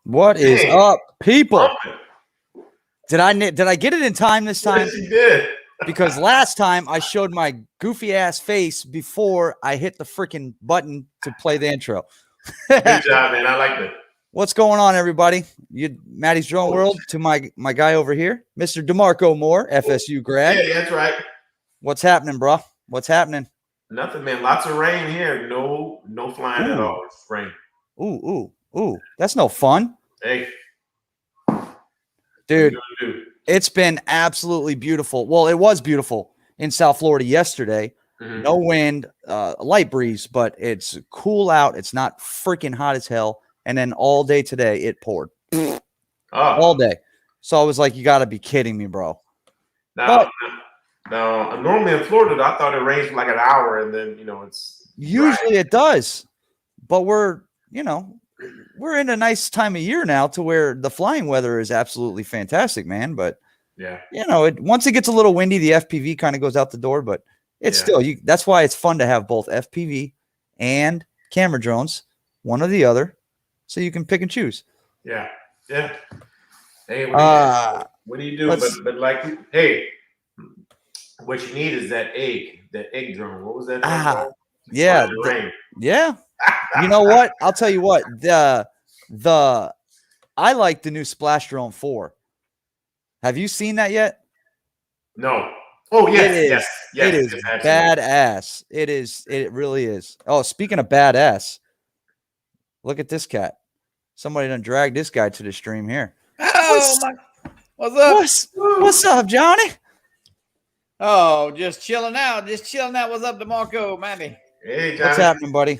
What is up, people? Pumping. Did I get it in time this time? Yes, you did. Because last time I showed my goofy ass face before I hit the freaking button to play the intro. Good job, man. I like that. What's going on, everybody? Maddie's Drone World to my guy over here, Mr. DeMarco Moore, FSU grad. Yeah, that's right. What's happening, bro? What's happening? Nothing, man. Lots of rain here. No flying at all. It's rain. Ooh. That's no fun. Hey, dude. It's been absolutely beautiful. Well, it was beautiful in South Florida yesterday. Mm-hmm. No wind, a light breeze, but it's cool out. It's not freaking hot as hell. And then all day today, it poured. All day. So I was like, you got to be kidding me, bro. Now, normally in Florida, I thought it rains for like an hour, and then, it's usually dry. It does. But we're in a nice time of year now to where the flying weather is absolutely fantastic, man. But yeah, once it gets a little windy, the FPV kind of goes out the door. But it's still that's why it's fun to have both FPV and camera drones, one or the other, so you can pick and choose. Yeah. Hey, what do you do? But like, hey, what you need is that egg drone. What was that? Yeah. You know what? I'll tell you what. I like the new Splash Drone 4. Have you seen that yet? No. Oh, yes. It is badass. It is. It really is. Oh, speaking of badass, look at this cat. Somebody done dragged this guy to the stream here. Oh, what's up? What's up, Johnny? Oh, just chilling out. What's up, DeMarco, Manny? Hey, Johnny. What's happening, buddy?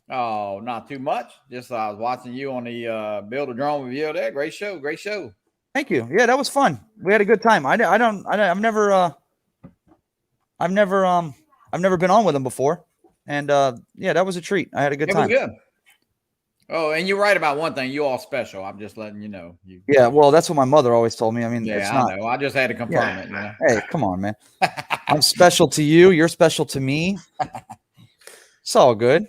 Oh, not too much. Just I was watching you on the Build a Drone review there. Great show. Thank you. Yeah, that was fun. We had a good time. I've never been on with them before, and that was a treat. I had a good time. It was good. Oh, and you're right about one thing. You all special. I'm just letting you know. Yeah, well, that's what my mother always told me. I mean, it's not. I know. I just had to confirm it. Hey, come on, man. I'm special to you. You're special to me. It's all good.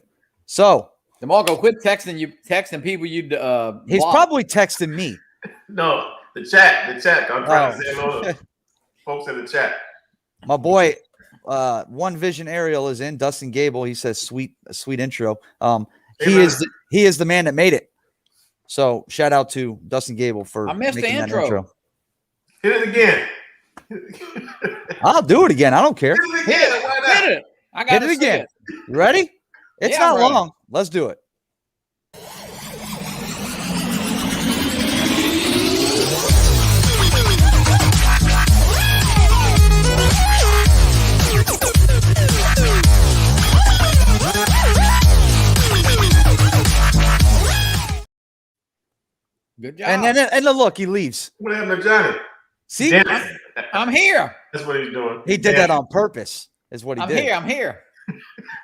So, DeMarco, quit texting people you'd he's probably texting me. No, the chat. I'm trying to say hello to folks in the chat. My boy, One Vision Ariel is in. Dustin Gable, he says sweet intro. He is the man that made it. So shout out to Dustin Gable for making the intro. Hit it again. I'll do it again. I don't care. Hit it again. Why not? Hit it. I got it again. You ready? It's not long. Let's do it. Good job. And look, he leaves. What happened to Johnny? See, I'm here. That's what he's doing. He did that on purpose. Is what he did. I'm here.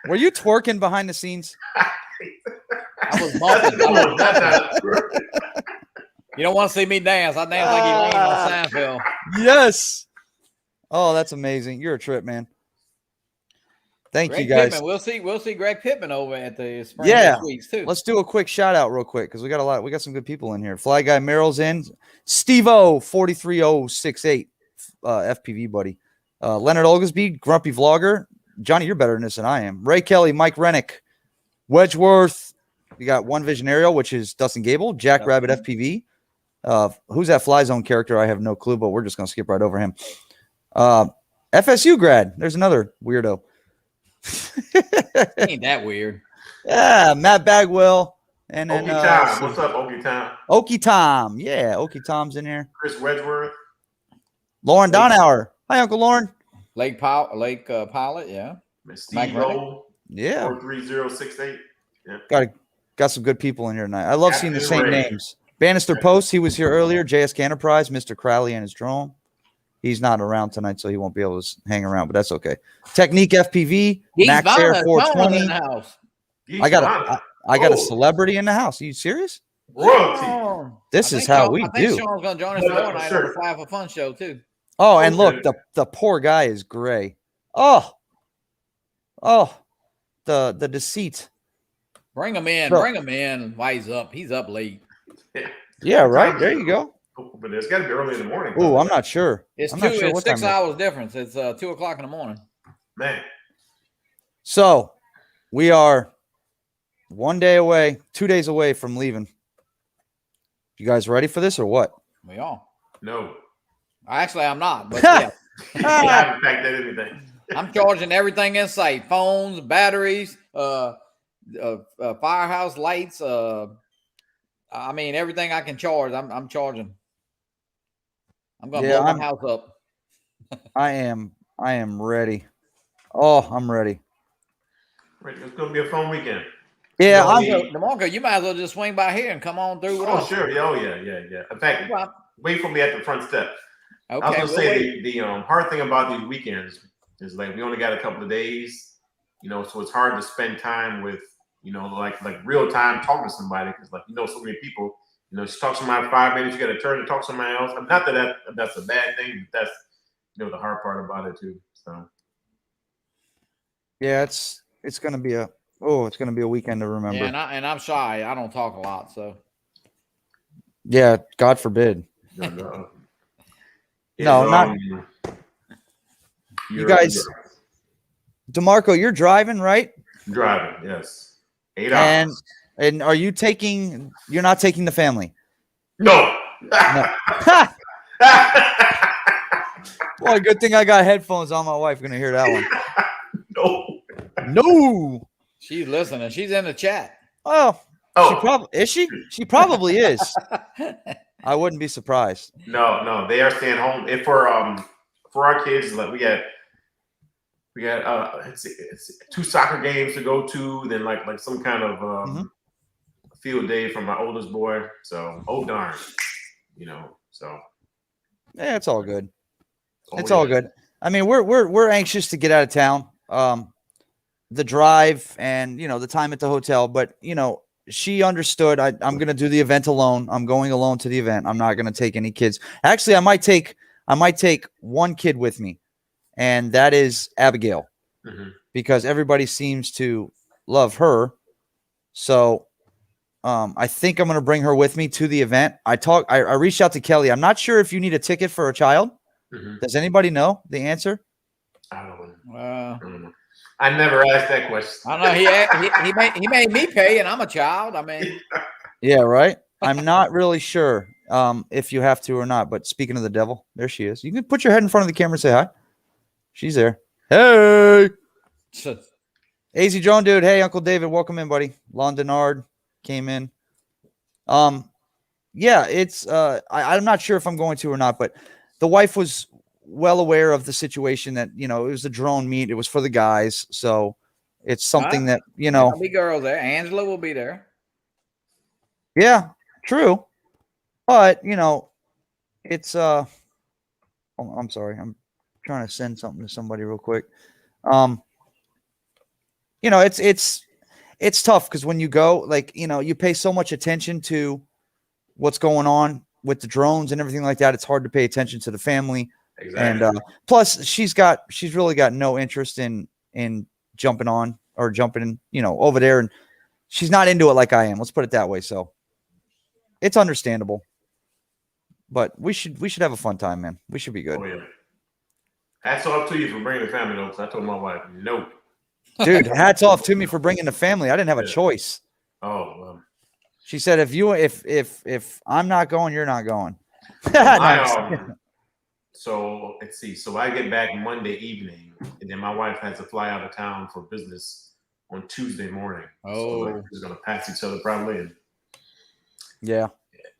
Were you twerking behind the scenes? I was bumping. You don't want to see me dance. I dance like Elaine on Seinfeld. Yes. Oh, that's amazing. You're a trip, man. Thank you, guys. Pittman. We'll see Greg Pittman over at the spring weeks too. Let's do a quick shout out real quick because we got some good people in here. Fly Guy Merrill's in. Steve-O 43068 FPV buddy. Leonard Oglesby, Grumpy Vlogger. Johnny, you're better than this than I am. Ray Kelly, Mike Rennick, Wedgeworth. We got One Vision Aerial, which is Dustin Gable, Jack Rabbit FPV. Who's that Fly Zone character? I have no clue, but we're just gonna skip right over him. FSU grad. There's another weirdo. Ain't that weird? Yeah, Matt Bagwell. And then Tom. What's up, Okie Tom? Okie Tom. Yeah, Okie Tom's in here. Chris Wedgeworth. Lauren Donauer. Hi, Uncle Lauren. Lake Pilot, yeah. Steve O. Yeah. 43068. Yeah. Got some good people in here tonight. I love seeing the same names. Bannister Post, he was here earlier. JSK Enterprise, Mr. Crowley and his drone. He's not around tonight, so he won't be able to hang around, but that's okay. Technique FPV, Max Air 420. I got a celebrity in the house. Are you serious? Royalty. This is how we do. Sean's going to join us tomorrow night on the Fly for Fun show too. Oh, and look, the poor guy is gray. Oh, the deceit. Bring him in. Bring him in. Why he's up? He's up late. Yeah, right. There you go. But it's got to be early in the morning. Oh, I'm not sure. It's I'm not sure it's what 6 time hours difference. It's 2 o'clock in the morning. Man. So we are 1 day away, 2 days away from leaving. You guys ready for this or what? We are. No. Actually, I'm not, but yeah. I haven't packed that anything. I'm charging everything in sight: phones, batteries, firehouse lights. I mean, everything I can charge. I'm charging. I'm gonna blow my house up. I am ready. Oh, I'm ready. Right, it's gonna be a fun weekend. Yeah, DeMarco, you might as well just swing by here and come on through with us. Oh, sure. Yeah. In fact, wait for me at the front step. Okay, I was gonna say the hard thing about these weekends is like we only got a couple of days, so it's hard to spend time with, like real time talking to somebody because so many people, she talks to somebody 5 minutes, you got to turn and talk to somebody else. Not that that's a bad thing, but that's the hard part about it too. So yeah, it's gonna be a weekend to remember. Yeah, and I'm shy. I don't talk a lot, so yeah, God forbid. No, not you guys. DeMarco, you're driving, right? Driving, yes. 8 hours. And are you taking? You're not taking the family? No. Well, good thing I got headphones on. My wife gonna hear that one. No. She's listening. She's in the chat. Oh. She probably is. She probably is. I wouldn't be surprised. No, they are staying home. If for our kids, like we got it's 2 soccer games to go to, then like some kind of field day for my oldest boy. So darn, so yeah, it's all good. All good. I mean, we're anxious to get out of town. The drive and the time at the hotel, but she understood. I'm going to do the event alone. I'm going alone to the event. I'm not going to take any kids. Actually, I might take one kid with me, and that is Abigail, because everybody seems to love her. So I think I'm going to bring her with me to the event. I reached out to Kelly. I'm not sure if you need a ticket for a child. Does anybody know the answer? I don't know. I never asked that question. I don't know. He made me pay, and I'm a child. I mean, yeah, right. I'm not really sure if you have to or not. But speaking of the devil, there she is. You can put your head in front of the camera and say hi. She's there. Hey, AZ Drone dude. Hey, Uncle David, welcome in, buddy. Lon Denard came in. Yeah, it's I'm not sure if I'm going to or not, but the wife was well aware of the situation that it was a drone meet. It was for the guys, so it's something that there'll be girls there. Angela will be there. Yeah, true, but it's oh, I'm sorry, I'm trying to send something to somebody real quick. It's tough because when you go, you pay so much attention to what's going on with the drones and everything like that. It's hard to pay attention to the family. Exactly. And plus she's really got no interest in jumping on or jumping over there, and she's not into it like I am. Let's put it that way. So it's understandable, but we should have a fun time, man. We should be good. Oh, yeah. Hats off to you for bringing the family over. I told my wife, no. Dude, hats off to me for bringing the family. I didn't have a choice. Oh, well. She said, if I'm not going, you're not going. So let's see. So I get back Monday evening, and then my wife has to fly out of town for business on Tuesday morning. Oh, so we're gonna pass each other probably. And yeah.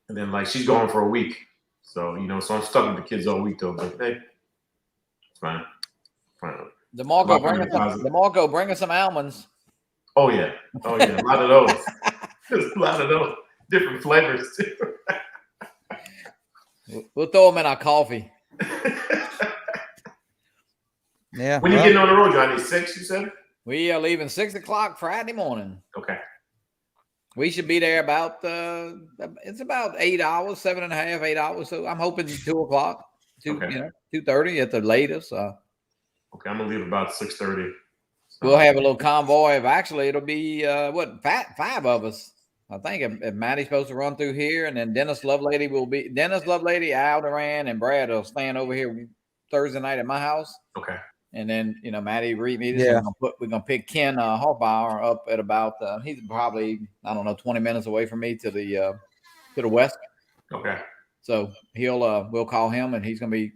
And then she's going for a week, so so I'm stuck with the kids all week though. But hey, it's fine. DeMarco, bring us some almonds. Oh yeah, a lot of those. There's a lot of those different flavors too. We'll throw them in our coffee. Yeah. When you getting on the road, Johnny? 6, you said? We are leaving 6 o'clock Friday morning. Okay. We should be there about it's about 8 hours, 7.5, 8 hours. So I'm hoping 2 o'clock, 2:30 at the latest. Okay, I'm gonna leave about 6:30. We'll have a little convoy of it'll be 5 of us. I think if Maddie's supposed to run through here, and then Dennis Lovelady, Al Duran, and Brad will stand over here Thursday night at my house. Okay. And then Maddie Reed meet us. Yeah. We're gonna pick Ken Hoffbauer up at about he's probably 20 minutes away from me to the west. Okay. So we'll call him, and he's gonna be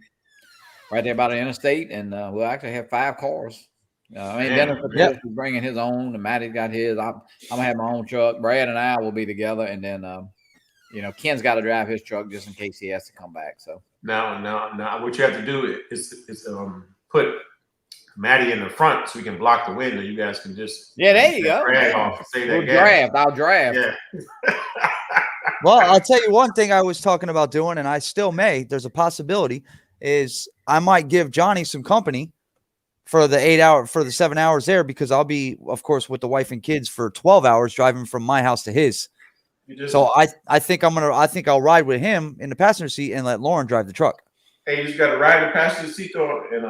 right there by the interstate, and we'll actually have 5 cars. Dennis is bringing his own, and Maddie's got his. I'm gonna have my own truck. Brad and I will be together, and then Ken's got to drive his truck just in case he has to come back. So now, what you have to do is put Maddie in the front so we can block the window. You guys can just there you go. Drag off and say that draft. I'll draft. Yeah. Well, I'll tell you one thing I was talking about doing, and I still may. There's a possibility is I might give Johnny some company for the 7 hours there, because I'll be, of course, with the wife and kids for 12 hours driving from my house to his. So I think I'll ride with him in the passenger seat and let Lauren drive the truck. Hey, you just got to ride the passenger seat and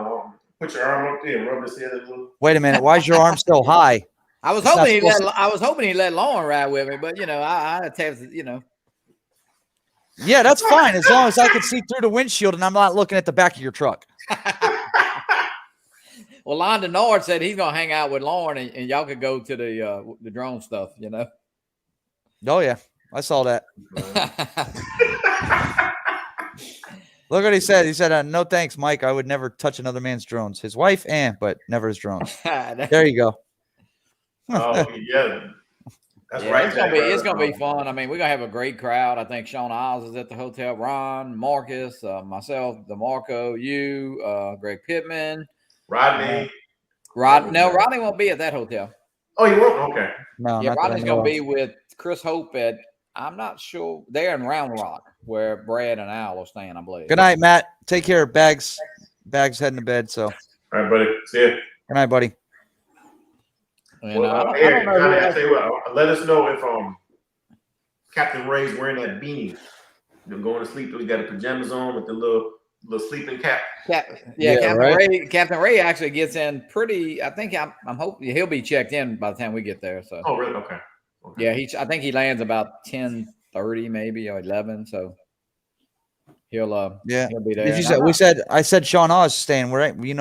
put your arm up there and rub his head a little. Wait a minute, why is your arm so high? I was hoping he let Lauren ride with me, but I have to, Yeah, that's fine as long as I can see through the windshield and I'm not looking at the back of your truck. Well, Lon Denard said he's gonna hang out with Lauren, and y'all could go to the drone stuff, Oh yeah, I saw that. Look what he said. He said, "No thanks, Mike. I would never touch another man's drones. His wife, but never his drones." There you go. Oh yeah, that's right. It's gonna be fun. I mean, we're gonna have a great crowd. I think Sean Oz is at the hotel. Ron, Marcus, myself, DeMarco, you, Greg Pittman, Rodney. Rodney won't be at that hotel. Oh, you won't? Okay. No, yeah, Rodney's gonna be with Chris Hope at. I'm not sure. They're in Round Rock, where Brad and Al are staying, I believe. Good night, Matt. Take care. Bags heading to bed. So. All right, buddy. See you. Good night, buddy. And, I tell you what, let us know if Captain Ray's wearing that beanie. Going to sleep. He got the pajamas on with the little sleeping cap. Captain Ray actually gets in pretty. I think I'm hoping he'll be checked in by the time we get there. So. Oh, really? Okay. Yeah, I think he lands about 10:30 maybe or 11. So he'll be there. I said Sean Oz is staying.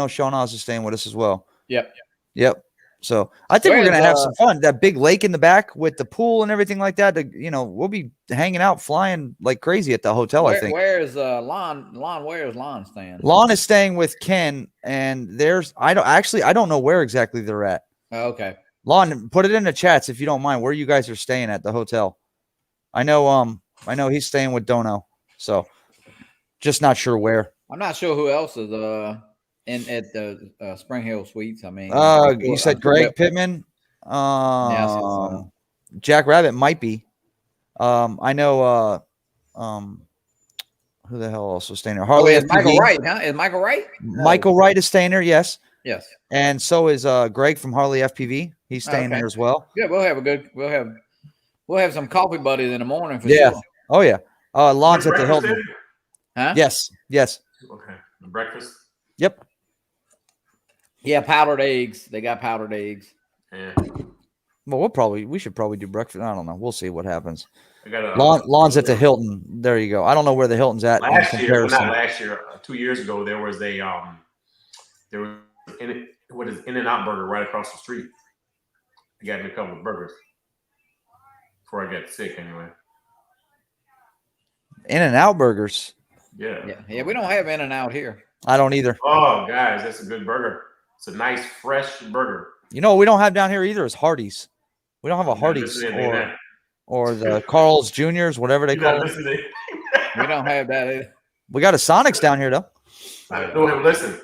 Sean Oz is staying with us as well. Yep. So I think we're gonna have some fun. That big lake in the back with the pool and everything like that. We'll be hanging out, flying like crazy at the hotel. I think. Where's Lon? Where's Lon staying? Lon is staying with Ken, and I don't know where exactly they're at. Oh, okay. Lon, put it in the chats if you don't mind where you guys are staying at the hotel. I know he's staying with Dono, so just not sure where. I'm not sure who else is at the Spring Hill Suites. I mean, you said Greg Pittman. Jack Rabbit might be. I know. Who the hell else was staying there? Harley. Is Michael Wright? Huh? Is Michael Wright? Michael Wright is staying there. Yes. And so is Greg from Harley FPV. He's staying there as well. Yeah, we'll have some coffee buddies in the morning for sure. Oh yeah. Lon's at the Hilton. There? Huh? Yes. Okay. Breakfast. Yep. Yeah, powdered eggs. They got powdered eggs. Yeah. Well, we should probably do breakfast. I don't know. We'll see what happens. Lon's at the Hilton. There you go. I don't know where the Hilton's at. Not last year. 2 years ago, there was In-N-Out Burger right across the street. They got me a couple of burgers before I got sick. Anyway. In-N-Out burgers. Yeah. We don't have In-N-Out here. I don't either. Oh, guys, that's a good burger. It's a nice, fresh burger. We don't have down here either is Hardee's. We don't have a Hardee's or the Carl's Juniors, whatever they call it. We don't have that either. We got a Sonic's down here though. No, listen.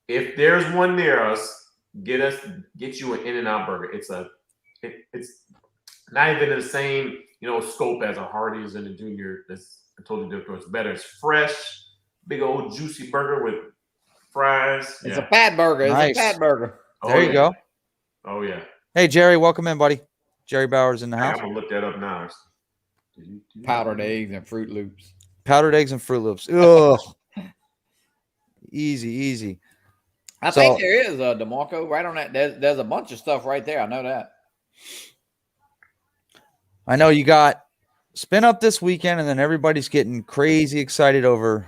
If there's one near us, get you an In-N-Out burger. It's not even the same, scope as a Hardee's and a Junior. That's totally different. It's better. It's fresh, big old juicy burger with fries. It's a fat burger. Nice. It's a fat burger. There you go. Oh yeah. Hey Jerry, welcome in, buddy. Jerry Bauer's in the house. I'm gonna look that up now. Powdered eggs and Fruit Loops. Powdered eggs and Fruit Loops. Ugh. Easy. I think there is a DeMarco right on that. There's a bunch of stuff right there. I know that. I know you got spin up this weekend, and then everybody's getting crazy excited over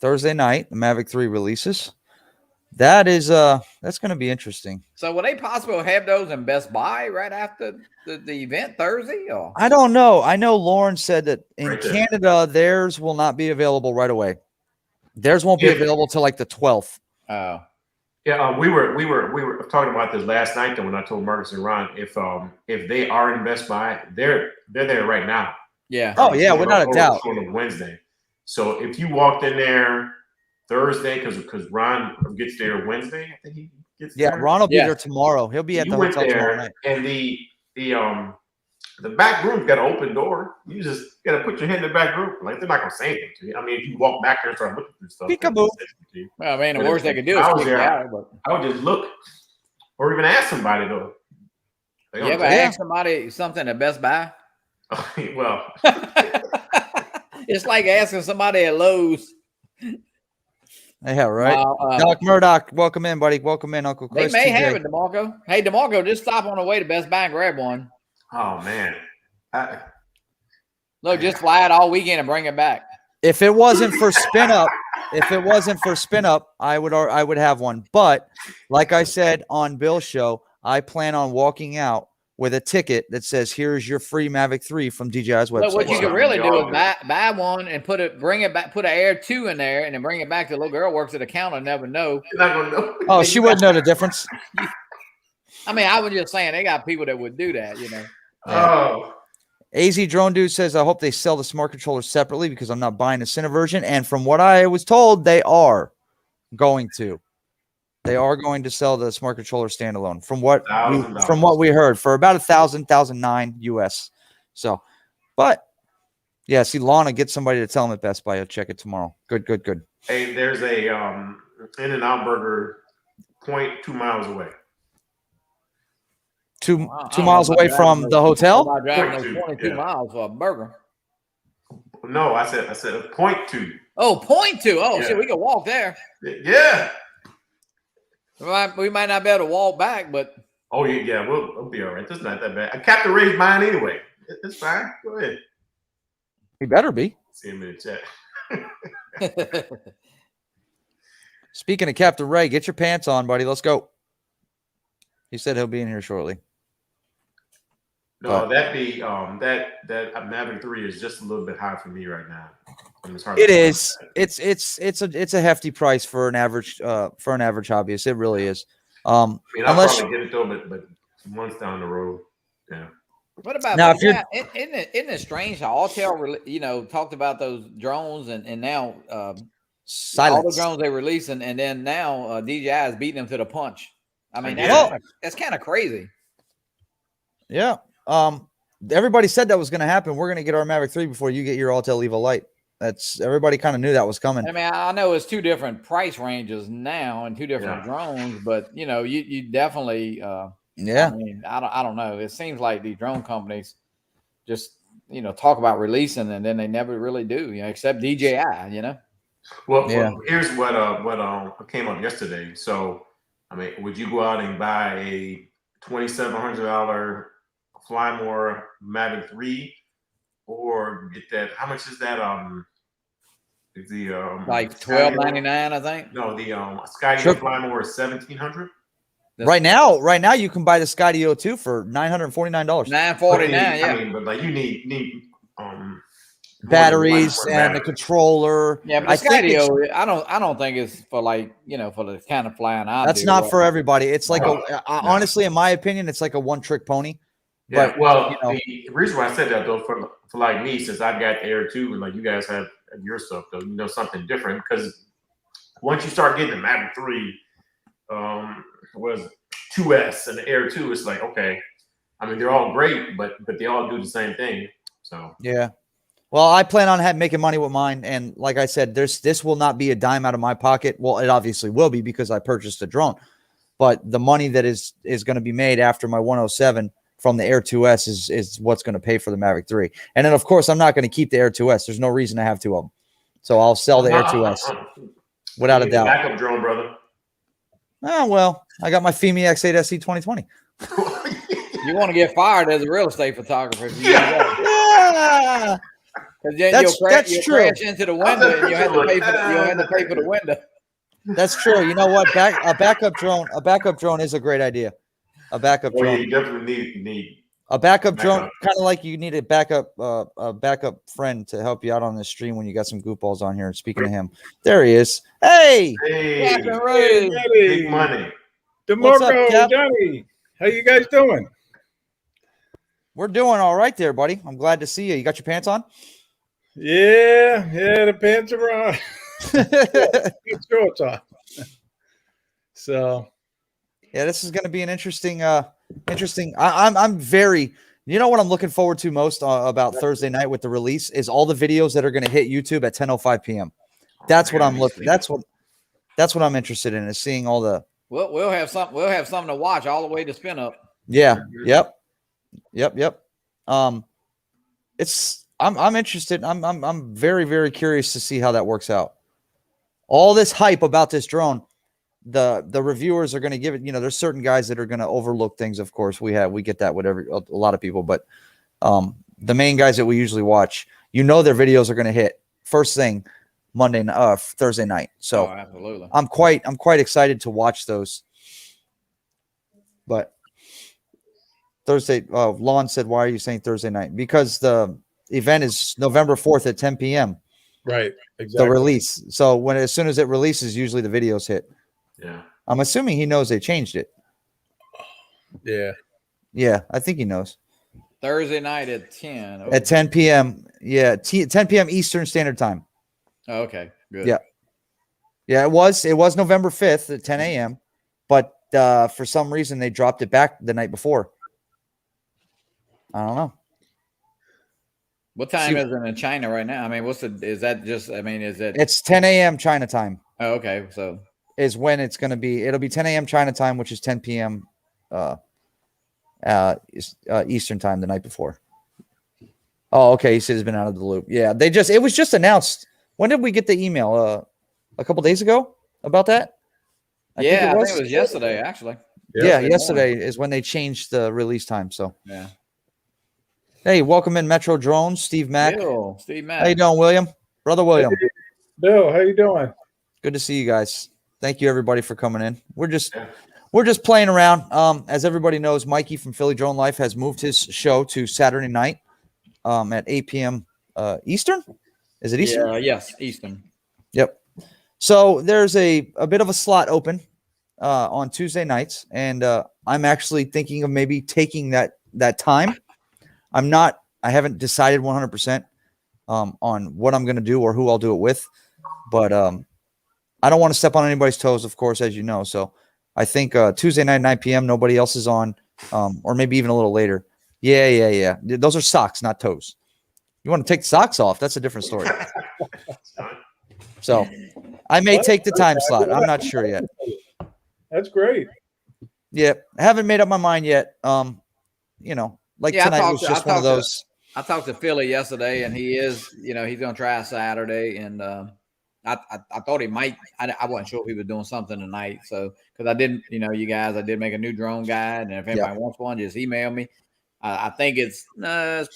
Thursday night. The Mavic 3 releases. That is that's going to be interesting. So will they possibly have those in Best Buy right after the event Thursday? Or I don't know. I know Lauren said that in Canada, theirs will not be available right away. Theirs won't be available till like the 12th. Oh. Yeah, we were talking about this last night though when I told Marcus and Ron if they are in Best Buy, they're there right now. Yeah. Oh yeah, without a doubt. On Wednesday. So if you walked in there Thursday, because Ron gets there Wednesday, I think he gets there. Yeah, Ron will be there tomorrow. He'll be at the hotel tomorrow night. And the back room's got an open door. You just gotta put your head in the back room. Like they're not gonna say anything to you. I mean, if you walk back there and start looking through stuff, peekaboo. Well, I mean, the worst they could do is kick you out. But I would just look, or even ask somebody though. You ever ask somebody something at Best Buy? Well, it's like asking somebody at Lowe's. Yeah, right. Doc Murdoch, welcome in, buddy. Welcome in, Uncle Chris. They may have it, DeMarco. Hey, DeMarco, just stop on the way to Best Buy and grab one. Oh man. Look, just fly it all weekend and bring it back. If it wasn't for spin up, I would have one. But like I said on Bill's show, I plan on walking out with a ticket that says, "Here's your free Mavic 3 from DJI's website." But what you can really do is buy one and bring it back, put an Air 2 in there, and then bring it back. The little girl works at the counter, never know. You're not gonna know. Oh, she wouldn't know the difference. I mean, I was just saying they got people that would do that, you know. Yeah. Oh. AZ Drone Dude says, I hope they sell the smart controller separately because I'm not buying the Cine version. And from what I was told, they are going to. They are going to sell the smart controller standalone from what we heard for about $1,009 US. So, but yeah, see, Lana, get somebody to tell them at Best Buy. I'll check it tomorrow. Good. Hey, there's a In-N-Out Burger 0.2 miles away. Two miles away from the hotel. Driving those 22 miles for a burger. No, I said 0.2. Oh, 0.2. Oh, shit, we can walk there. Yeah. We might not be able to walk back, but yeah, we'll be all right. This is not that bad. Captain Ray's mine anyway. It's fine. Go ahead. He better be. See him in the chat. Speaking of Captain Ray, get your pants on, buddy. Let's go. He said he'll be in here shortly. No, that Mavic 3 is just a little bit high for me right now. It is. It's a hefty price for an average hobbyist. It really is. I mean, I'll probably get it though, but months down the road, yeah. What about now? Isn't it strange how Alltel, talked about those drones and now silence. All the drones they release and then now DJI is beating them to the punch. I mean, that's kind of crazy. Yeah. Everybody said that was going to happen. We're going to get our Mavic 3 before you get your Alltel Evo Lite. Everybody kind of knew that was coming. I mean, I know it's two different price ranges now and two different drones, but you definitely I mean, I don't know. It seems like these drone companies just talk about releasing and then they never really do, except DJI, Well, here's what came up yesterday. So, I mean, would you go out and buy a $2,700 Flymore Mavic 3 or get that? How much is that? Is the like $1,299, I think. No, the Skydio Flymore is $1,700. Right now, you can buy the Skydio 2 for $949. $949, yeah. I mean, but like you need batteries and the controller. Yeah, but the Skydio, I don't think it's for for the kind of flying I do. That's not for everybody. It's like honestly, in my opinion, it's like a one-trick pony. Yeah, but, the reason why I said that though, for like me, since I've got the Air 2 and like you guys have your stuff though, something different, because once you start getting the Mavic 3, was 2S and the Air 2, it's like, okay, I mean, they're all great, but they all do the same thing. So yeah. Well, I plan on making money with mine, and like I said, this will not be a dime out of my pocket. Well, it obviously will be because I purchased a drone, but the money that is going to be made after my 107 from the Air 2S is what's going to pay for the Mavic 3. And then, of course, I'm not going to keep the Air 2S. There's no reason to have two of them, so I'll sell the Air 2S without a doubt. Backup drone, brother. Oh well, I got my Fimi X8 SE 2020. You want to get fired as a real estate photographer if you do that. Yeah, Because then that's you'll true. crash into the window and you'll have to pay for the window. That's true. You know what? A backup drone is a great idea. A backup Well, drone. you definitely need A backup drone, kind of like you need a backup friend to help you out on the stream when you got some goofballs on here. Speaking of him, there he is. Hey, Captain Ray. big money. What's up, DeMarco, Cap? Johnny, how you guys doing? We're doing all right there, buddy. I'm glad to see you. You got your pants on? Yeah, the pants are on. Get shorts on. So, yeah, this is going to be an interesting. I'm very. You know what I'm looking forward to most about Thursday night with the release is all the videos that are going to hit YouTube at 10:05 p.m. That's what I'm looking. That's what I'm interested in is seeing all the. We'll have something to watch all the way to spin up. Yeah. Yep. I'm interested. I'm very, very curious to see how that works out. All this hype about this drone, the reviewers are going to give it, there's certain guys that are going to overlook things. Of course, we get that with a lot of people, but the main guys that we usually watch, their videos are going to hit first thing Thursday night. So absolutely. I'm quite excited to watch those. But Thursday, Lon said, why are you saying Thursday night? Because the event is November 4th at 10 p.m. right, exactly. The release. So as soon as it releases, usually the videos hit. Yeah. I'm assuming he knows they changed it. Yeah. Yeah, I think he knows. Thursday night at 10. At 10 p.m. Yeah, 10 p.m. Eastern Standard Time. Oh, okay, good. Yeah. Yeah, it was November 5th at 10 a.m. But for some reason they dropped it back the night before. I don't know. What time is it in China right now? I mean, is it? It's 10 a.m. China time. Oh, okay. So is when it's going to be. It'll be 10 a.m. China time, which is 10 p.m. Eastern time the night before. Oh, okay. He said he's been out of the loop. Yeah, it was just announced. When did we get the email? A couple days ago about that? I think it was yesterday, actually. Yeah, yesterday is when they changed the release time. So yeah. Hey, welcome in Metro Drones, Steve Mack. Steve Mack. How you doing, William? Brother William. Hey, Bill, how you doing? Good to see you guys. Thank you everybody for coming in. We're just playing around. As everybody knows, Mikey from Philly Drone Life has moved his show to Saturday night at 8 p.m. Eastern. Is it Eastern? Yes, Eastern. Yep. So there's a bit of a slot open on Tuesday nights, and I'm actually thinking of maybe taking that time. I haven't decided 100% on what I'm going to do or who I'll do it with, but I don't want to step on anybody's toes, of course, as you know. So I think Tuesday night, 9 p.m., nobody else is on, or maybe even a little later. Yeah. Those are socks, not toes. You want to take the socks off? That's a different story. So I may take the time slot. I'm not sure yet. That's great. Yeah, I haven't made up my mind yet. Tonight was just one of those. I talked to Philly yesterday, and he is, he's going to try Saturday, and I thought he might. I wasn't sure if he was doing something tonight, so because I didn't, you guys, I did make a new drone guide, and if anybody wants one, just email me. I think it's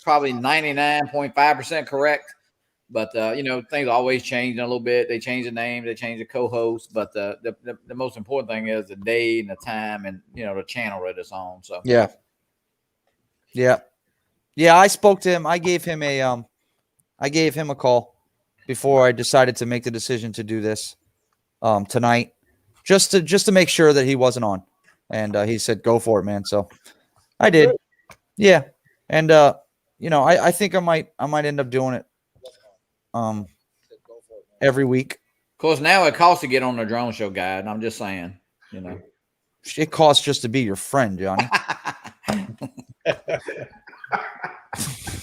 probably 99.5% correct, but things always change a little bit. They change the name, they change the co-host, but the most important thing is the day and the time, and the channel that it's on. So yeah. I spoke to him. I gave him a call before I decided to make the decision to do this tonight, just to make sure that he wasn't on, and he said, "Go for it, man." So I did. Yeah. And I think I might end up doing it every week. Of course, now it costs to get on the drone show guide, and I'm just saying, it costs just to be your friend, Johnny.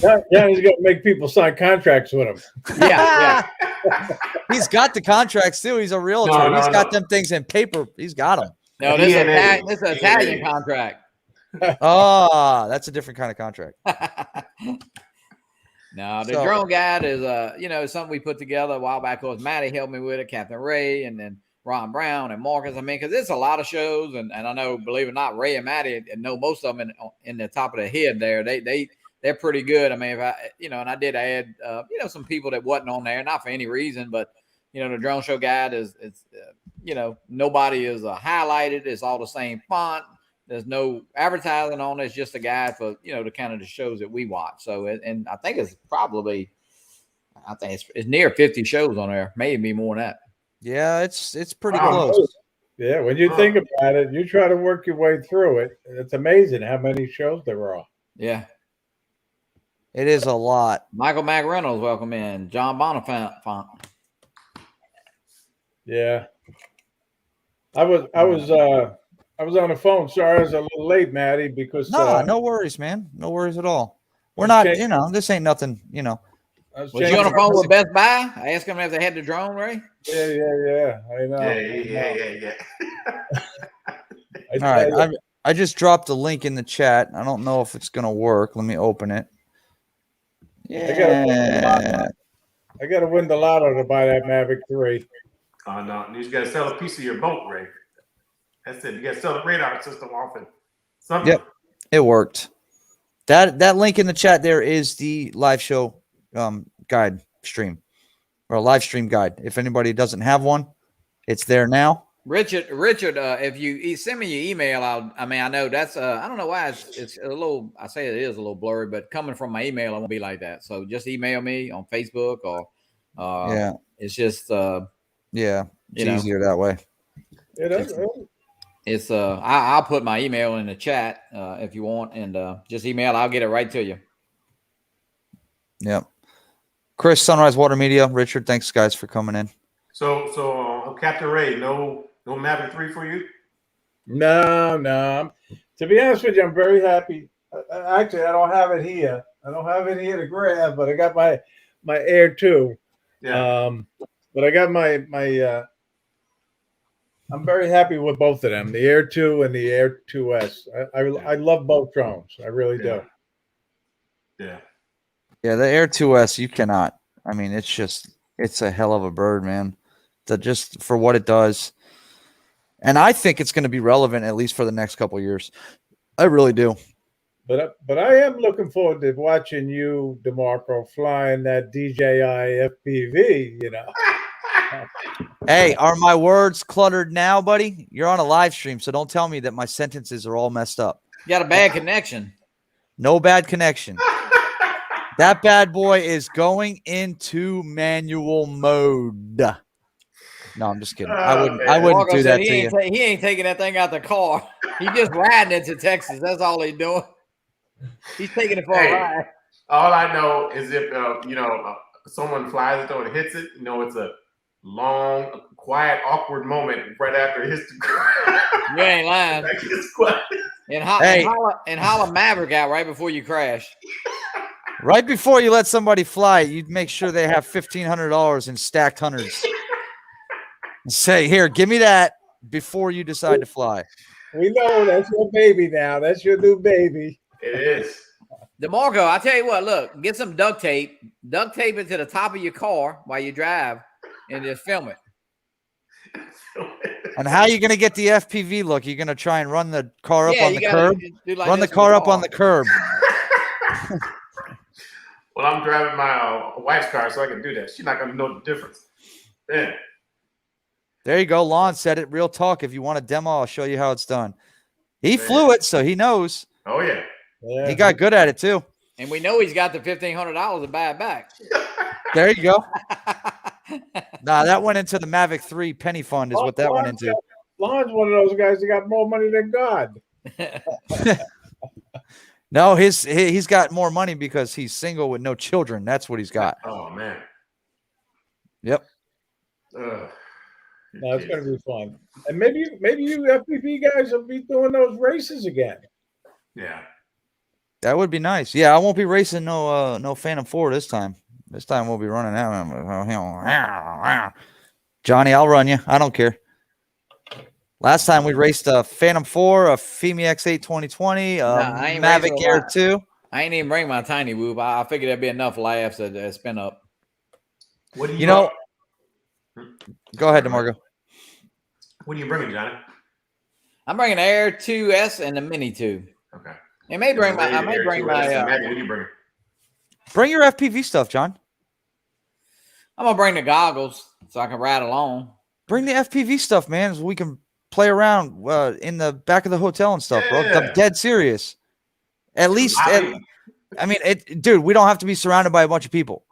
Johnny's got to make people sign contracts with him. Yeah. He's got the contracts too. He's a realtor. He's got them things in paper. He's got them. No, this is an Italian contract. Oh, that's a different kind of contract. No, the drone guide is something we put together a while back. Of course, Matty helped me with it, Captain Ray, and then Ron Brown and Marcus. I mean, because it's a lot of shows, and I know, believe it or not, Ray and Maddie, and know most of them in the top of the head there. They're pretty good. I mean, if I, and I did add, some people that wasn't on there, not for any reason, but the drone show guide is, nobody is highlighted. It's all the same font. There's no advertising on it. It's just a guide for, the kind of the shows that we watch. So, and I think it's probably, it's near 50 shows on there, maybe more than that. Yeah, it's pretty close. Yeah, when you think about it, you try to work your way through it. It's amazing how many shows there are. Yeah. It is a lot. Michael McReynolds, welcome in. John Bonifant. Yeah. I was on the phone. Sorry, I was a little late, Maddie, because no worries, man. No worries at all. We're not, this ain't nothing, Was you on the phone with Best Buy? I asked them if they had the drone, Ray. Yeah. I know. Yeah. All right. I just dropped a link in the chat. I don't know if it's gonna work. Let me open it. Yeah. I got to win the lotto to buy that Mavic 3. Oh no, you just got to sell a piece of your boat, Ray. That's it. You got to sell the radar system off and something. Yep, it worked. That link in the chat there is the live show guide stream, or a live stream guide. If anybody doesn't have one, it's there now. Richard, if you send me your email, I know that's I don't know why it's a little, I say it is a little blurry, but coming from my email, it won't be like that. So just email me on Facebook or it's just it's easier that way. It's I'll put my email in the chat if you want, and just email. I'll get it right to you. Yep. Chris, Sunrise Water Media. Richard, thanks guys for coming in. So Captain Ray, no Mavic 3 for you? No. To be honest with you, I'm very happy. Actually, I don't have it here. I don't have it here to grab, but I got my Air 2. Yeah. But I got my I'm very happy with both of them, the Air 2 and the Air 2S. I love both drones. I really do. Yeah. Yeah, the Air 2S, you cannot. I mean, it's a hell of a bird, man. Just for what it does. And I think it's going to be relevant at least for the next couple of years. I really do. But I am looking forward to watching you, DeMarco, flying that DJI FPV, Hey, are my words cluttered now, buddy? You're on a live stream, so don't tell me that my sentences are all messed up. You got a bad connection. No bad connection. That bad boy is going into manual mode. No, I'm just kidding. I wouldn't do that to you. He ain't taking that thing out the car. He's just riding it to Texas. That's all he's doing. He's taking it for a ride. All I know is if someone flies it though and hits it, it's a long, quiet, awkward moment right after it hits the ground. You ain't lying. And holla Maverick out right before you crash. Right before you let somebody fly, you'd make sure they have $1,500 in stacked hundreds. Say, here, give me that before you decide to fly. We know that's your baby now. That's your new baby. It is. DeMarco, I tell you what, look, get some duct tape it to the top of your car while you drive, and just film it. And how are you going to get the FPV look? You're going to try and run the car up on the curb? Like run the car up on the curb. Well, I'm driving my wife's car, so I can do that. She's not going to know the difference. Yeah. There you go. Lon said it. Real talk. If you want a demo, I'll show you how it's done. He flew it, so he knows. Oh, yeah. He got good at it, too. And we know he's got the $1,500 to buy it back. There you go. Nah, that went into the Mavic 3 penny fund is what that went into. Lon's one of those guys that got more money than God. No, he's got more money because he's single with no children. That's what he's got. Oh, man. Yep. No, it's going to be fun. And maybe you FPV guys will be doing those races again. Yeah. That would be nice. Yeah, I won't be racing no Phantom 4 this time. This time we'll be running that. Johnny, I'll run you. I don't care. Last time we raced a Phantom 4, a Femi X8 2020, Mavic Air 2. I ain't even bring my tiny whoop. I figured there'd be enough laughs at spin up. What do you know? Go ahead, DeMarco. What are you bringing, Johnny? I'm bringing the Air 2S and the Mini 2. Okay. I may bring my. I may bring my. Maggie, what are you bringing? Bring your FPV stuff, John. I'm gonna bring the goggles so I can ride along. Bring the FPV stuff, man, so we can play around in the back of the hotel and stuff, bro. I'm dead serious. At least, dude, we don't have to be surrounded by a bunch of people.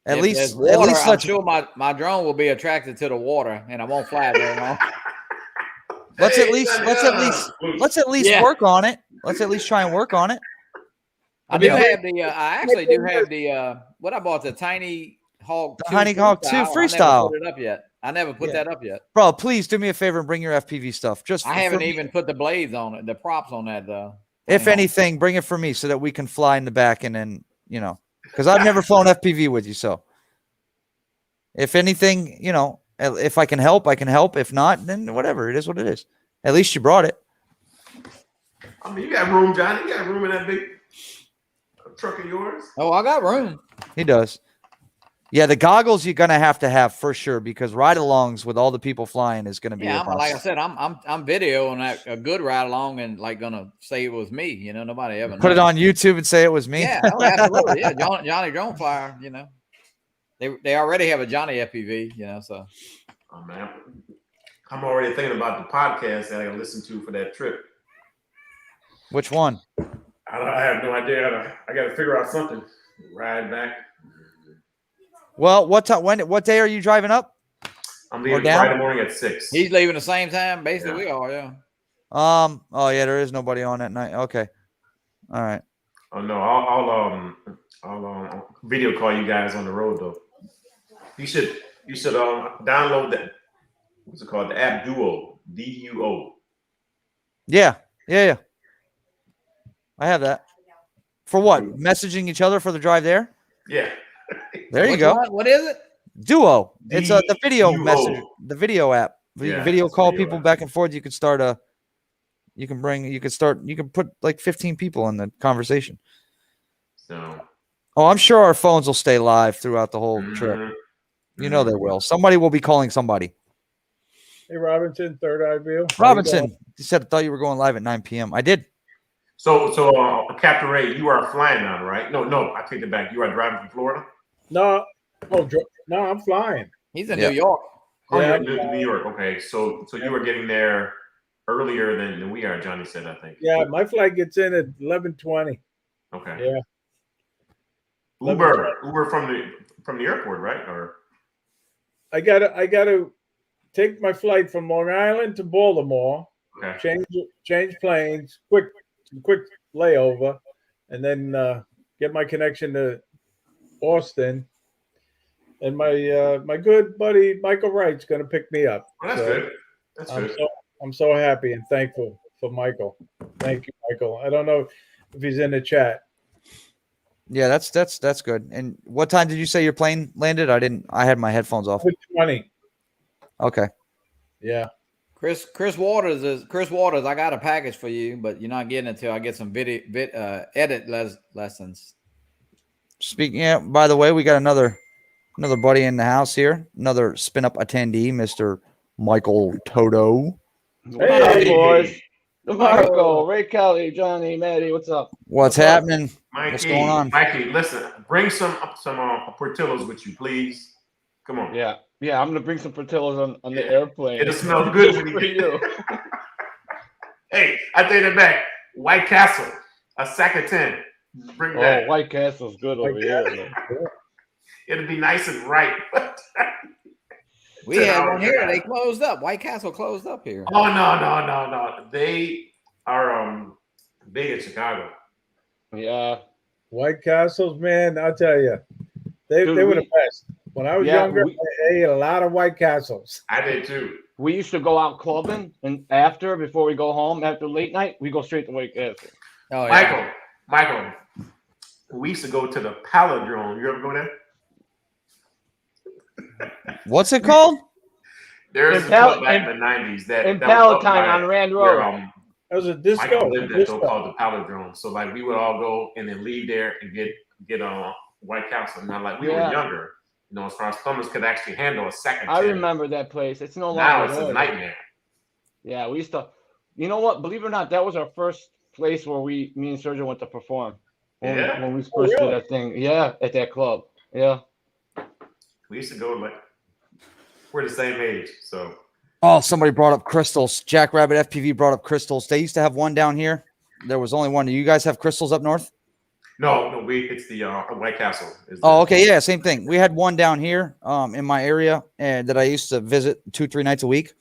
At least, I'm sure my drone will be attracted to the water, and I won't fly very long. Let's at least work on it. Let's at least try and work on it. I actually do have the what I bought, the Tiny Hawk. The Tiny Hawk 2 freestyle. I never put it up yet. I never put that up yet. Bro, please do me a favor and bring your FPV stuff. I haven't even put the blades on it, the props on that. If anything, bring it for me so that we can fly in the back and then, because I've never flown FPV with you. So if anything, if I can help, I can help. If not, then whatever. It is what it is. At least you brought it. I mean, you got room, Johnny. You got room in that big truck of yours. Oh, I got room. He does. Yeah, the goggles you're gonna have for sure, because ride-alongs with all the people flying is gonna be. Yeah, like I said, I'm videoing that a good ride along and like gonna say it was me. Nobody ever put it on YouTube and say it was me. Yeah, absolutely. Yeah, Johnny Drone Flyer. They already have a Johnny FPV. So. Oh man, I'm already thinking about the podcast that I gotta listen to for that trip. Which one? I have no idea. I gotta figure out something. Ride back. Well, what day are you driving up? I'm leaving Friday morning at 6. He's leaving the same time. Basically, we are. Yeah. Oh yeah, there is nobody on that night. Okay. All right. Oh no, I'll video call you guys on the road though. You should download that. What's it called? The app Duo. DUO. Yeah. I have that. For what? Messaging each other for the drive there? Yeah. There you go. What is it? Duo. It's the video message, the video app. You can video call people back and forth. You could start you can put like 15 people in the conversation. So. Oh, I'm sure our phones will stay live throughout the whole trip. They will. Somebody will be calling somebody. Hey, Robinson, Third Eye View. Robinson, you said I thought you were going live at 9 p.m. I did. So Captain Ray, you are flying now, right? No, I take it back. You are driving from Florida? No, I'm flying. He's in New York. Oh, yeah, New York. Okay, so you were getting there earlier than we are. Johnny said, I think. Yeah, my flight gets in at 11:20. Okay. Yeah. Uber from the airport, right? Or I gotta take my flight from Long Island to Baltimore. Okay. Change planes, quick layover, and then get my connection to Austin. And my good buddy Michael Wright's going to pick me up. Well, that's good. That's good. I'm so happy and thankful for Michael. Thank you, Michael. I don't know if he's in the chat. Yeah, that's good. And what time did you say your plane landed? I had my headphones off. 20. Okay. Yeah. Chris Waters, I got a package for you, but you're not getting it until I get some edit lessons. By the way, we got another buddy in the house here. Another spin up attendee, Mr. Michael Toto. Hey, boys. Marco, Ray Kelly, Johnny, Maddie, what's up? What's happening? Mikey, what's going on? Mikey, listen, bring some Portillos with you, please. Come on. Yeah, I'm gonna bring some Portillos on the airplane. It'll smell good when you get you. Hey, I take it back. White Castle, a sack of 10. Bring that. Oh, White Castle's good over here. It'll be nice and ripe. We had one here. They closed up. White Castle closed up here. Oh no. They are big in Chicago. Yeah. White Castles, man, I'll tell you, they were the best. When I was younger, I ate a lot of White Castles. I did too. We used to go out clubbing, and before we go home after late night, we go straight to White Castle. Oh, yeah. Michael, we used to go to the Palindrome. You ever go there? What's it called? There's a club back in the 90s that Palatine on Rand Road. That was a disco. Michael lived at called the Palindrome. So we would all go and then leave there and get White Castle. Now we were younger. You know, as far as plumbers could actually handle a second. I 10. remember that place. It's no Now longer it's there. a nightmare. Yeah, we used to. You know what? Believe it or not, that was our first place where me and Sergio went to perform. When we first did that thing. Yeah, at that club. Yeah. We used to go like we're the same age, so. Oh, somebody brought up crystals. Jackrabbit FPV brought up crystals. They used to have one down here. There was only one. Do you guys have crystals up north? No, it's the White Castle. Oh, okay, yeah, same thing. We had one down here in my area, and that I used to visit 2-3 nights a week.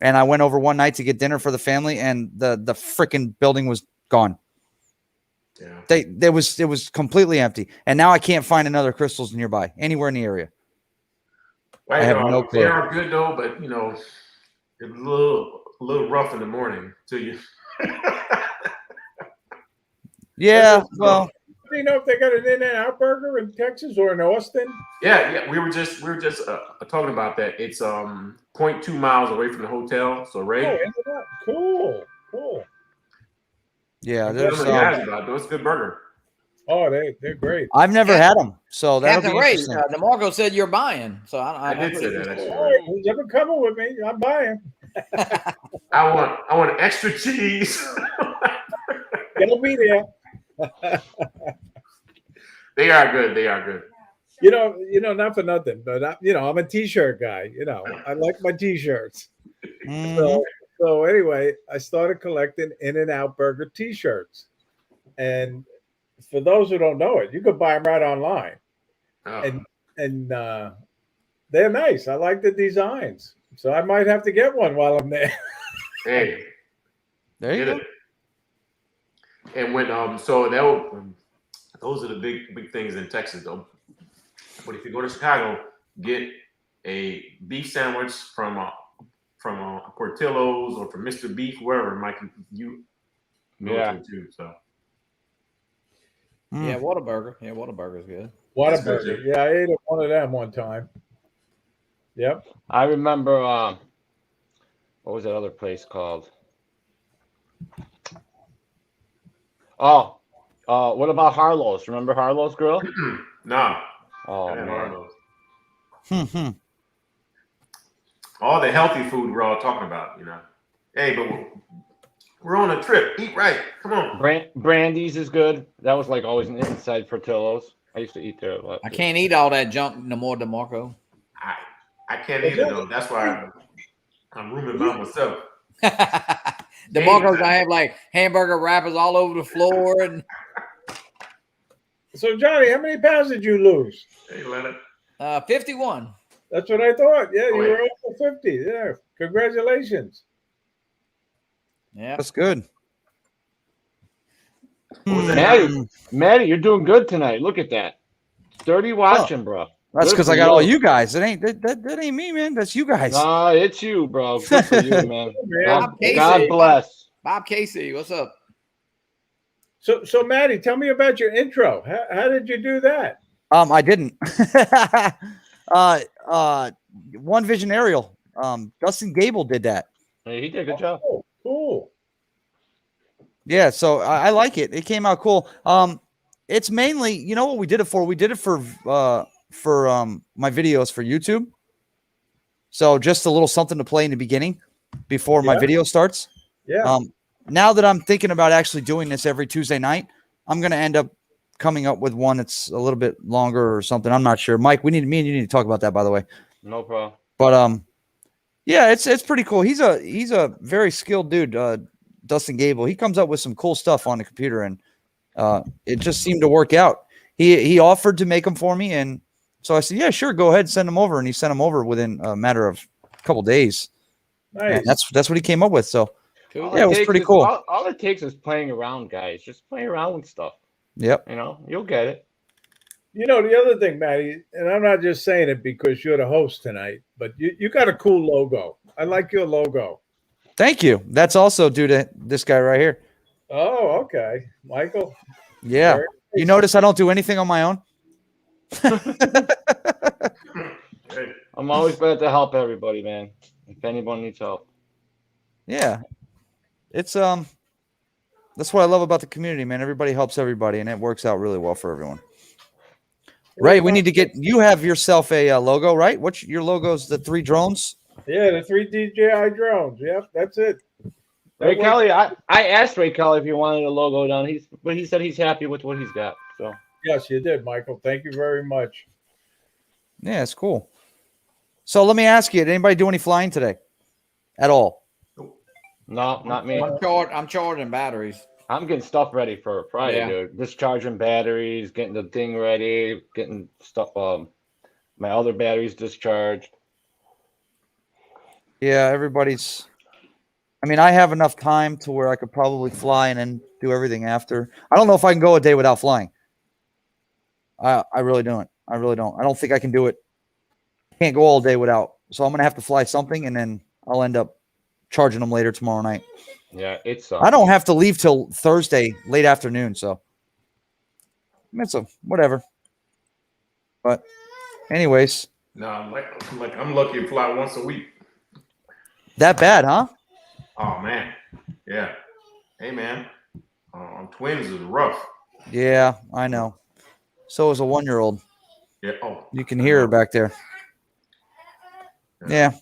And I went over one night to get dinner for the family, and the freaking building was gone. Yeah, it was completely empty, and now I can't find another crystals nearby anywhere in the area. I have no clue. They are good though, but you know, it's a little rough in the morning to you. Yeah, well, Do you know if they got an In-N-Out burger in Texas or in Austin? Yeah. We were just talking about that. It's 0.2 miles away from the hotel. So Ray, Cool. yeah, there's there's it's a good burger. Oh, they're great. I've never had them, so that'll Captain be Ray, interesting. DeMarco said you're buying, so I did say that actually. All right, who's ever coming with me? I'm buying. I want extra cheese. It'll be there. They are good. They are good. You know, not for nothing, but I'm a T-shirt guy. You know, I like my T-shirts. Mhm. So anyway, I started collecting In-N-Out burger T-shirts, and for those who don't know it, you can buy them right online, Oh. and they're nice. I like the designs, so I might have to get one while I'm there. Hey, There you get go. it. And when so those are the big things in Texas though. But if you go to Chicago, get a beef sandwich from Portillo's or from Mr. Beef, wherever, Mike, you go to too. So Yeah, Whataburger. Yeah, Whataburger's good. Whataburger. Yeah, I ate at one of them one time. Yep. I remember. What was that other place called? Oh, what about Harlow's? Remember Harlow's Grill? no. Oh man. Harlow's. All the healthy food we're all talking about, you know. Hey, but we're on a trip. Eat right. Come on. Brandy's is good. That was like always inside Portillo's. I used to eat there a lot. I can't eat all that junk no more, DeMarco. I can't either though. That's why I'm rooming by myself. DeMarco's I have like hamburger wrappers all over the floor and. So Johnny, how many pounds did you lose? Hey, Leonard. 51. That's what I thought. Yeah, you were over 50. Yeah, congratulations. Yeah, That's good. Maddie, you're doing good tonight. Look at that. Sturdy watching, bro. That's because I got all you guys. That ain't me, man. That's you guys. Nah, it's you, bro. Good for you, man. Casey. God bless. Bob Casey, what's up? So Maddie, tell me about your intro. How did you do that? I didn't. One Vision Aerial. Dustin Gable did that. Hey, he did a good job. Oh, cool. Yeah, so I like it. It came out cool. It's mainly, you know what we did it for? We did it for my videos for YouTube. So just a little something to play in the beginning before my video starts. Yeah. Now that I'm thinking about actually doing this every Tuesday night, I'm gonna end up coming up with one that's a little bit longer or something. I'm not sure. Mike, me and you need to talk about that, by the way. No problem. But yeah, it's pretty cool. He's a very skilled dude, Dustin Gable. He comes up with some cool stuff on the computer, and it just seemed to work out. He offered to make them for me, and so I said, yeah, sure, go ahead, send them over, and he sent them over within a matter of a couple days. Nice. And that's what he came up with. So Cool. yeah, it was pretty cool. All it takes is playing around, guys. Just play around with stuff. Yep. You know, you'll get it. You know, the other thing, Maddie, and I'm not just saying it because you're the host tonight, but you got a cool logo. I like your logo. Thank you. That's also due to this guy right here. Oh, okay. Michael. Yeah. You notice I don't do anything on my own? I'm always glad to help everybody, man. If anyone needs help. Yeah. It's that's what I love about the community, man. Everybody helps everybody, and it works out really well for everyone. Ray, we need to get you have yourself a logo, right? What's your logo's the 3 drones? Yeah, the 3 DJI drones. Yep, that's it. Ray Kelly, I asked Ray Kelly if he wanted a logo done. But he said he's happy with what he's got. So Yes, you did, Michael. Thank you very much. Yeah, it's cool. So let me ask you, did anybody do any flying today at all? no, not me. I'm charging batteries. I'm getting stuff ready for Friday, dude. Discharging batteries, getting the thing ready, getting stuff. My other batteries discharged. Yeah, everybody's. I mean, I have enough time to where I could probably fly and then do everything after. I don't know if I can go a day without flying. I really don't. I really don't. I don't think I can do it. Can't go all day without. So I'm gonna have to fly something, and then I'll end up charging them later tomorrow night. Yeah, it's. I don't have to leave till Thursday late afternoon, so it's a whatever. But, anyways, No, I'm lucky to fly once a week. that bad, huh? Oh man, yeah. Hey man, twins is rough. Yeah, I know. So is a 1-year-old. Yeah. Oh, You can hear her back there. Yeah.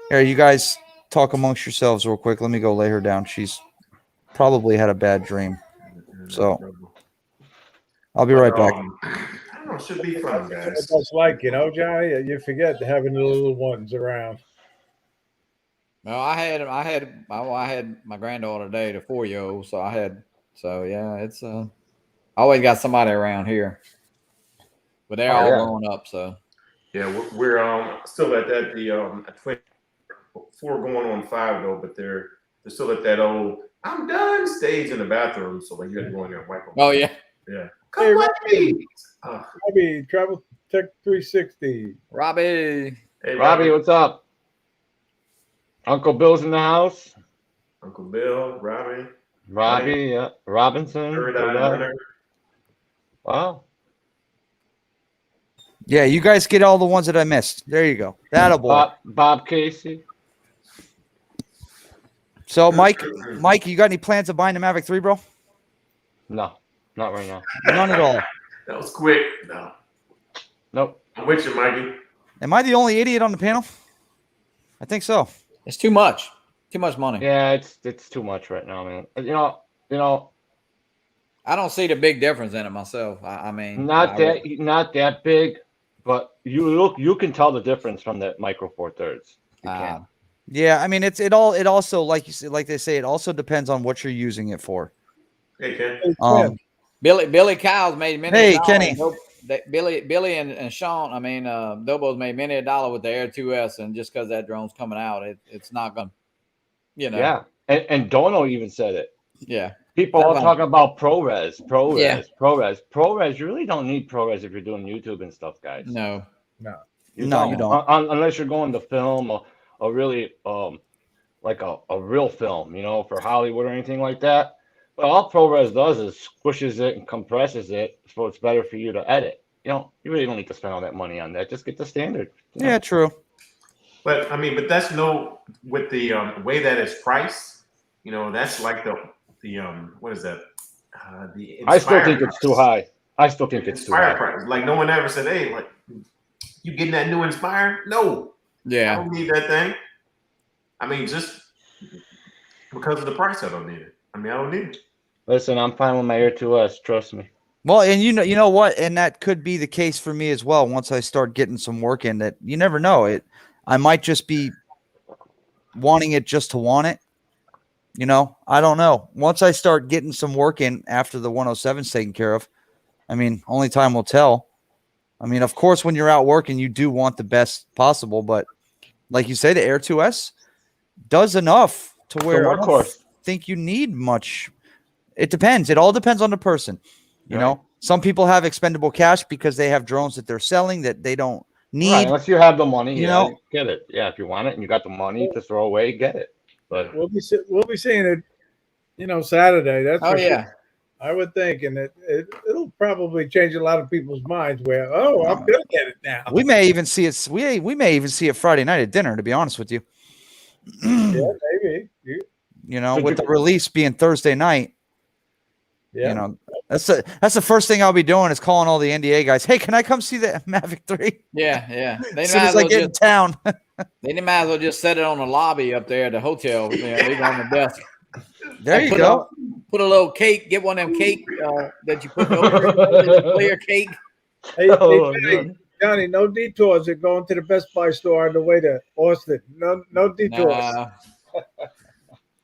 Here, you guys talk amongst yourselves real quick. Let me go lay her down. She's probably had a bad dream. So I'll be right back. I don't know. It should be fun, guys. That's what it's like, Johnny. You forget having the little ones around. No, I had my granddaughter today, the 4-year-old. So yeah, it's I always got somebody around here, but they're all grown up. So yeah, we're still at that twin 4 going on 5 though, but they're still at that old I'm done stage in the bathroom. So like you have to go in there and wipe them. Oh yeah. Come with me. Robbie, Travel Tech 360. Robbie. Hey, Robbie, what's up? Uncle Bill's in the house. Uncle Bill, Robbie, Yeah, Robinson. Wow. Yeah, you guys get all the ones that I missed. There you go. That'll boy. Bob Casey. So, Mike, you got any plans of buying the Mavic 3, bro? No, not right now. None at all. That was quick. No. Nope. I'm with you, Mikey. Am I the only idiot on the panel? I think so. It's too much. Too much money. Yeah, it's too much right now, man. You know. I don't see the big difference in it myself. I mean, not that big, but you can tell the difference from the Micro Four Thirds. You can. Yeah, I mean it also like you say, like they say, it also depends on what you're using it for. Hey Ken. Billy Kyle's made many. Hey Kenny. Billy and Sean. I mean, Dobo's made many $1 with the Air 2S, and just because that drone's coming out, it's not gonna, Yeah, and Dono even said it. Yeah. People are talking about ProRes. Yeah. ProRes. You really don't need ProRes if you're doing YouTube and stuff, guys. No. You don't. Unless you're going to film or really like a real film, for Hollywood or anything like that. But all ProRes does is squishes it and compresses it, so it's better for you to edit. You really don't need to spend all that money on that. Just get the standard. Yeah, true. But that's with the way that it's priced. That's like the what is that? I still think it's too high. Price. Like no one ever said, "Hey, like you getting that new Inspire?" No. Yeah. I don't need that thing. I mean, just because of the price, I don't need it. I don't need it. Listen, I'm fine with my Air 2S. Trust me. Well, and you know what, and that could be the case for me as well. Once I start getting some work in, that you never know I might just be wanting it just to want it. I don't know. Once I start getting some work in after the 107's taken care of, only time will tell. Of course, when you're out working, you do want the best possible, but like you say, the Air 2S does enough to where I don't think you need much. It depends. It all depends on the person. You know, some people have expendable cash because they have drones that they're selling that they don't need. Right, unless you have the money, get it. Yeah, if you want it and you got the money to throw away, get it. But we'll be seeing it, Saturday. That's sure. I would think, and it'll probably change a lot of people's minds. Where I'm gonna get it now. We may even see it. We may even see it Friday night at dinner. To be honest with you. Yeah, maybe. With the release being Thursday night. Yeah. That's the first thing I'll be doing is calling all the NDA guys. Hey, can I come see the Mavic 3? Yeah. They As soon might as as I well get in town. they might as well just set it on the lobby up there at the hotel. Leave it on the desk. There you go. Put a little cake. Get one of them cake that you put over it. Clear cake. Hey, Oh, Johnny, no detours. They're going to the Best Buy store on the way to Austin. No detours. Nah.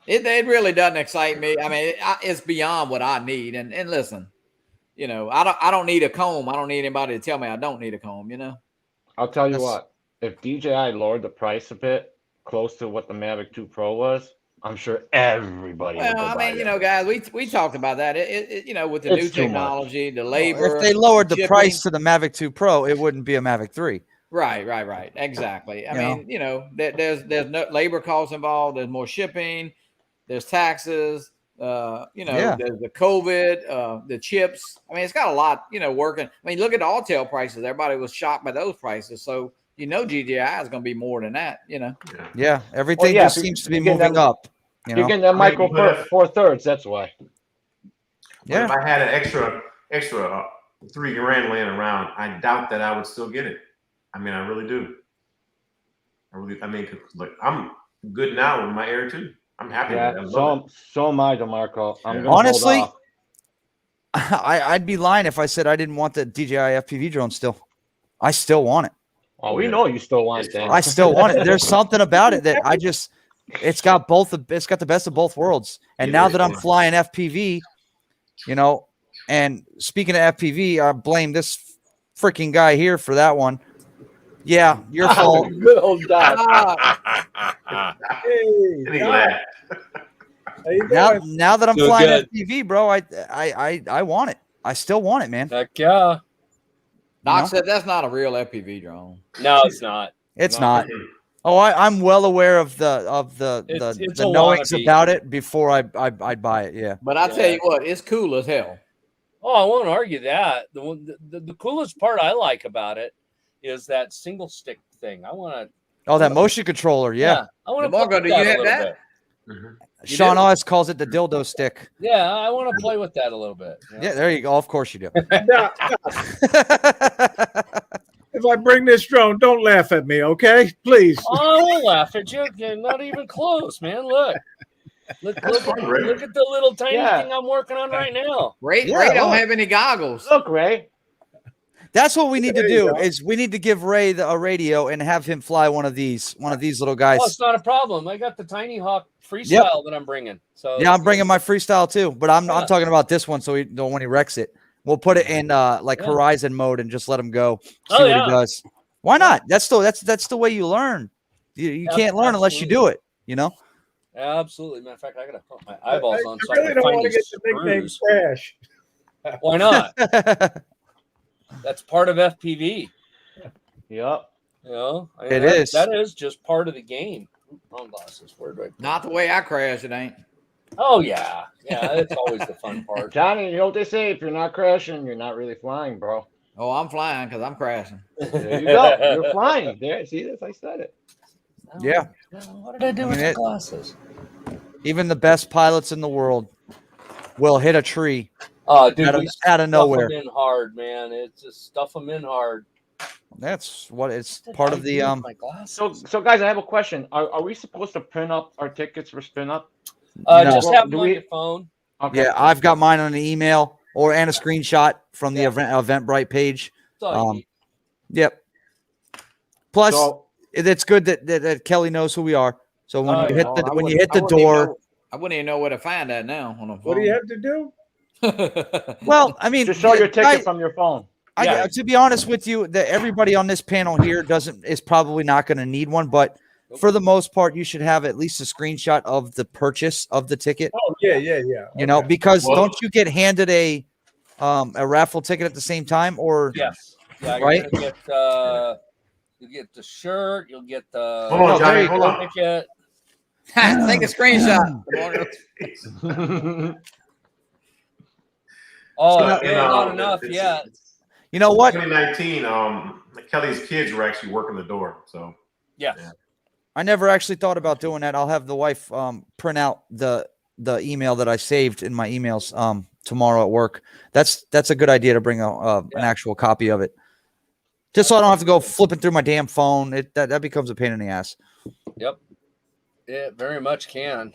It really doesn't excite me. I mean, it's beyond what I need. And listen, I don't need a comb. I don't need anybody to tell me I don't need a comb. I'll tell you what. If DJI lowered the price a bit, close to what the Mavic 2 Pro was, I'm sure everybody. Well, I mean, guys, we talked about that. With the new technology, the labor. If they lowered the price to the Mavic 2 Pro, it wouldn't be a Mavic 3. Right. Exactly. I mean, there's no labor costs involved. There's more shipping. There's taxes. There's the COVID, the chips. I mean, it's got a lot, working. I mean, look at the Autel prices. Everybody was shocked by those prices. So, GDI is going to be more than that, Yeah, everything just seems to be moving up. You're getting that micro 4/3. That's why. Yeah. If I had an extra $3,000 laying around, I doubt that I would still get it. I mean, I really do. I'm good now with my Air 2. I'm happy with that. So am I, DeMarco. Honestly, I'd be lying if I said I didn't want the DJI FPV drone still. I still want it. Oh, we know you still want it. I still want it. There's something about it that it's got the best of both worlds. And now that I'm flying FPV, and speaking of FPV, I blame this freaking guy here for that one. Yeah, your fault. Good old dog. Now that I'm flying FPV, bro, I want it. I still want it, man. Heck yeah. Doc said that's not a real FPV drone. No, it's not. It's not. Oh, I'm well aware of the knowings about it before I'd buy it. Yeah. But I tell you what, it's cool as hell. Oh, I won't argue that. The coolest part I like about it is that single stick thing. I want to. Oh, that motion controller. Yeah. I want to. Margo, do you have that? Sean Oz calls it the dildo stick. Yeah, I want to play with that a little bit. Yeah, there you go. Of course you do. If I bring this drone, don't laugh at me, okay? Please. Oh, I won't laugh at you. You're not even close, man. Look at the little tiny thing I'm working on right now. Ray don't have any goggles. Look, Ray. That's what we need to do. Is we need to give Ray a radio and have him fly one of these little guys. Oh, it's not a problem. I got the Tiny Hawk Freestyle that I'm bringing. So yeah, I'm bringing my Freestyle too, but I'm talking about this one. So when he wrecks it, we'll put it in Horizon mode and just let him go. See what he does. Why not? That's the way you learn. You can't learn unless you do it. Absolutely. Matter of fact, I gotta put my eyeballs on. I really don't want to get the nickname Crash. Why not? That's part of FPV. Yep. It is. That is just part of the game. Wrong glasses. Where do I? Not the way I crash. It ain't. Oh yeah. It's always the fun part. Johnny, you know what they say? If you're not crashing, you're not really flying, bro. Oh, I'm flying because I'm crashing. There you go. You're flying. There. See this? I said it. Yeah. What did I do with the glasses? Even the best pilots in the world will hit a tree. Oh, dude, out of nowhere. Stuff them in hard, man. It's just stuff them in hard. That's what it's part of the So guys, I have a question. Are we supposed to print up our tickets for spin up? No. Just have them on your phone. Okay. Yeah, I've got mine on an email and a screenshot from the Eventbrite page. Yep. Plus, it's good that Kelly knows who we are. So when you hit the door, I wouldn't even know where to find that now on a phone. What do you have to do? Well, I mean, just show your ticket from your phone. To be honest with you, everybody on this panel here is probably not going to need one, but for the most part, you should have at least a screenshot of the purchase of the ticket. Oh yeah. Because don't you get handed a raffle ticket at the same time, or yes, right? You get the shirt. You'll get the. Hold on, Johnny. Hold on. Ticket. Take a screenshot. Not enough yet. You know what? 2019, Kelly's kids were actually working the door. So yeah. I never actually thought about doing that. I'll have the wife print out the email that I saved in my emails tomorrow at work. That's a good idea to bring an actual copy of it, just so I don't have to go flipping through my damn phone. That becomes a pain in the ass. Yep, it very much can.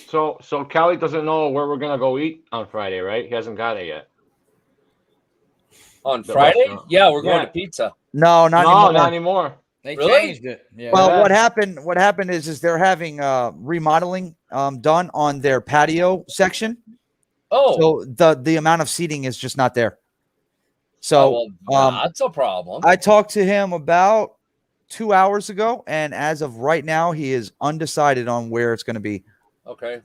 So Kelly doesn't know where we're gonna go eat on Friday, right? He hasn't got it yet. On Friday? restaurant. Yeah, we're going to pizza. No, not anymore. They Really? changed it. Yeah. Well, what happened is they're having remodeling done on their patio section. Oh, So the amount of seating is just not there. So that's a problem. I talked to him about 2 hours ago, and as of right now, he is undecided on where it's going to be. Okay.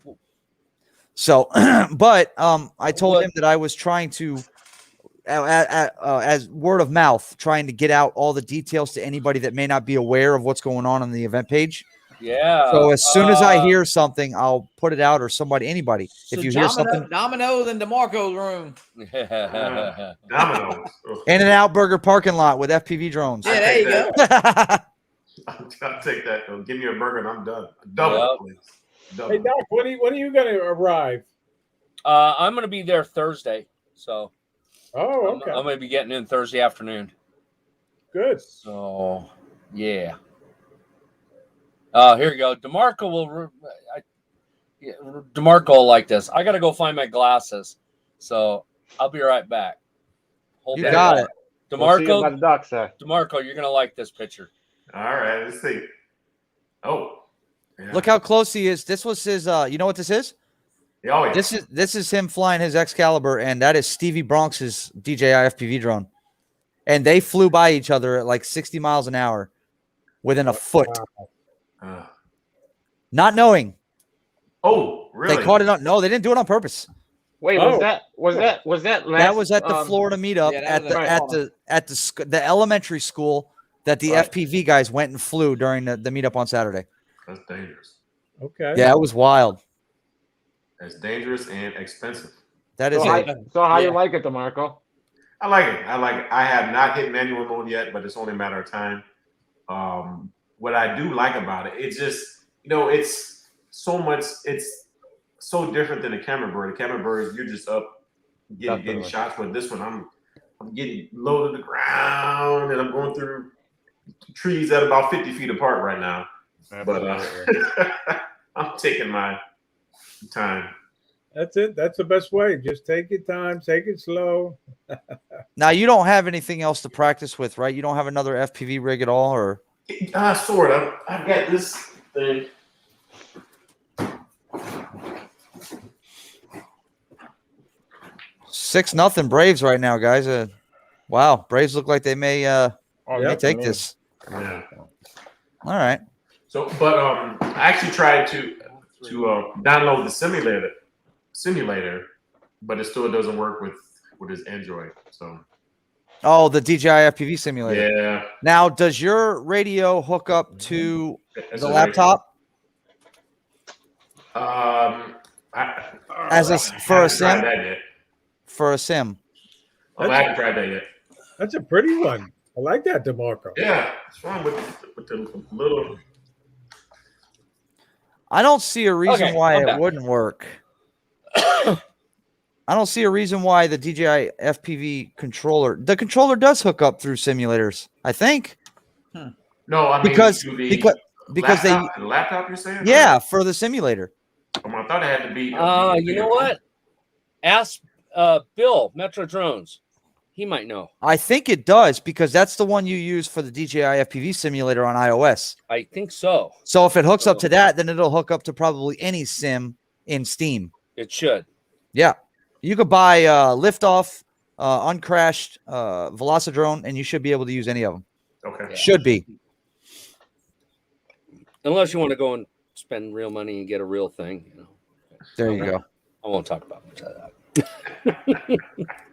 So, but I told him that I was trying to, as word of mouth, trying to get out all the details to anybody that may not be aware of what's going on the event page. Yeah. So as soon as I hear something, I'll put it out, or anybody. So if you hear something, Domino's in DeMarco's room. Domino's. In-N-Out Burger parking lot with FPV drones. Yeah, there you go. I'll take that. Give me a burger and I'm done. Double, please. Double. Hey, Doc, when are you going to arrive? I'm going to be there Thursday. So Oh, okay. I'm going to be getting in Thursday afternoon. Good. So, yeah. Here you go. DeMarco will like this. I got to go find my glasses. So I'll be right back. You got it. DeMarco, DeMarco, you're going to like this picture. All right, let's see. Oh. Yeah. Look how close he is. This was his you know what this is? Oh, yeah. This is him flying his Excalibur, and that is Stevie Bronx's DJI FPV drone. And they flew by each other at like 60 miles an hour within a foot. Not knowing. Oh, really? They caught it on. No, they didn't do it on purpose. Wait, was that that was at the Florida meetup at the elementary school that the FPV guys went and flew during the meetup on Saturday. That's dangerous. Okay. Yeah, it was wild. That's dangerous and expensive. That is so how you like it, DeMarco? I like it. I have not hit manual mode yet, but it's only a matter of time. What I do like about it, it's just, it's so much, it's so different than a camera bird. The camera bird, you're just up getting shots, but this one I'm getting low to the ground and I'm going through trees at about 50 feet apart right now. But I'm taking my time. That's it. That's the best way. Just take your time. Take it slow. Now, you don't have anything else to practice with, right? You don't have another FPV rig at all, or? Sort of. I've got this thing. Six nothing Braves right now, guys. Wow, Braves look like they may take this. Yeah. All right. So, but I actually tried to download the simulator, but it still doesn't work with his Android. So. Oh, the DJI FPV simulator. Yeah. Now, does your radio hook up to the laptop? For a sim? For a sim. I haven't tried that yet. That's a pretty one. I like that, DeMarco. Yeah. What's wrong with the little? I don't see a reason why it wouldn't work. I don't see a reason why the DJI FPV controller. The controller does hook up through simulators, I think. No, I mean because the laptop you're saying? Yeah, for the simulator. I thought it had to be. You know what? Ask Bill, Metro Drones. He might know. I think it does, because that's the one you use for the DJI FPV simulator on iOS. I think so. So if it hooks up to that, then it'll hook up to probably any sim in Steam. It should. Yeah. You could buy Liftoff, Uncrashed, Velocidrone, and you should be able to use any of them. Okay. Yeah. Should be. Unless you want to go and spend real money and get a real thing. There you go. I won't talk about much of that.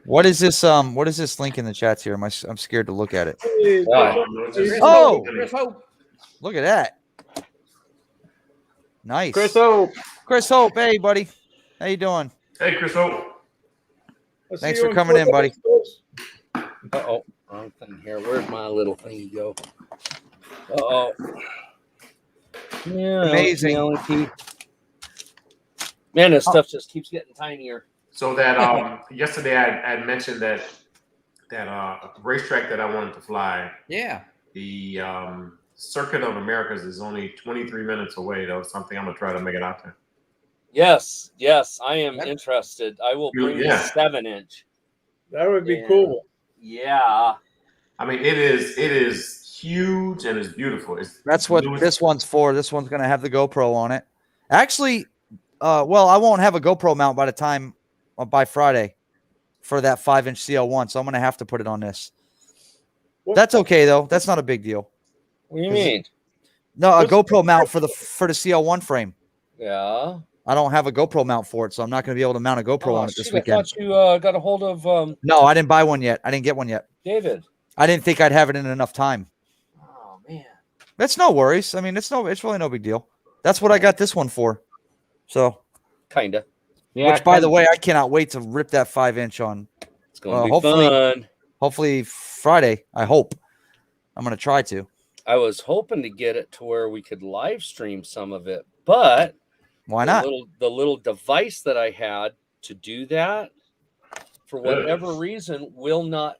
What is this? What is this link in the chats here? I'm scared to look at it. Oh, look at that. Nice. Chris Hope. Hey, buddy. How you doing? Hey, Chris Hope. Thanks for coming in, buddy. Uh-oh. Wrong thing here. Where's my little thingy go? Uh-oh. Yeah. Amazing. Man, this stuff just keeps getting tinier. So that yesterday I mentioned that racetrack that I wanted to fly. Yeah. The Circuit of Americas is only 23 minutes away, though. Something I'm gonna try to make it out there. Yes, I am interested. I will bring the 7-inch. That would be cool. Yeah. I mean, it is huge and it's beautiful. That's what this one's for. This one's gonna have the GoPro on it. Actually, well, I won't have a GoPro mount by the time by Friday for that 5-inch CL1, so I'm gonna have to put it on this. That's okay though. That's not a big deal. What do you mean? No, a GoPro mount for the CL1 frame. Yeah. I don't have a GoPro mount for it, so I'm not going to be able to mount a GoPro on it this weekend. I thought you got a hold of. No, I didn't buy one yet. I didn't get one yet. David. I didn't think I'd have it in enough time. Oh man. That's no worries. I mean, it's really no big deal. That's what I got this one for. So. Kinda. Yeah. Which, by the way, I cannot wait to rip that 5-inch on. It's going to be fun. Hopefully Friday. I hope. I'm going to try to. I was hoping to get it to where we could live stream some of it, but why not? The little device that I had to do that, for whatever reason, will not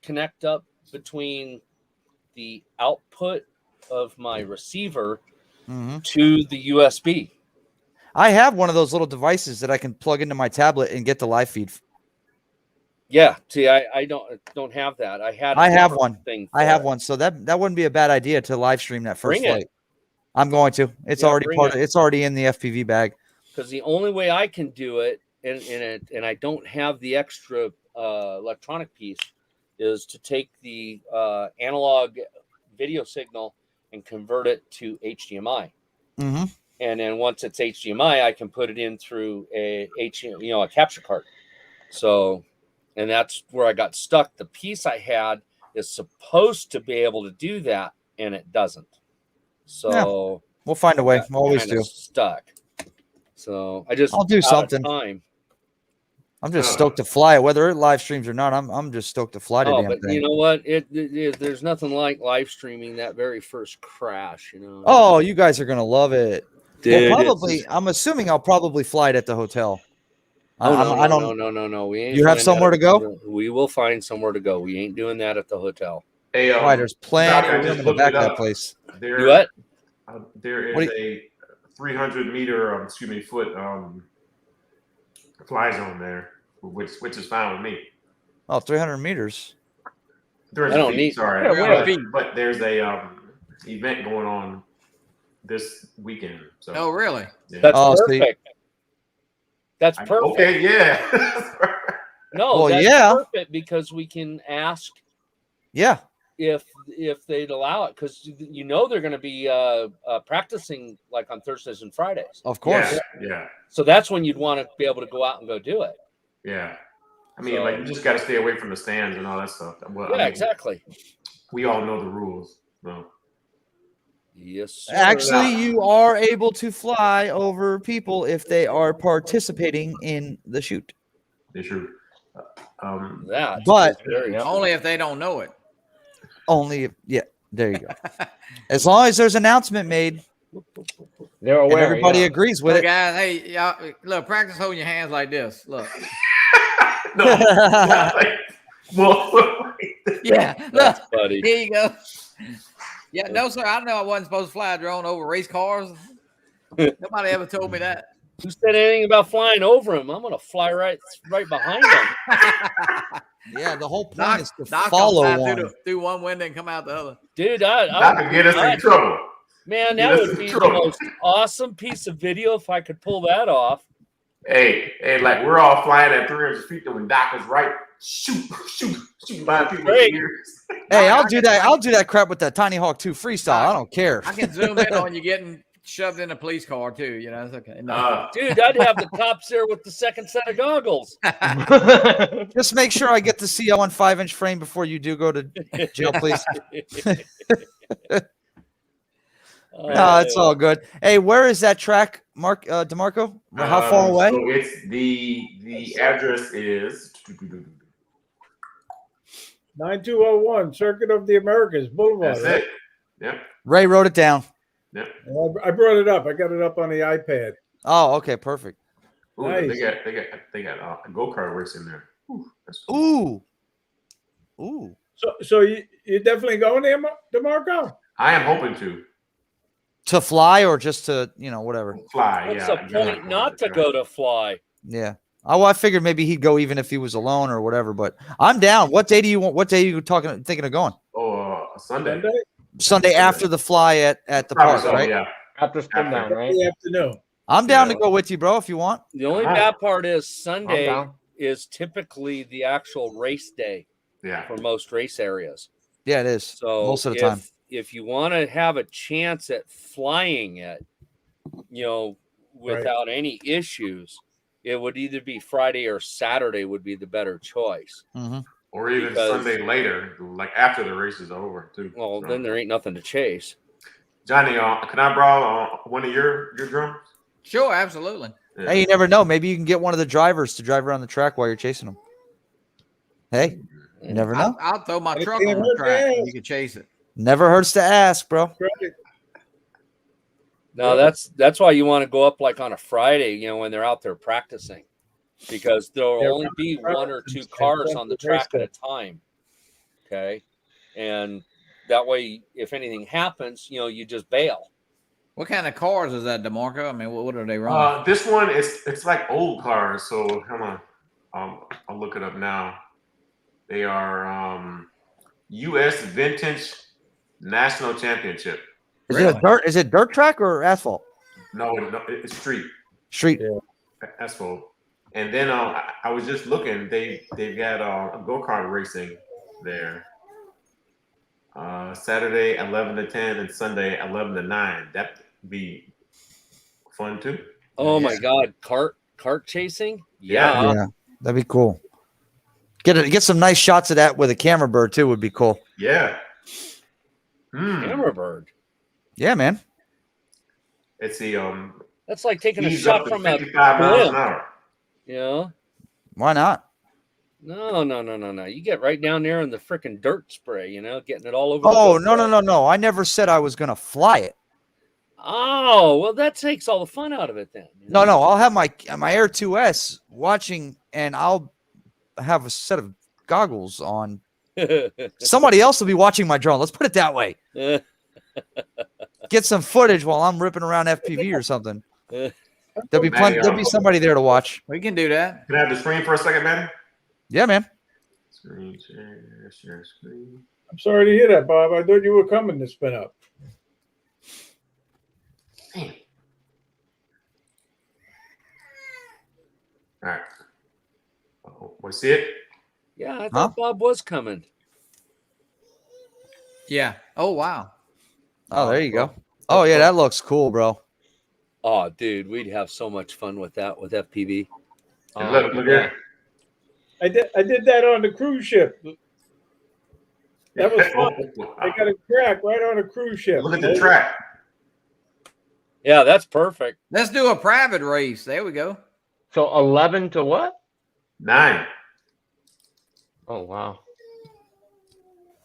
connect up between the output of my receiver to the USB. I have one of those little devices that I can plug into my tablet and get the live feed. Yeah, see, I don't have that. I have one. I have one, so that wouldn't be a bad idea to live stream that first flight. I'm going to. It's already it's already in the FPV bag. Because the only way I can do it, and I don't have the extra electronic piece, is to take the analog video signal and convert it to HDMI. Mm-hmm. And then once it's HDMI, I can put it in through a capture card. So. And that's where I got stuck. The piece I had is supposed to be able to do that, and it doesn't. So we'll find a way. We'll always do. Stuck. So I'll do something. I'm just stoked to fly it, whether it live streams or not. I'm just stoked to fly the damn thing. You know what? There's nothing like live streaming that very first crash. You know. Oh, you guys are gonna love it. Dude, I'm assuming I'll probably fly it at the hotel. No. We ain't. You have somewhere to go? We will find somewhere to go. We ain't doing that at the hotel. Hey, there's plenty of room in the back of that place. There is a 300 foot fly zone there, which is fine with me. Oh, 300 meters. But there's a event going on this weekend. So. Oh, really? Yeah. That's perfect. That's perfect. Okay, yeah. No, that's perfect because we can ask. Yeah. If they'd allow it, because they're going to be practicing like on Thursdays and Fridays. Of course. Yeah. So that's when you'd want to be able to go out and go do it. Yeah. I mean, you just got to stay away from the stands and all that stuff. Well, exactly. We all know the rules. So. Yes, sir. Actually, you are able to fly over people if they are participating in the shoot. They shoot. But only if they don't know it. Only there you go. As long as there's an announcement made, they're aware. And everybody agrees with it. Guys, hey, y'all, look, practice holding your hands like this. Look. Yeah, look, buddy. Here you go. Yeah, no, sir. I know I wasn't supposed to fly a drone over race cars. Nobody ever told me that. Who said anything about flying over him? I'm going to fly right behind him. Yeah, the whole point is to follow one. Through one window and come out the other. Dude, I could get us in trouble. Man, that would be the most awesome piece of video if I could pull that off. Hey, like we're all flying at 300 feet when Doc is right. Shoot by people in ears. Hey, I'll do that crap with that Tiny Hawk 2 freestyle. I don't care. I can zoom in on you getting shoved in a police car too. It's okay. No. Dude, I'd have the cops there with the second set of goggles. Just make sure I get the CL1 5-inch frame before you do go to jail, please. No, it's all good. Hey, where is that track, DeMarco? How far away? So it's the address is 9201 Circuit of the Americas Boulevard. That's it. Yep. Ray wrote it down. Yep. I brought it up. I got it up on the iPad. Oh, okay, perfect. Ooh, Nice. they got a go-kart race in there. Ooh, that's cool. Ooh. So you definitely going there, DeMarco? I am hoping To fly or just to, whatever. fly. What's Yeah. the point not to go to fly? Yeah. Oh, well, I figured maybe he'd go even if he was alone or whatever, but I'm down. What day do you want? What day are you thinking of going? Oh, Sunday. Sunday after the fly at the Probably park, so, right? yeah. After spin down, right? The afternoon. I'm down to Yeah. go with you, bro, if you want. The only Come on. bad part is I'm Sunday down. is typically the actual race day Yeah. for most race areas. Yeah, it is. So most of the time. if you want to have a chance at flying it, without any issues, it would either be Friday or Saturday would be the better choice. Mm-hmm. Or even Sunday later, like after the race is over, too. Well, then there ain't nothing to chase. Johnny, can I borrow one of your drums? Sure, absolutely. Yeah. Hey, you never know. Maybe you can get one of the drivers to drive around the track while you're chasing them. Hey, you never know. I'll throw my And it truck can't on the hurt track to and you can chase it. Never hurts to ask, bro. No, that's why you want to go up like on a Friday, when they're out there practicing, because there'll only be one or two cars on the track at a time. Okay, and that way, if anything happens, you just bail. What kind of cars is that, DeMarco? I mean, what are they running? This one it's like old cars. So hold on, I'll look it up now. They are U.S. Vintage National Championship. Is it a dirt? Is it dirt track or asphalt? No, it's street. Street. Yeah. Asphalt. And then I was just looking. They've got a go-kart racing there. Saturday 11 to 10 and Sunday 11 to 9. That'd be fun too. Oh my God, cart chasing? Yeah. That'd be cool. Get some nice shots of that with a camera bird too. Would be cool. Yeah. Camera bird. Yeah, man. Let's see. That's like taking a Speeds shot up to from a 55 miles an blimp. hour. Why not? No. You get right down there in the freaking dirt spray, getting it all over. Oh, no. I never said I was gonna fly it. Oh, well, that takes all the fun out of it then. No. I'll have my Air 2S watching, and I'll have a set of goggles on. Somebody else will be watching my drone. Let's put it that way. Get some footage while I'm ripping around FPV or something. There'll be plenty. There'll be somebody there to watch. We can do that. Can I have the screen for a second, man? Yeah, man. Screen share screen. I'm sorry to hear that, Bob. I thought you were coming to spin up. Damn. All right. We see it? Yeah, I thought Bob was coming. Yeah. Oh, wow. Oh, there you go. Oh, yeah, that looks cool, bro. Oh, dude, we'd have so much fun with that with FPV. And look at I did that on the cruise ship. That was fun. I got a track right on a cruise ship. Look at the track. Yeah, that's perfect. Let's do a private race. There we go. So 11 to what? 9. Oh, wow.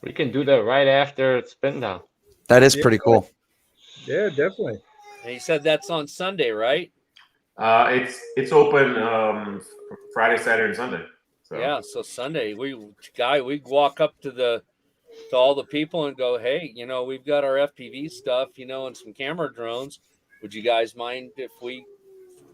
We can do that right after spin down. That is pretty cool. Yeah, definitely. And he said that's on Sunday, right? It's open Friday, Saturday, and Sunday. So. Yeah, so Sunday we walk up to all the people and go, hey, we've got our FPV stuff, and some camera drones. Would you guys mind if we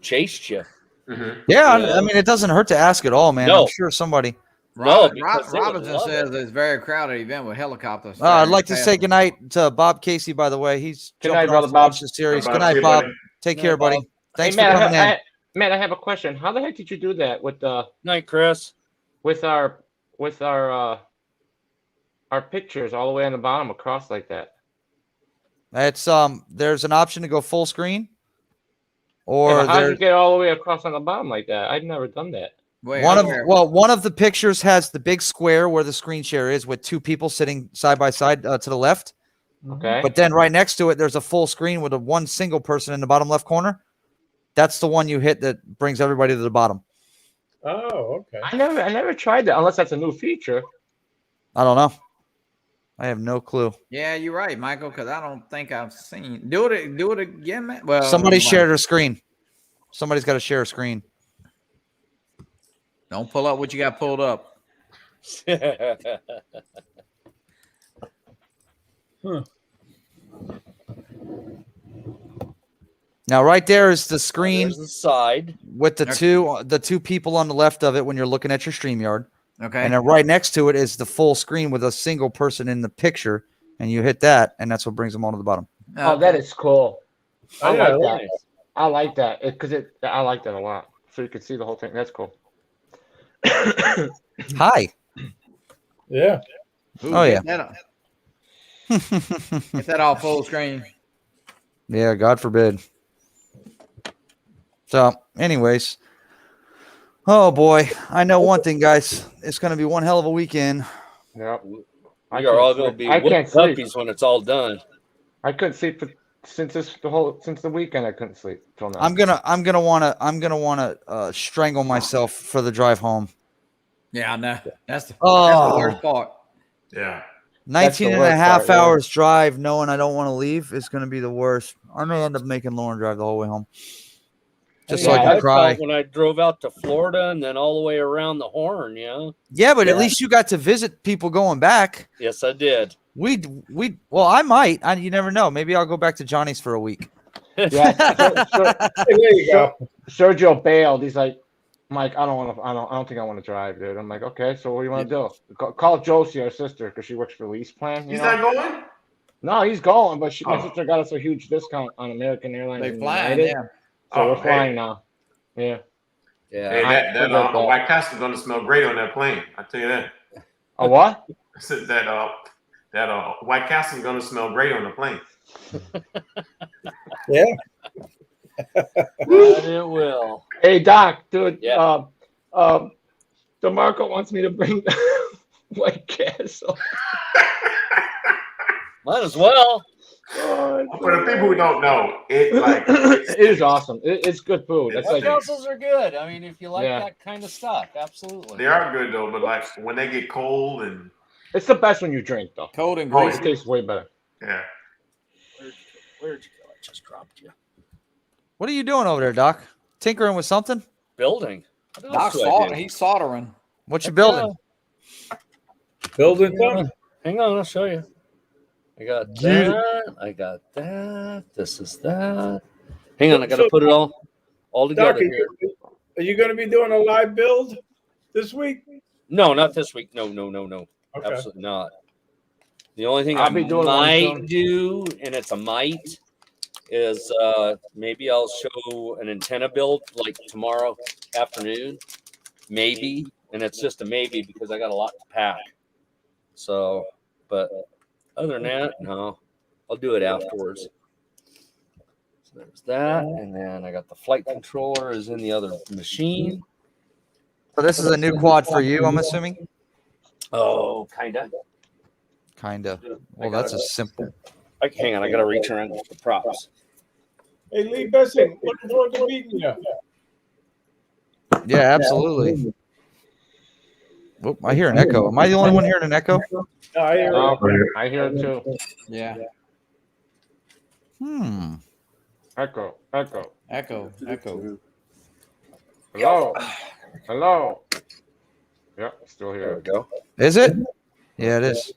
chased you? Mm-hmm. Yeah, I mean, it doesn't hurt to ask at all, man. No. I'm sure somebody. Robinson says it's a very crowded event with helicopters. I'd like to say goodnight to Bob Casey, by the way. He's Good jumping night, brother off Bob. the series. Bye, Good night, Bob. Bob. Buddy. Take Good care, night, buddy. Bob. Thanks Hey, for coming in. Matt, I have a question. How the heck did you do that with Night, Chris. with our pictures all the way on the bottom across like that? It's there's an option to go full screen, Yeah, or but how did there, you get all the way across on the bottom like that? I've never done that. Wait, one of the pictures has the big square where the screen share is with two people sitting side by side to the left. Okay. But then right next to it, there's a full screen with one single person in the bottom left corner. That's the one you hit that brings everybody to the bottom. Oh, okay. I never tried that unless that's a new feature. I don't know. I have no clue. Yeah, you're right, Michael, because I don't think I've seen. Do it again, man. Well, Somebody shared a screen. Somebody's got to share a screen. Don't pull up what you got pulled up. Now, right there is the screen There's the side. with the two people on the left of it when you're looking at your StreamYard. Okay. And then right next to it is the full screen with a single person in the picture, and you hit that, and that's what brings them all to the bottom. Oh, that is cool. I yeah, like that. I like that because I like that a lot. So you can see the whole thing. That's cool. Hi. Yeah. Ooh, Oh, yeah. Get that all full screen. Yeah, God forbid. So, anyways. Oh, boy. I know one thing, guys. It's going to be one hell of a weekend. Yep. We are all going to be whooped puppies when it's all done. I couldn't sleep since the weekend. I couldn't sleep till now. I'm gonna wanna strangle myself for the drive home. Yeah, I know. That's the worst part. Yeah. 19 and a half hours drive knowing I don't want to leave is going to be the worst. I may end up making Lauren drive the whole way home. Just so I can cry. When I drove out to Florida and then all the way around the Horn, Yeah, but at least you got to visit people going back. Yes, I did. Well, I might. You never know. Maybe I'll go back to Johnny's for a week. Yeah. There you go. Sergio bailed. He's like, Mike, I don't think I want to drive, dude. I'm like, okay, so what do you want to do? Call Josie, our sister, because she works for Lease Plan. He's not going? No, he's going, but my sister got us a huge discount on American Airlines. They flying, yeah. So we're flying now. Yeah. Yeah. Hey, that White Castle's gonna smell great on that plane. I tell you that. A what? I said that White Castle's gonna smell great on the plane. Yeah. It will. Hey Doc, dude. Yeah. DeMarco wants me to bring White Castle. Might as well. Oh, For the people who don't know, it is awesome. It's good food. It's White like Castles are good. I mean, if you like that kind of stuff, absolutely. They are good though, but like when they get cold and it's the best when you drink though. Cold and It greasy. tastes way better. yeah. Where'd you go? I just dropped you. What are you doing over there, Doc? Tinkering with something? Building. He's soldering. What you building? Building something. Hang on, I'll show you. I got that. I got that. This is that. Hang on, I got to put it all together Doc, here. are you going to be doing a live build this week? No, not this week. No. Okay. Absolutely not. The only thing I'll be doing might do, and it's a might, is maybe I'll show an antenna build like tomorrow afternoon. Maybe. And it's just a maybe because I got a lot to pack. So, but other than that, no. I'll do it afterwards. So there's that. And then I got the flight controller is in the other machine. So this is a new quad for you, I'm assuming? Oh, kinda. Kinda. Well, that's a simple. Hang on, I gotta reach around with the props. Hey, Lee Bessing, looking forward to meeting you. Yeah, absolutely. Oh, I hear an echo. Am I the only one hearing an echo? No, I hear you. I hear it too. Yeah. Echo. Hello. Yeah, still There here. we go. Is it? Yeah, it is.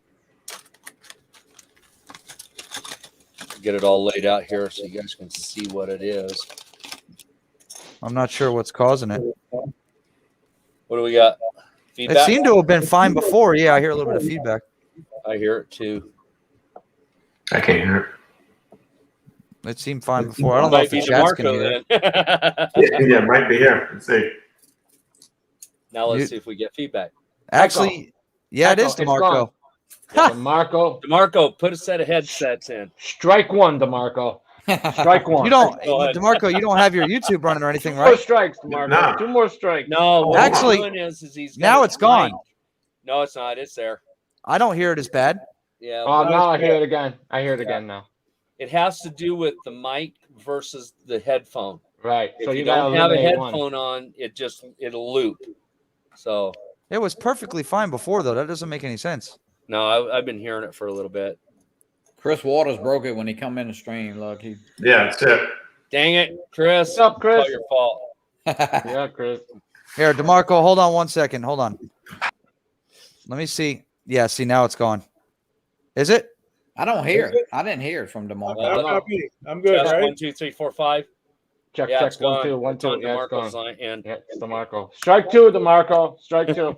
Get it all laid out here so you guys can see what it is. I'm not sure what's causing it. What do we got? Feedback? It seemed to have been fine before. Yeah, I hear a little bit of feedback. I hear it too. I can't hear It seemed fine before. I don't know if the chat's can hear it. it. Yeah, it might be here. Let's see. Now let's see if we get feedback. Actually, yeah, it is Echo, it's gone. DeMarco. DeMarco, put a set of headsets in. Strike one, DeMarco. Strike one. You don't, Go ahead. DeMarco, you don't have your YouTube running or anything, Two more right? strikes, DeMarco. Nah. 2 more strikes. No, what Actually, he's doing is he's got now it it's gone. mic. No, it's not. It's there. I don't hear it as bad. Yeah. Oh, now I hear it again. I hear it again now. It has to do with the mic versus the headphone. Right. If So you gotta don't have a eliminate one. headphone on, it'll loop. So It was perfectly fine before, though. That doesn't make any sense. no, I've been hearing it for a little bit. Chris Waters broke it when he come in the stream. Look, he. Yeah, that's it. Dang it, Chris. What's up, Chris? It's all your fault. Yeah, Chris. Here, DeMarco, hold on 1 second. Hold on. Let me see. Yeah, see, now it's gone. Is it? I don't hear it. I didn't hear it from DeMarco. How about me? I'm good, Test right? 1, 2, 3, 4, 5. Check, Yeah, check. it's gone. 1, 2, 1, It's on 2. Yeah, it's DeMarco's gone. line, and Yeah, it's DeMarco. Strike 2, DeMarco. Strike 2.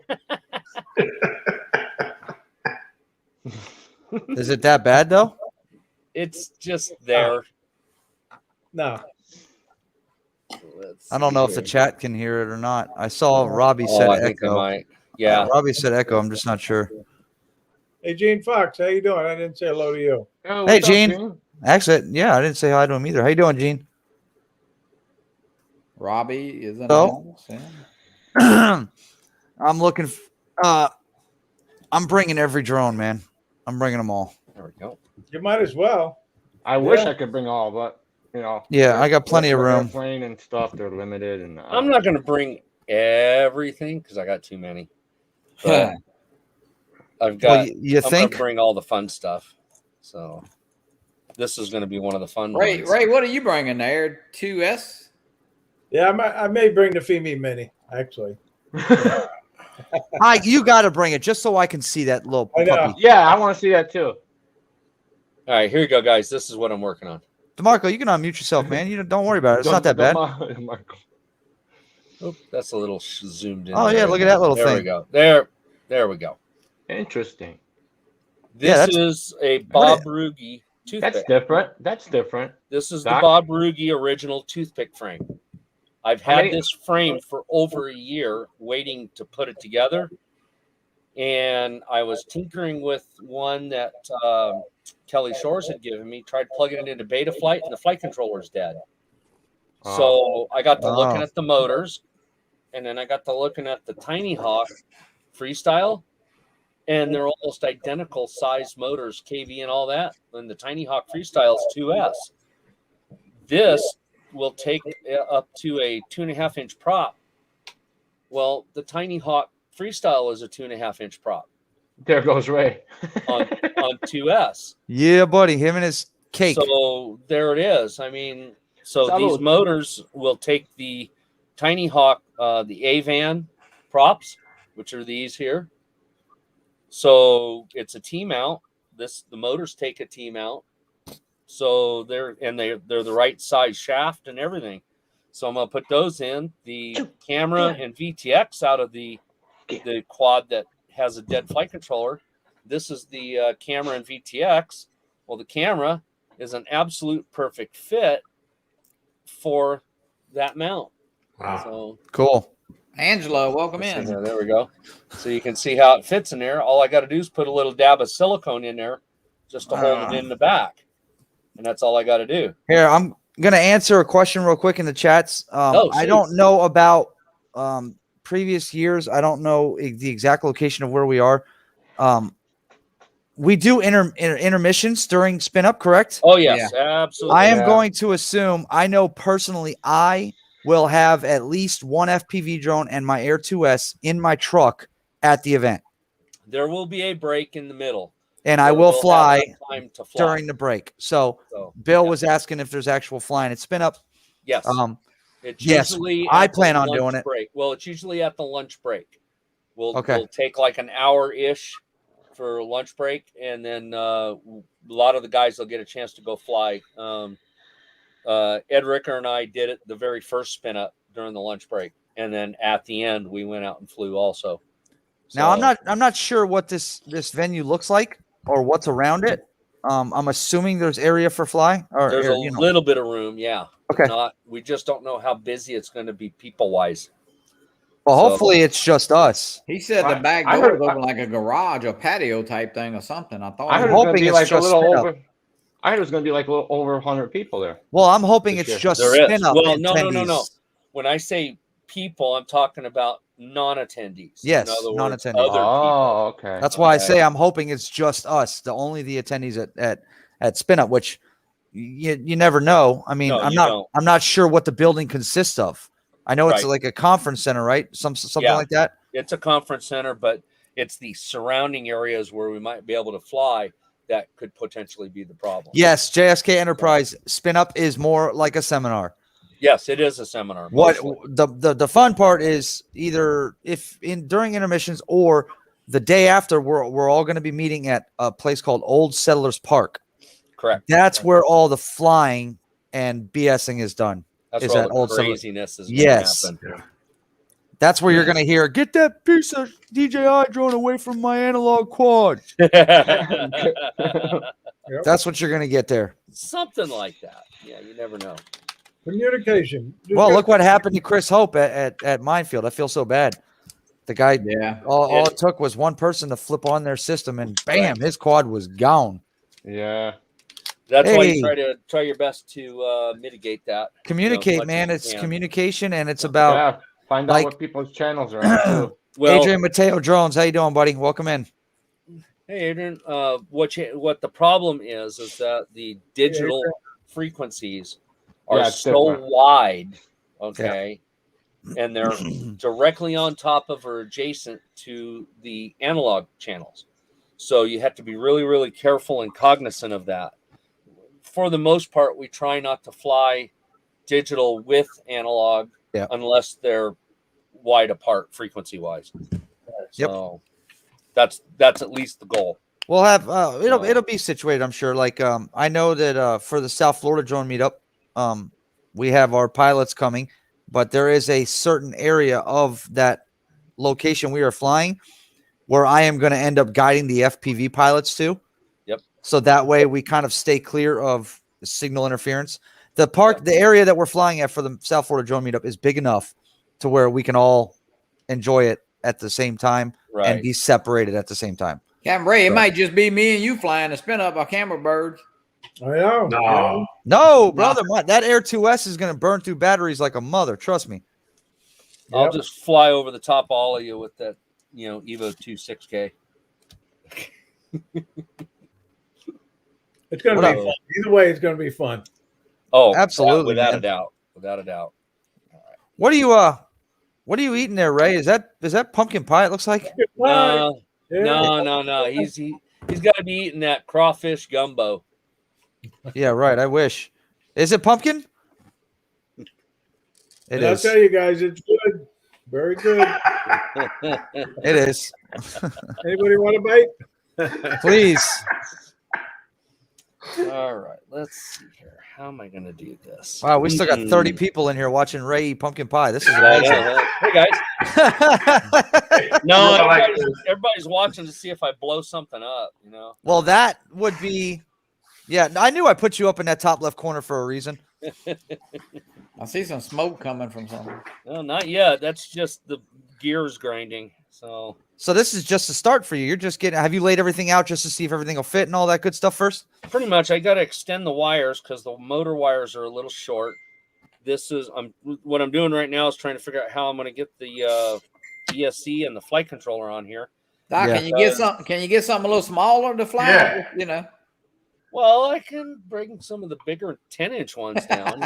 Is it that bad though? it's just there. No. Let's I don't see know if the here. chat can hear it or not. I saw Robbie said I think they echo. might. Yeah. Robbie said echo. I'm just not sure. Hey, Gene Fox, how you doing? I didn't say hello to you. Oh, Hey, what's up, Gene. Actually, yeah, I didn't say hi to him either. How you doing, Gene? Robbie is in So? the house. Yeah. I'm looking. I'm bringing every drone, man. I'm bringing them all. There we go. You might as well. I wish Yeah. I could bring all, but you know. Yeah, I got plenty of with room. Airplane and stuff, they're limited, and I'm not going to bring everything because I got too many. But I've got. Well, you I'm going think? to bring all the fun stuff. So this is going to be one of the fun Ray, ones. Ray, what are you bringing there? 2S? Yeah, I may bring the Femi Mini, actually. You got to bring it just so I can see that little I know. puppy. Yeah, I want to see that too. All right, here you go, guys. This is what I'm working on. DeMarco, you can unmute yourself, man. You don't worry about it. It's not that bad. That's a little zoomed in. Oh, there. yeah, look at that little there thing. we go. There we go. Interesting. This is a Bob Ruge toothpick. That's different. That's different. This is Doc? the Bob Ruge original toothpick frame. I've had this frame for over a year waiting to put it together. And I was tinkering with one that Kelly Shores had given me, tried plugging it into Beta Flight, and the flight controller's dead. So I got to looking at the motors, and then I got to looking at the Tiny Hawk Freestyle, and they're almost identical size motors, KV and all that. And the Tiny Hawk Freestyle is 2S. This will take up to a 2.5-inch prop. Well, the Tiny Hawk Freestyle is a 2.5-inch prop. There goes Ray. on 2S. Yeah, buddy. Him and his cake. So there it is. I mean, so Salud. these motors will take the Tiny Hawk, the A-Van props, which are these here. So it's a T-mount. The motors take a T-mount. So they're the right size shaft and everything. So I'm gonna put those in. The camera and VTX out of the quad that has a dead flight controller. This is the camera and VTX. Well, the camera is an absolute perfect fit for that mount. Wow. So Cool. Angela, welcome in. there we go. So you can see how it fits in there. All I got to do is put a little dab of silicone in there just to hold it in the back. And that's all I got to do. Here, I'm going to answer a question real quick in the chats. I don't know about previous years. I don't know the exact location of where we are. We do intermissions during spin up, correct? Oh, yes, absolutely. I am going to assume, I know personally, I will have at least one FPV drone and my Air 2S in my truck at the event. There will be a break in the middle. And I will fly time to fly during the break. So Bill was asking if there's actual flying at spin up. Yes. It's usually I plan on doing it. Break. Well, it's usually at the lunch break. We'll take like an hour-ish for lunch break, and then a lot of the guys will get a chance to go fly. Ed Ricker and I did it the very first spin up during the lunch break, and then at the end we went out and flew also. So, now I'm not sure what this venue looks like or what's around it. I'm assuming there's area for fly. Or there's a little bit of room, yeah. Okay. We just don't know how busy it's going to be people wise. Well, hopefully it's just us. He said the back door is open like a garage or patio type thing or something. I thought. I'm hoping it's just spin up. I heard it was going to be like a little over 100 people there. Well, I'm hoping it's just spin up. Well, no. When I say people, I'm talking about non-attendees. Yes, in other words, non-attendees. Other people. Okay. That's why I say I'm hoping it's just us, only the attendees at spin up, which you never know. I mean, I'm not sure what the building consists of. I know it's like a conference center, right? Something like that. It's a conference center, but it's the surrounding areas where we might be able to fly that could potentially be the problem. Yes, JSK Enterprise spin up is more like a seminar. Yes, it is a seminar. What mostly. the fun part is either during intermissions or the day after, we're all going to be meeting at a place called Old Settlers Park. Correct. That's where all the flying and BSing is done. That's is where that all Old the Settlers? craziness is Yes. going to happen. That's where you're going to hear, get that piece of DJI drone away from my analog quad. Yep. That's what you're going to get there. Something like that. Yeah, you never know. Communication. Just Well, gotta- look what happened to Chris Hope at Minefield. I feel so bad. The guy, Yeah. all it took was one person to flip on their system, and bam, his quad was gone. Yeah. That's why Hey. you try your best to mitigate that. Communicate, much man. as you It's can. communication, and it's about Yeah. Find out like- what people's channels are on too. Well, Adrian Mateo Drones. How you doing, buddy? Welcome in. hey, Adrian. What the problem is that the digital frequencies are Yeah, it's so different. wide, okay, and they're directly on top of or adjacent to the analog channels. So you have to be really, really careful and cognizant of that. For the most part, we try not to fly digital with analog unless they're wide apart frequency wise. So that's at least the goal. We'll have it'll be situated, I'm sure. Like I know that for the South Florida drone meetup, we have our pilots coming, but there is a certain area of that location we are flying where I am going to end up guiding the FPV pilots to. Yep. So that way we kind of stay clear of the signal interference. The area that we're flying at for the South Florida drone meetup is big enough to where we can all enjoy it at the same time and be separated at the same time. Captain Ray, it might just be me and you flying to spin up our camera birds. I know. No, brother, that Air 2S is going to burn through batteries like a mother. Trust me. I'll just fly over the top of all of you with that, Evo 2 6K. It's going to be fun. Either way, it's going to be fun. Oh, absolutely, without a doubt. Without a doubt. What are you eating there, Ray? Is that pumpkin pie? It looks like. No. He's got to be eating that crawfish gumbo. Yeah, right. I wish. Is it pumpkin? It I'll is. tell you guys, it's good. Very good. It is. Anybody want a bite? Please. All right, let's see here. How am I going to do this? Wow, we still got 30 people in here watching Ray eat pumpkin pie. This is amazing. Hey guys. No, everybody's watching to see if I blow something up. Well, that would be. Yeah, I knew I put you up in that top left corner for a reason. I see some smoke coming from something. No, not yet. That's just the gears grinding. So this is just a start for you. You're just getting. Have you laid everything out just to see if everything will fit and all that good stuff first? Pretty much. I got to extend the wires because the motor wires are a little short. What I'm doing right now is trying to figure out how I'm going to get the ESC and the flight controller on here. Doc, can you get something? Can you get something a little smaller to fly? Yeah. Well, I can bring some of the bigger 10-inch ones down.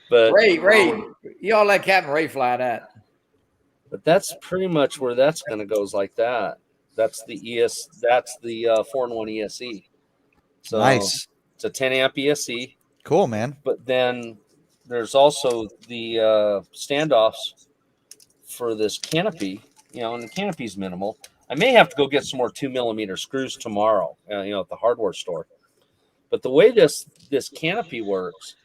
But Ray, you all let Captain Ray fly that. But that's pretty much where that's going to go. Is like that. That's the That's the 4-in-1 ESC. So nice. It's a 10 amp ESC. Cool, man. But then there's also the standoffs for this canopy. And the canopy's minimal. I may have to go get some more 2mm screws tomorrow. At the hardware store. But the way this canopy works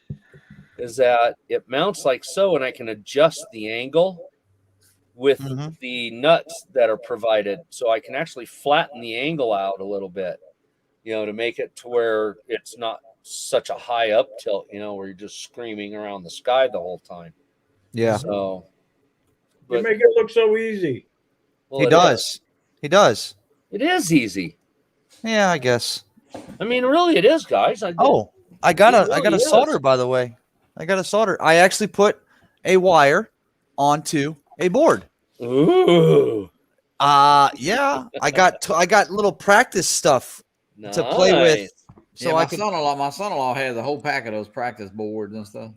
is that it mounts like so, and I can adjust the angle with the nuts that are provided. So I can actually flatten the angle out a little bit, to make it to where it's not such a high up tilt, where you're just screaming around the sky the whole time. Yeah. So you make it look so easy. Well, he does. He does. It is easy. Yeah, I guess. I mean, really, it is, guys. I got a solder, by the way. I got a solder. I actually put a wire onto a board. Ooh. Yeah. I got little practice stuff to play with. So my son-in-law had the whole pack of those practice boards and stuff.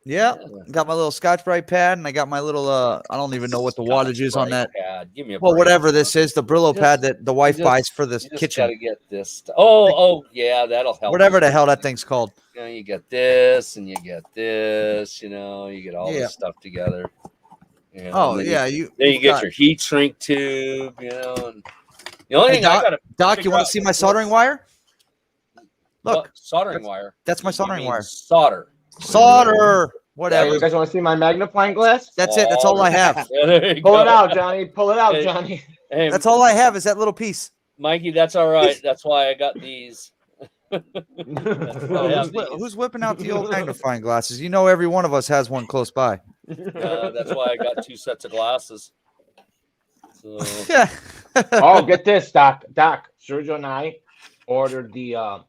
Yeah, got my little Scotch-Brite pad, and I got my little I don't even know what the wattage is on that. Pad. Give me a Well, break. whatever this is, the Brillo Just- pad that the wife you buys for the You just kitchen. got to get this. Oh, yeah, that'll help. Whatever the hell that thing's called. You know, you get this and you get this. You know, you get all Yeah. this stuff together. You know, Oh, and then yeah. you get your heat shrink tube. You know, and the only thing I got to Doc, you want to see my soldering wire? Look, soldering wire. That's my soldering wire. Solder. Solder. Whatever. Hey, you guys want to see my magnifying glass? That's it. That's all I have. Yeah, there you Pull go. it out, Johnny. Pull it out, Hey. Johnny. Hey, That's all I have is that little piece. Mikey, that's all right. That's why I got these. Who's whipping out the old magnifying glasses? You know, every one of us has one close by. That's why I got 2 sets of glasses. So, Yeah. Oh, get this, Doc. Doc, Sergio and I ordered the,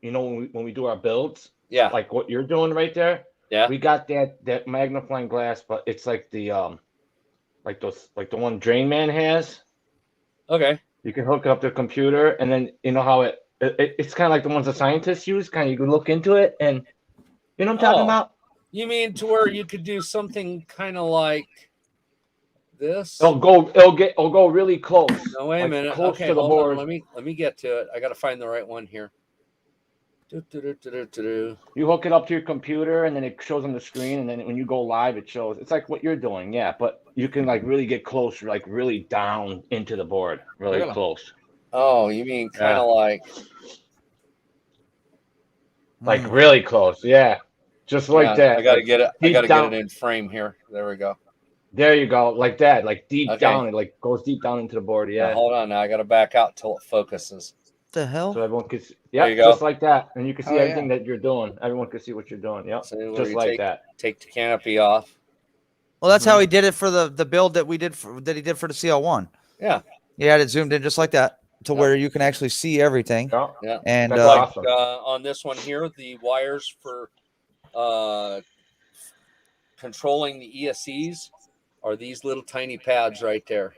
you know, when we do our builds, yeah, like what you're doing right there. yeah. We got that magnifying glass, but it's like the like the one Drain Man has. Okay. You can hook it up to the computer, and then you know how it's kind of like the ones the scientists use. Kind of you can look into it, and you know what I'm talking about. You mean to where you could do something kind of like this? It'll go really close. No, wait a like minute. close Okay, to the hold board. on. Let me get to it. I got to find the right one here. You hook it up to your computer, and then it shows on the screen, and then when you go live, it shows. It's like what you're doing, yeah. But you can like really get close, like really down into the board, really close. Oh, you mean kind of like really close, yeah, just like that. I got to get it. I got to down. get it in frame here. There we go. There you go, like that, like deep Okay. down. It like goes deep down into the board, yeah. Now, hold on. Now I got to back out till it focuses. The hell? So everyone can see, There yeah, you go. just like that, and you can see Oh, everything that you're doing. Everyone can see what you're doing. Yep, So where just you like that. Take the canopy off. Well, that's how he did it for the build that he did for the CL1. Yeah. He had it zoomed in just like that to where you can actually see everything. Yeah. Yeah. And That's Like awesome. on this one here, the wires for controlling the ESCs are these little tiny pads right there.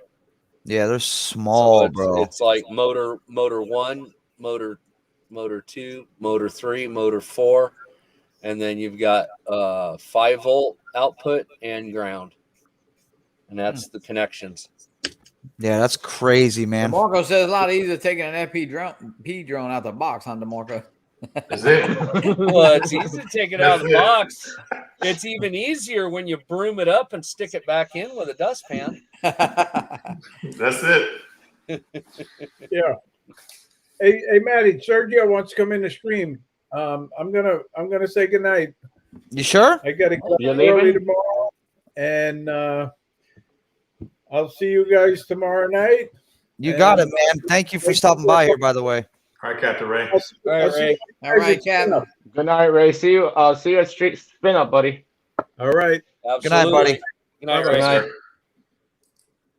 yeah, they're small, So bro. it's like motor 1, motor 2, motor 3, motor 4, and then you've got 5-volt output and ground, and that's the connections. Yeah, that's crazy, man. DeMarco says it's a lot easier taking an FP drone out the box, huh, DeMarco? Is it? Well, it's easy to take it out of the box. It's even easier when you broom it up and stick it back in with a dustpan. That's it. Yeah. Hey, Matty, Sergio wants to come in the stream. I'm gonna say goodnight. You sure? I gotta go You're early leaving? tomorrow, and I'll see you guys tomorrow night. You got it, man. Thank you for stopping by here, by the way. All right, Captain Ray. I'll see All right, you Ray. All right, Captain. Good night, Ray. See you. See you at Street Spin Up, buddy. All right. Good night, buddy. Good night, All Ray. right,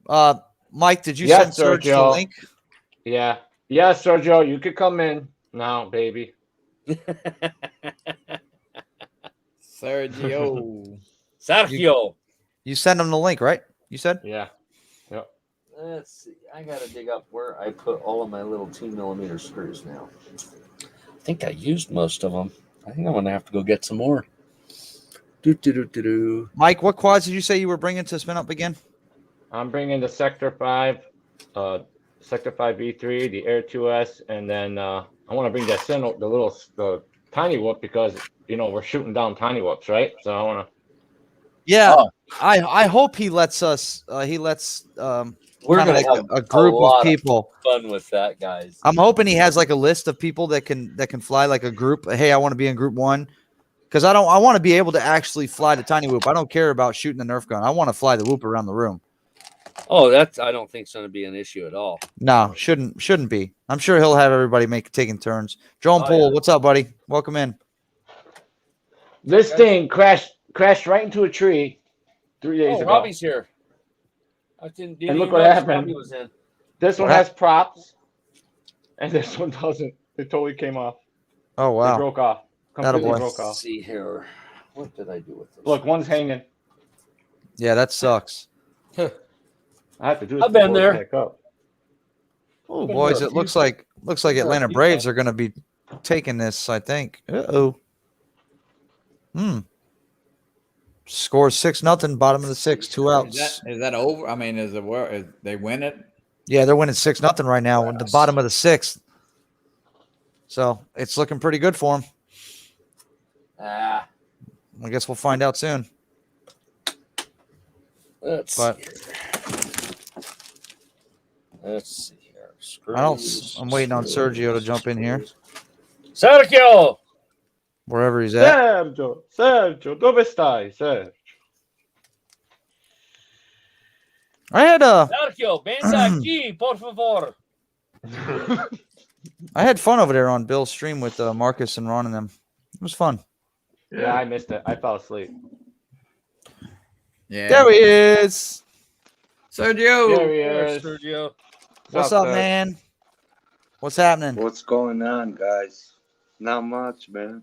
sir. Mike, did you Yes, send Serge the Sergio. link? Yeah, Sergio, you could come in now, baby. Sergio. Sergio. You send him the link, right? You said? Yeah. Let's see. I gotta dig up where I put all of my little 2mm screws now. I think I used most of them. I think I'm gonna have to go get some more. Mike, what quads did you say you were bringing to spin up again? I'm bringing the Sector 5, Sector 5 V3, the Air 2S, and then I want to bring that the tiny whoop because you know we're shooting down tiny whoops, right? So I want to. Yeah, I hope he lets us. We're kinda gonna like have a group lot of people. fun with that, guys. I'm hoping he has like a list of people that can fly like a group. Hey, I want to be in group 1 because I want to be able to actually fly the tiny whoop. I don't care about shooting the Nerf gun. I want to fly the whoop around the room. Oh, I don't think it's gonna be an issue at all. No, shouldn't be. I'm sure he'll have everybody taking turns. Joel Oh, Poole, yeah. what's up, buddy? Welcome in. This thing crashed right into a tree 3 days ago. Robbie's here. I didn't And look even what notice happened. Robbie was in. This one What has props, and this one doesn't. It totally came off. Oh They wow. broke off. Completely Attaboy. broke Let's off. see here. What did I do with this? Look, one's hanging. Yeah, that sucks. I have to do. I've been before there. I pick up. Oh Been boys, there a it few looks like Been there a Atlanta few Braves are going to be taking this. I think. Uh-oh. Score 6-0, bottom of the 6, 2 outs. Is that over? I mean, is it where is they win it? Yeah, they're winning 6-0 right now in the bottom of the 6th. So it's looking pretty good for them. I guess we'll find out soon. Let's see here. I'm waiting on Sergio to jump in here. Sergio! Wherever he's at. Sergio, dove stai, Sergio? I had Sergio, venga aquí, por favor. I had fun over there on Bill's stream with Marcus and Ron and them. It was fun. Yeah, I missed it. I fell asleep. Yeah. There he is. Sergio. There he There's is. Sergio. What's up, Sir? man? What's happening? What's going on, guys? Not much, man.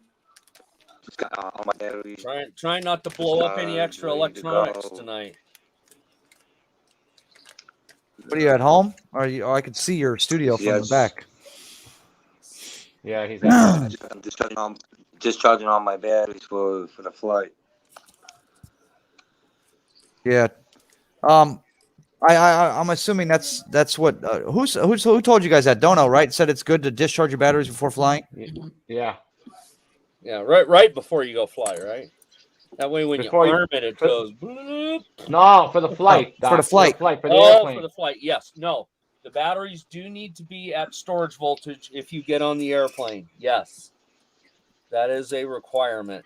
Just got all my batteries. Trying not to blow up any extra Ready to electronics go. tonight. What are you at home? Or you? Oh, I could see your studio from the Yes. back. Yeah, he's I'm discharging all my batteries for the flight. Yeah. I'm assuming that's what who told you guys that? Dono, right? Said it's good to discharge your batteries before flying. Yeah. Yeah, right before you go fly, right? That way when Before you you- arm it, it goes bloop. No, for the flight. For the Doc, flight. For the Oh, airplane. for the flight. Yes. No. The batteries do need to be at storage voltage if you get on the airplane. Yes. That is a requirement.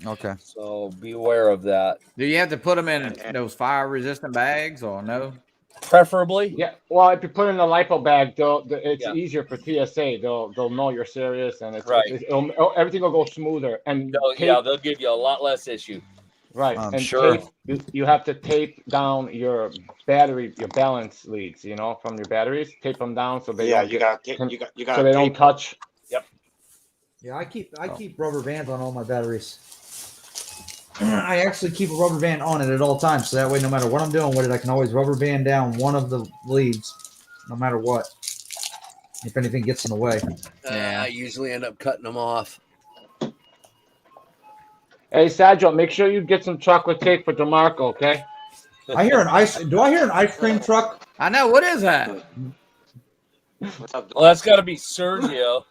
Okay. So be aware of that. Do you have to put them in those fire-resistant bags or no? Preferably. Yeah. Well, if you put it in a lipo bag, it's Yeah. easier for TSA. They'll know you're serious, and Right. everything will go smoother. And They'll give you a lot less issue. right. I'm and sure. tape, you have to tape down your battery, your balance leads. You know, from your batteries, tape them down so they don't so they don't touch. Yeah, I keep rubber bands on all my batteries. I actually keep a rubber band on it at all times, so that way, no matter what I'm doing with it, I can always rubber band down one of the leads, no matter what. If anything gets in the way. I usually end up cutting them off. Hey, Sergio, make sure you get some chocolate cake for DeMarco, okay? Do I hear an ice cream truck? I know. What is that? What's up? Well, that's got to be Sergio.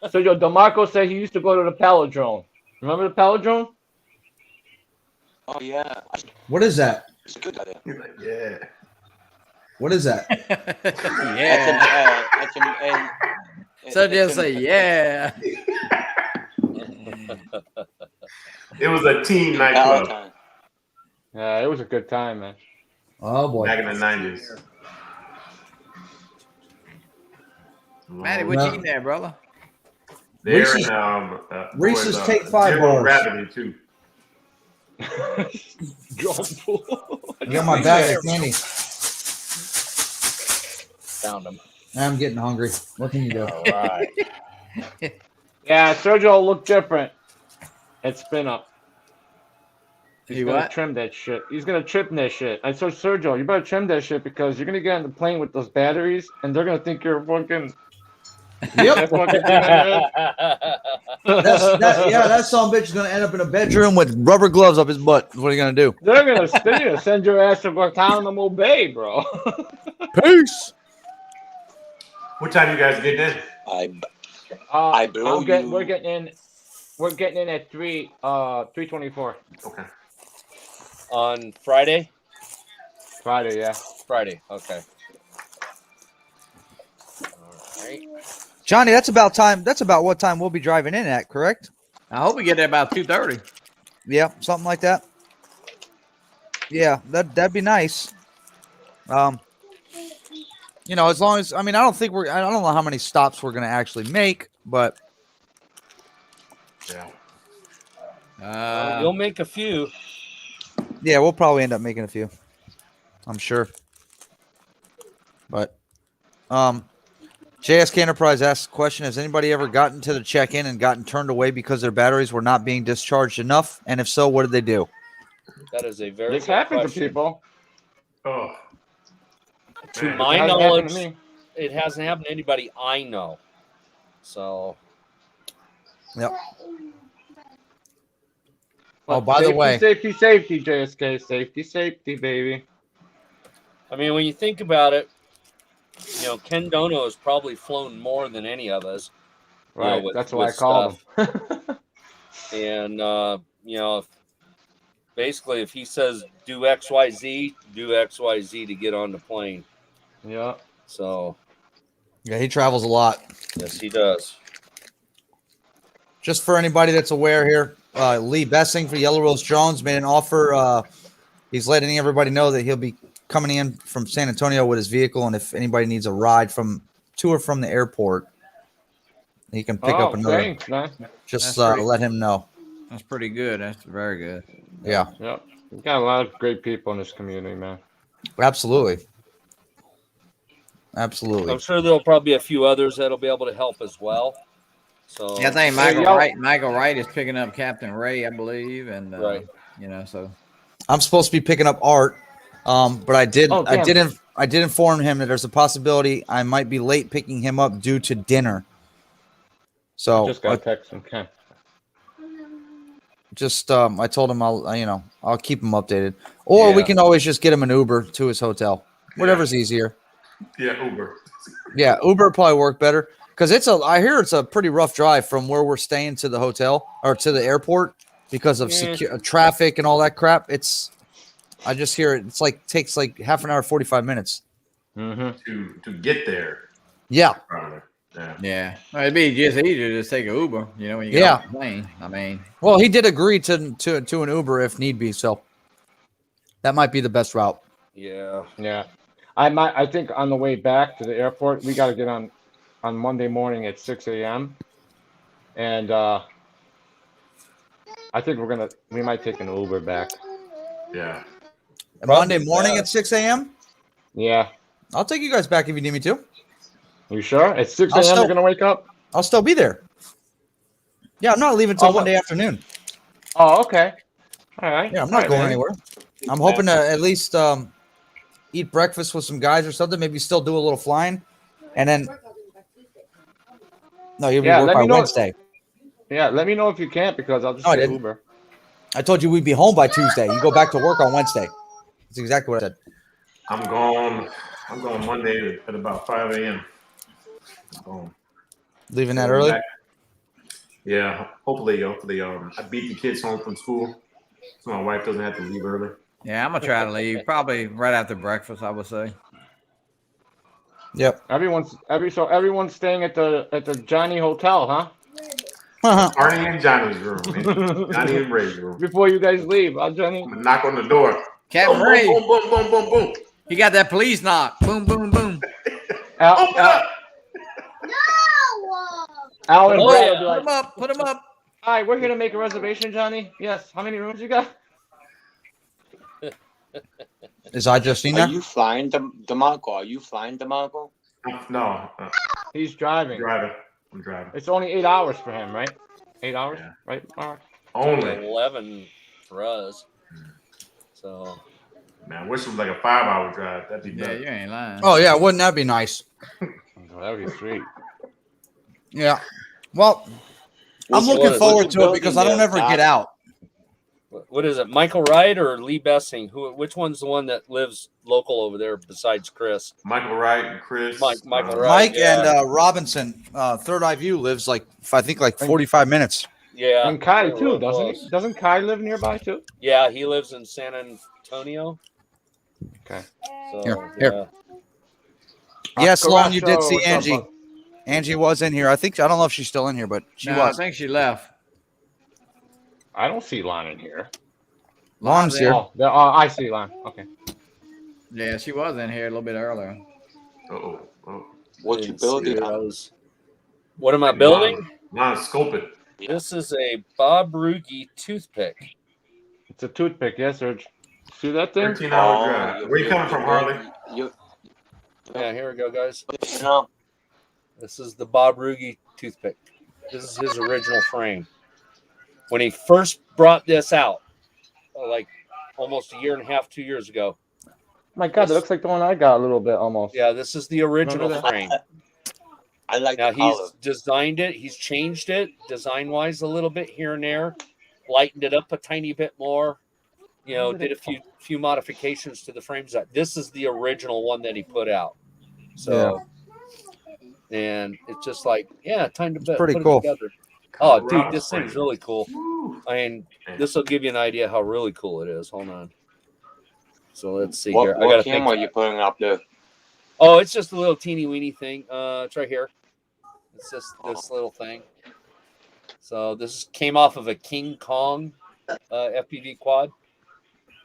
Sergio, DeMarco said he used to go to the Palindrome. Remember the Palindrome? Oh yeah, What is that? it's a good idea. He's like, yeah. What is that? Yeah. So just say yeah. It was a teen nightclub Valentine. Yeah, it was a good time, man. Oh boy. back in the 90s. Matty, what you eating there, brother? There Reese's- and Reese's boys, Take 5 Jibble bars. Gravity too. I got my bag of candy. Found him. I'm getting hungry. What can you do? All right. Yeah, Sergio will look different at spin up. He's He gonna what? trim that shit. He's gonna trim that shit. I told Sergio, you better trim that shit because you're gonna get on the plane with those batteries and they're gonna think you're fucking. Yep. fucking That son of a bitch is gonna end up in a bedroom with rubber gloves up his butt. What are you gonna do? they're gonna send your ass to Guantanamo Bay, bro. Peace. What time you guys get in? I blow you. We're getting in at 3:24 Okay. On Friday? Friday. Yeah. Friday. Okay. All right. Johnny, that's about time. That's about what time we'll be driving in at, correct? I hope we get there about 2:30. Yeah, something like that. Yeah, that'd be nice. You know, as long as I don't know how many stops we're gonna actually make, but Yeah. You'll make a few. yeah, we'll probably end up making a few. I'm sure. But JSK Enterprise asks the question, has anybody ever gotten to the check-in and gotten turned away because their batteries were not being discharged enough? And if so, what did they do? That is a very This good happens to question. people. Oh. To Man, my It hasn't happened knowledge, to me. it hasn't happened to anybody I know. So Yep. Oh, by the way, safety, JSK, safety, baby. I mean, when you think about it, Ken Dono has probably flown more than any of us. Right. With, That's why I with called stuff. him. And basically, if he says do XYZ, do XYZ to get on the plane. Yeah. So yeah, he travels a lot. yes, he does. Just for anybody that's aware here, Lee Bessing for Yellow Rose Jones made an offer. He's letting everybody know that he'll be coming in from San Antonio with his vehicle, and if anybody needs a ride to or from the airport, he can pick up another. Thanks, man. Just pretty- let him know. That's pretty good. That's very good. Yeah, Yep. We've got a lot of great people in this community, man. absolutely. I'm sure there'll probably be a few others that'll be able to help as well. So Yeah, I think Michael Wright is picking up Captain Ray, I believe, and Right. So I'm supposed to be picking up Art, but I did inform him that there's a possibility I might be late picking him up due to dinner. So I just got a text from Ken. I told him I'll keep him updated, or we can always just get him an Uber to his hotel, whatever's easier. Yeah, Uber. Yeah, Uber would probably work better because I hear it's a pretty rough drive from where we're staying to the hotel or to the airport because of traffic and all that crap. I just hear it. It's takes like half an hour, 45 minutes Mm-hmm. to get there. Yeah. yeah. Well, it'd be just easier to just take an Uber, when you get off the plane. I mean, well, he did agree to an Uber if need be, so that might be the best route. Yeah. Yeah. I think on the way back to the airport, we got to get on Monday morning at 6 a.m. And I think we might take an Uber back. Yeah. Monday morning at 6 a.m.? Yeah. I'll take you guys back if you need me to. You sure? At 6 a.m. you're going to wake up? I'll still be there. Yeah, I'm not leaving until Monday afternoon. Oh, okay. All right. Yeah, I'm not going anywhere. I'm hoping to at least eat breakfast with some guys or something, maybe still do a little flying. And then you'll be work by Wednesday. Yeah, let me know if you can't because I'll just take Uber. I told you we'd be home by Tuesday. You go back to work on Wednesday. That's exactly what I said. I'm going Monday at about 5 a.m. Leaving that early? Yeah, hopefully I beat the kids home from school so my wife doesn't have to leave early. yeah, I'm gonna try to leave probably right after breakfast. I would say. Yep. Everyone's staying at the Johnny Hotel, huh? Arnie and Johnny's room, man. Johnny and Ray's room. Before you guys leave, Johnny. I'm gonna knock on the door. Captain Ray. Boom, boom, boom, boom, boom. He got that police knock. Boom, boom, boom. Open up. Al and Brad will be like, put him up. Hi, we're here to make a reservation, Johnny. Yes. How many rooms you got? Is I just seen that? Are you flying, DeMarco? Are you flying, DeMarco? No. He's driving. I'm driving. It's only 8 hours for him, right? 8 hours, right? All right. Only 11 for us. So, man, I wish it was like a 5-hour drive. That'd be better. Yeah, you ain't lying. Oh, yeah. Wouldn't that be nice? Oh, that would be sweet. Yeah. Well, I'm looking forward to it because I don't ever get out. What is it, Michael Wright or Lee Bessing? Which one's the one that lives local over there besides Chris? Michael Wright and Chris. Michael Wright. Mike and Robinson, Third Eye View lives like 45 minutes. Yeah. And Kai too, doesn't he? Doesn't Kai live nearby too? Yeah, he lives in San Antonio. Okay. So, Here. Yes, Sloan, you did see Angie. Angie was in here. I don't know if she's still in here, but she was. I think she left. I don't see Lon in here. Lon's here. Oh, I see Lon. Okay. Yeah, she was in here a little bit earlier. Oh. What you building? What am I building? Scope it. This is a Bob Ruge toothpick. It's a toothpick, yes, Serge. See that thing? 13-hour drive. Where you coming from, Harley? Yeah, here we go, guys. No. This is the Bob Ruge toothpick. This is his original frame. When he first brought this out, like almost a year and a half, 2 years ago. My God, that looks like the one I got a little bit almost. Yeah, this is the original frame. I like now the color. He's designed it. He's changed it design-wise a little bit here and there. lightened it up a tiny bit more. You know, did a few modifications to the frames. This is the original one that he put out. So, and it's just like, yeah, time to pretty put cool. it together. Oh, dude, Colorado this thing's Springs. really cool. I mean, this will give you an idea how really cool it is. Hold on. So let's see here. I got What to think. camera are you putting up there? Oh, it's just a little teeny weeny thing. It's right here. It's just this little thing. So this came off of a King Kong FPV quad.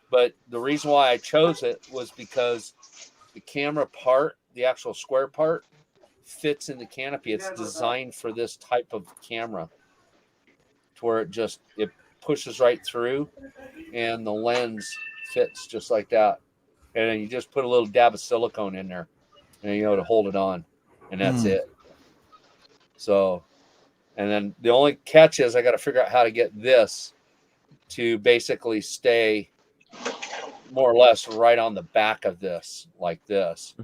But the reason why I chose it was because the camera part, the actual square part, fits in the canopy. It's designed for this type of camera, to where it pushes right through, and the lens fits just like that. And then you just put a little dab of silicone in there, and to hold it on, and that's it. So, and then the only catch is I got to figure out how to get this to basically stay more or less right on the back of this, like this.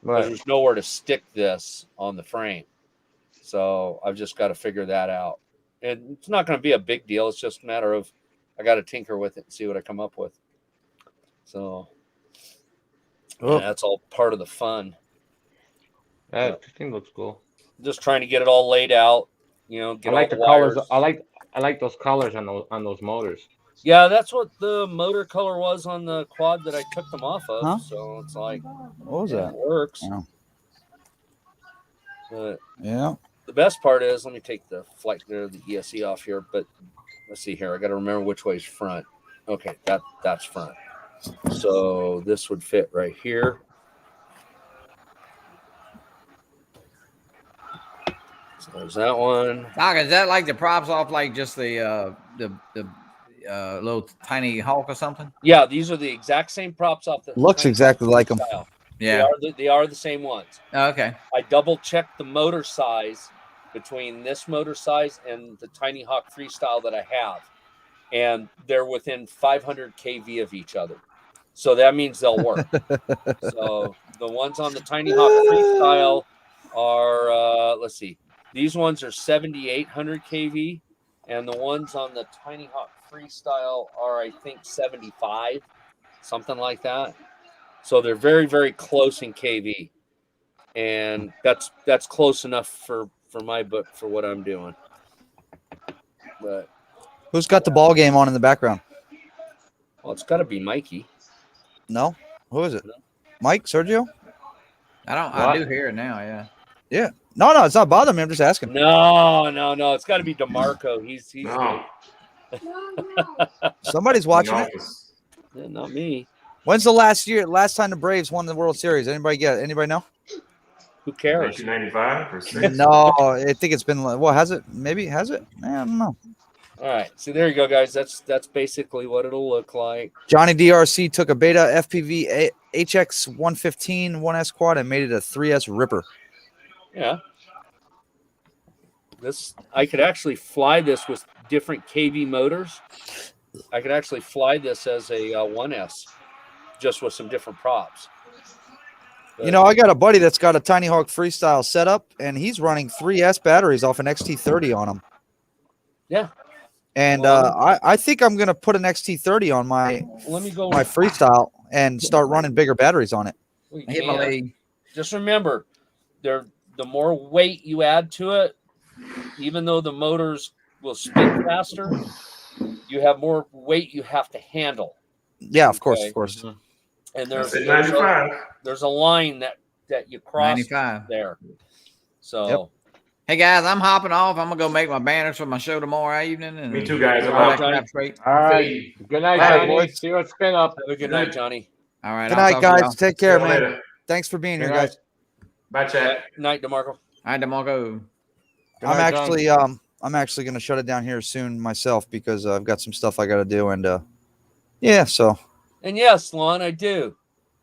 Because there's nowhere to stick this on the frame. So I've just got to figure that out. And it's not going to be a big deal. It's just a matter of I got to tinker with it and see what I come up with. So that's all part of the fun. That thing looks cool. Just trying to get it all laid out. Get I like all the wires. colors. I like those colors on those motors. Yeah, that's what the motor color was on the quad that I took them off of. Huh? So it's like, What was that? It works. Yeah. But Yeah. the best part is, let me take the flight there, the ESC off here. But let's see here. I got to remember which way is front. Okay, that's front. So this would fit right here. So there's that one. Doc, is that like the props off like just the little tiny hawk or something? Yeah, these are the exact same props off the Looks exactly like them. style. Yeah. They are the same ones. Oh, okay. I double checked the motor size between this motor size and the Tiny Hawk Freestyle that I have. And they're within 500 kV of each other. So that means they'll work. So the ones on the Tiny Hawk Freestyle are, let's see, these ones are 7,800 kV. And the ones on the Tiny Hawk Freestyle are, I think, 75, something like that. So they're very, very close in kV, and that's close enough for my book for what I'm doing. But Who's got the ball game on in the background? well, it's got to be Mikey. No, who is it? Mike, Sergio? I do hear it now. Yeah. Yeah. No, it's not bothering me. I'm just asking. No, it's got to be DeMarco. He's No. Somebody's watching it. Yeah, not me. When's the last time the Braves won the World Series? Anybody know? Who cares? 1995 or 6? No, I think it's been. Well, has it? Maybe has it? I don't know. All right, so there you go, guys. That's basically what it'll look like. Johnny DRC took a Beta FPV HX 115 1S quad and made it a 3S Ripper. Yeah. I could actually fly this with different KV motors. I could actually fly this as a 1S, just with some different props. But, I got a buddy that's got a Tiny Hawk Freestyle setup, and he's running 3S batteries off an XT30 on them. Yeah. And I think I'm gonna put an XT30 on my Freestyle and start running bigger batteries on it. Hit my leg. Just remember, the more weight you add to it, even though the motors will spin faster, you have more weight you have to handle. Yeah, of course. And there's a line that you cross 95 there. So, hey guys, I'm hopping off. I'm gonna go make my banners for my show tomorrow evening. And me too, guys. All right. Good night, Johnny. See you at Spin Up. Have a good night, Johnny. All right. Good night, guys. Take care, man. Later. Thanks for being here, guys. Bye, chat. Night, DeMarco. All right, DeMarco. I'm actually going to shut it down here soon myself because I've got some stuff I got to do. And so. And yes, Lon, I do.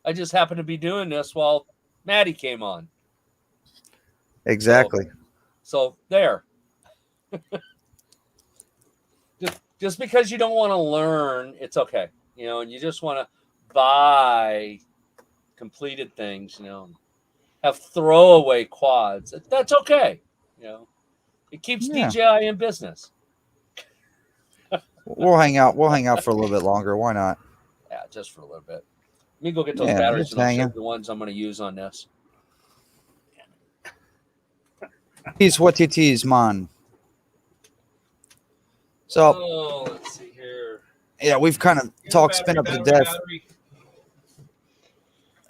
I just happened to be doing this while Maddie came on. Exactly. So there. just because you don't want to learn, it's okay. And you just want to buy completed things, have throwaway quads. That's okay. It keeps DJI in business. We'll hang out. We'll hang out for a little bit longer. Why not? Yeah, just for a little bit. Let me go get those Yeah, batteries just and I'll show hanging. you the ones I'm going to use on this. Peace, what it is, man. So Oh, let's see here. yeah, we've kind of talked spin up to death.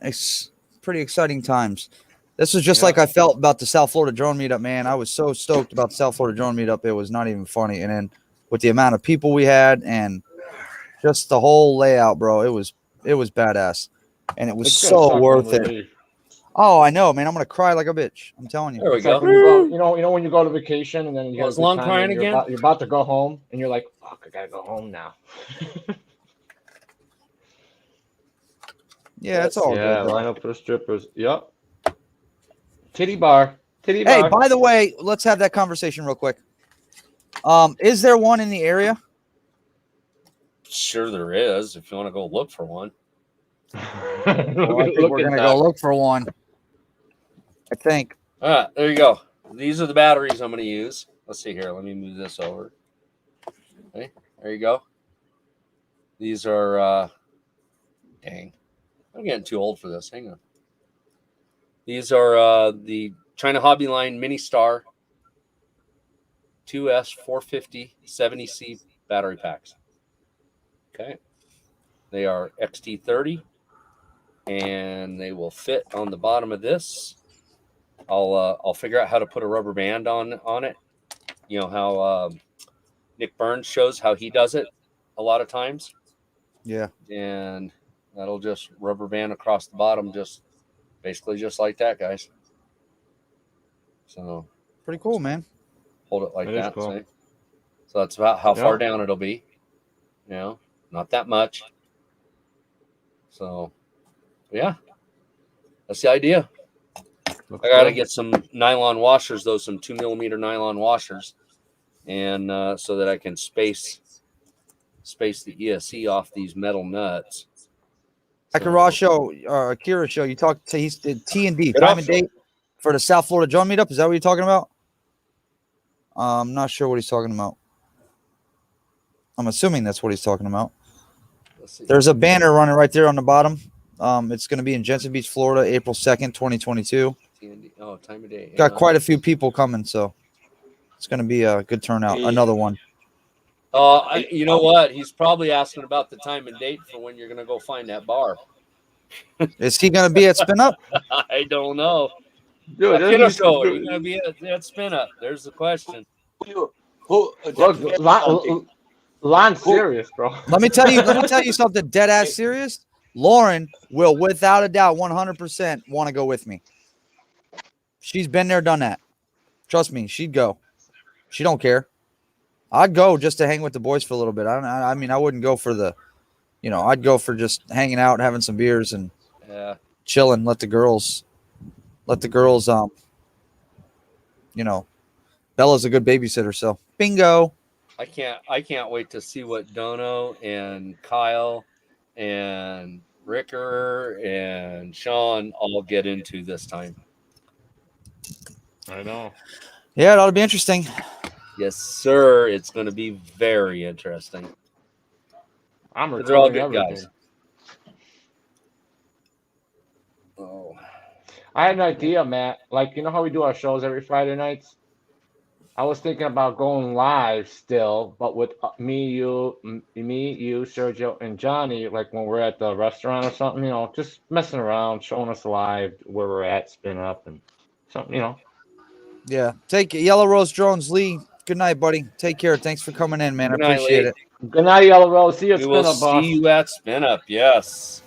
It's pretty exciting times. This was just like I felt about the South Florida drone meetup, man. I was so stoked about the South Florida drone meetup. It was not even funny. And then with the amount of people we had and just the whole layout, bro, it was badass. And it was It's gonna so suck worth when we it. leave. Oh, I know, man. I'm gonna cry like a bitch. I'm telling you. There we It's like go. when you go, you know when you go to vacation and then you have a Was good Long time crying and you're again? you're about to go home and you're like, fuck, I gotta go home now. Yeah, it's all Yeah, good. Though. line up for strippers. Yep. Titty bar. Titty Hey, bar. by the way, let's have that conversation real quick. Is there one in the area? Sure there is, if you want to go look for one. Well, I think we're gonna go look for one. I think. All right, there you go. These are the batteries I'm going to use. Let's see here. Let me move this over. Okay, there you go. These are, dang, I'm getting too old for this. Hang on. These are the China Hobby Line Mini Star 2S 450 70C battery packs. Okay. They are XT30 and they will fit on the bottom of this. I'll figure out how to put a rubber band on it. You know how Nick Burns shows how he does it a lot of times. Yeah. And that'll just rubber band across the bottom, just basically just like that, guys. So Pretty cool, man. hold it like That is that. cool. See? So that's about how Yeah. far down it'll be. You know, not that much. So yeah, that's the idea. I got to get some nylon washers, though, some 2mm nylon washers, and so that I can space the ESC off these metal nuts. Akira show, Akira show. You talked to he's did T&D Get time off and date for the South Florida drone meetup. Is that what you're talking about? I'm not sure what he's talking about. I'm assuming that's what he's talking about. Let's see. There's a banner running right there on the bottom. It's going to be in Jensen Beach, Florida, April 2nd, 2022. T&D. Oh, time of day. Got quite a few people coming, so it's going to be a good turnout. Another one. You know what? He's probably asking about the time and date for when you're going to go find that bar. Is he going to be at Spin Up? I don't know. Dude, Akira show, are you going to be at Spin Up? There's the question. Look, Lon's serious, bro. Let me tell you something dead ass serious. Lauren will, without a doubt, 100% want to go with me. She's been there, done that. Trust me, she'd go. She don't care. I'd go just to hang with the boys for a little bit. I mean, I wouldn't go for the, I'd go for just hanging out, having some beers, and chilling. Let the girls. Bella's a good babysitter, so bingo. I can't wait to see what Dono and Kyle and Ricker and Sean all get into this time. I know. Yeah, it ought to be interesting. Yes, sir. It's going to be very interesting. They're all good guys. Oh, I had an idea, Matt. Like, you know how we do our shows every Friday nights? I was thinking about going live still, but with me, you, Sergio, and Johnny, like when we're at the restaurant or something, just messing around, showing us live where we're at, Spin Up, and something, Yeah. Take it. Yellow Rose Drones, Lee. Good night, buddy. Take care. Thanks for coming in, man. Good I night, appreciate Lee. it. Good night, Yellow Rose. See you at we Spin will Up, boss. see you at Spin Up. Yes.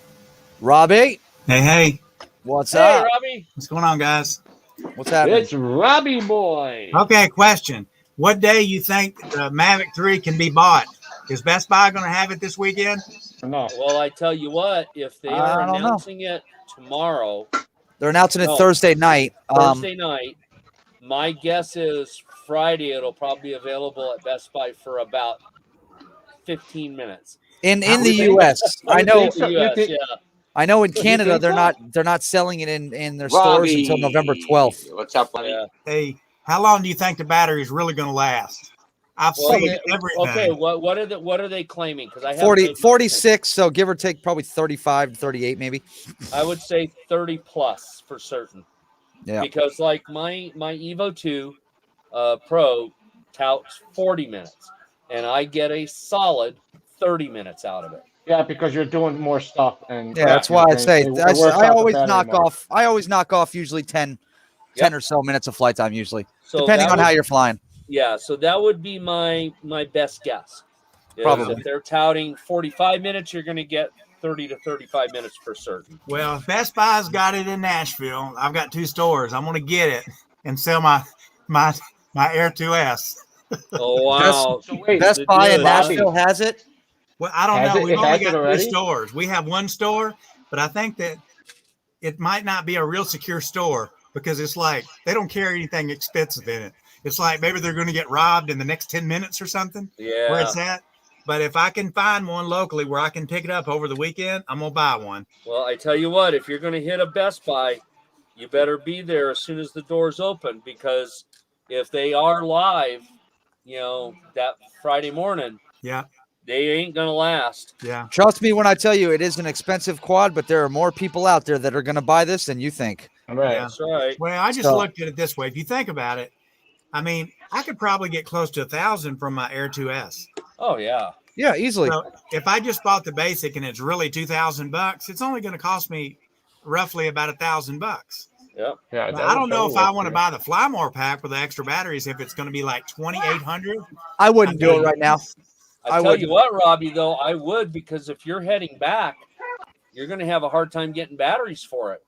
Robbie. Hey. What's Hey, up? Robbie. What's going on, guys? What's happening? It's Robbie boy. Okay, question. What day you think the Mavic 3 can be bought? Is Best Buy going to have it this weekend? No. Well, I tell you what, if they are announcing it tomorrow, they're announcing it Thursday night. Thursday night, my guess is Friday it'll probably be available at Best Buy for about 15 minutes. In the U.S. I know. yeah. I know in Canada they're not selling it in their stores until November 12th. What's up, buddy? Yeah. Hey, how long do you think the battery is really going to last? I've Well, seen they- everything. okay, what are they claiming? Because I have 46, so give or take probably 35, 38 maybe. I would say 30 plus for certain. Yeah. Because like my Evo 2 Pro touts 40 minutes, and I get a solid 30 minutes out of it. Yeah, because you're doing more stuff, and Yeah, that's why I say it that's, works I out the always battery knock more. off. I always knock off usually 10 or so minutes of flight time usually, So depending that on would- how you're flying. Yeah, so that would be my best guess. Is Probably. if they're touting 45 minutes, you're going to get 30 to 35 minutes for certain. Well, if Best Buy's got it in Nashville, I've got 2 stores. I'm going to get it and sell my Air 2S. Oh wow! So wait, Best Buy in Dude, Nashville has it. Well, I don't Has know. it? We've It only has it got 3 already? stores. We have 1 store, but I think that it might not be a real secure store because it's like they don't carry anything expensive in it. It's like maybe they're going to get robbed in the next 10 minutes or something. Yeah. Where it's at. But if I can find one locally where I can pick it up over the weekend, I'm going to buy one. Well, I tell you what, if you're going to hit a Best Buy, you better be there as soon as the doors open, because if they are live, that Friday morning, Yeah. they ain't going to last. Yeah. Trust me when I tell you it is an expensive quad, but there are more people out there that are going to buy this than you think. Right. Yeah. That's right. Well, I just So- looked at it this way. If you think about it, I mean, I could probably get close to 1,000 from my Air 2S. Oh, yeah. Yeah, easily. So if I just bought the basic and it's really $2,000, it's only going to cost me roughly about $1,000. Yep. Yeah, Now, I don't know if I want to buy the Fly More pack with the extra batteries if it's going to be like 2,800. I wouldn't do it right now. I I tell would- you what, Robbie, though, I would, because if you're heading back, you're going to have a hard time getting batteries for it.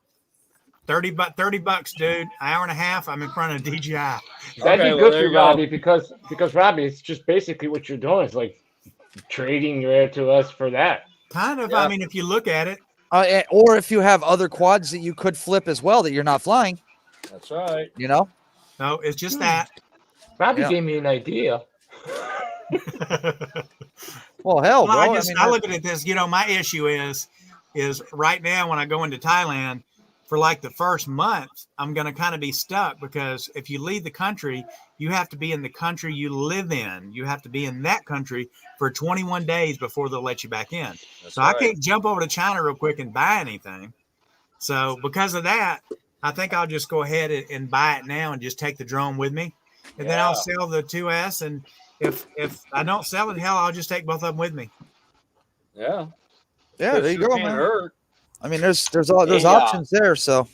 $30, dude. Hour and a half. I'm in front of DJI. That'd Okay, be well, good there for you you, go. Robbie, because Robbie, it's just basically what you're doing is like trading your Air 2S for that. Kind of. Yeah. I mean, if you look at it, Or if you have other quads that you could flip as well that you're not flying, That's right. no, it's just that. Robbie Yeah. gave me an idea. well, hell, bro. Well, I I look at it this, my issue is right now when I go into Thailand for like the first month, I'm going to kind of be stuck because if you leave the country, you have to be in the country you live in. You have to be in that country for 21 days before they'll let you back in. That's So right. I can't jump over to China real quick and buy anything. So because of that, I think I'll just go ahead and buy it now and just take the drone with me. And then I'll Yeah. sell the 2S. And if I don't sell it, hell, I'll just take both of them with me. Yeah. yeah, there you Sure go, can't man. hurt. I mean, there's Yeah. options there. So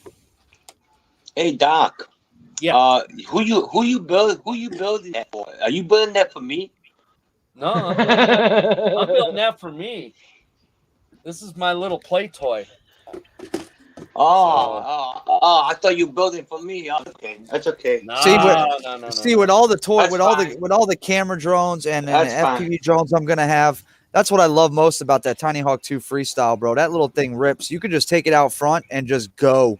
Hey Doc. Yeah. Who you building that for? Are you building that for me? No, I'm building that for me. This is my little play toy. I thought you were building for me. Okay, that's okay. No, See, but- no. see, with all the toy, That's with all fine. the camera drones and the That's FPV fine. drones I'm gonna have. That's what I love most about that Tiny Hawk 2 Freestyle, bro. That little thing rips. You could just take it out front and just go.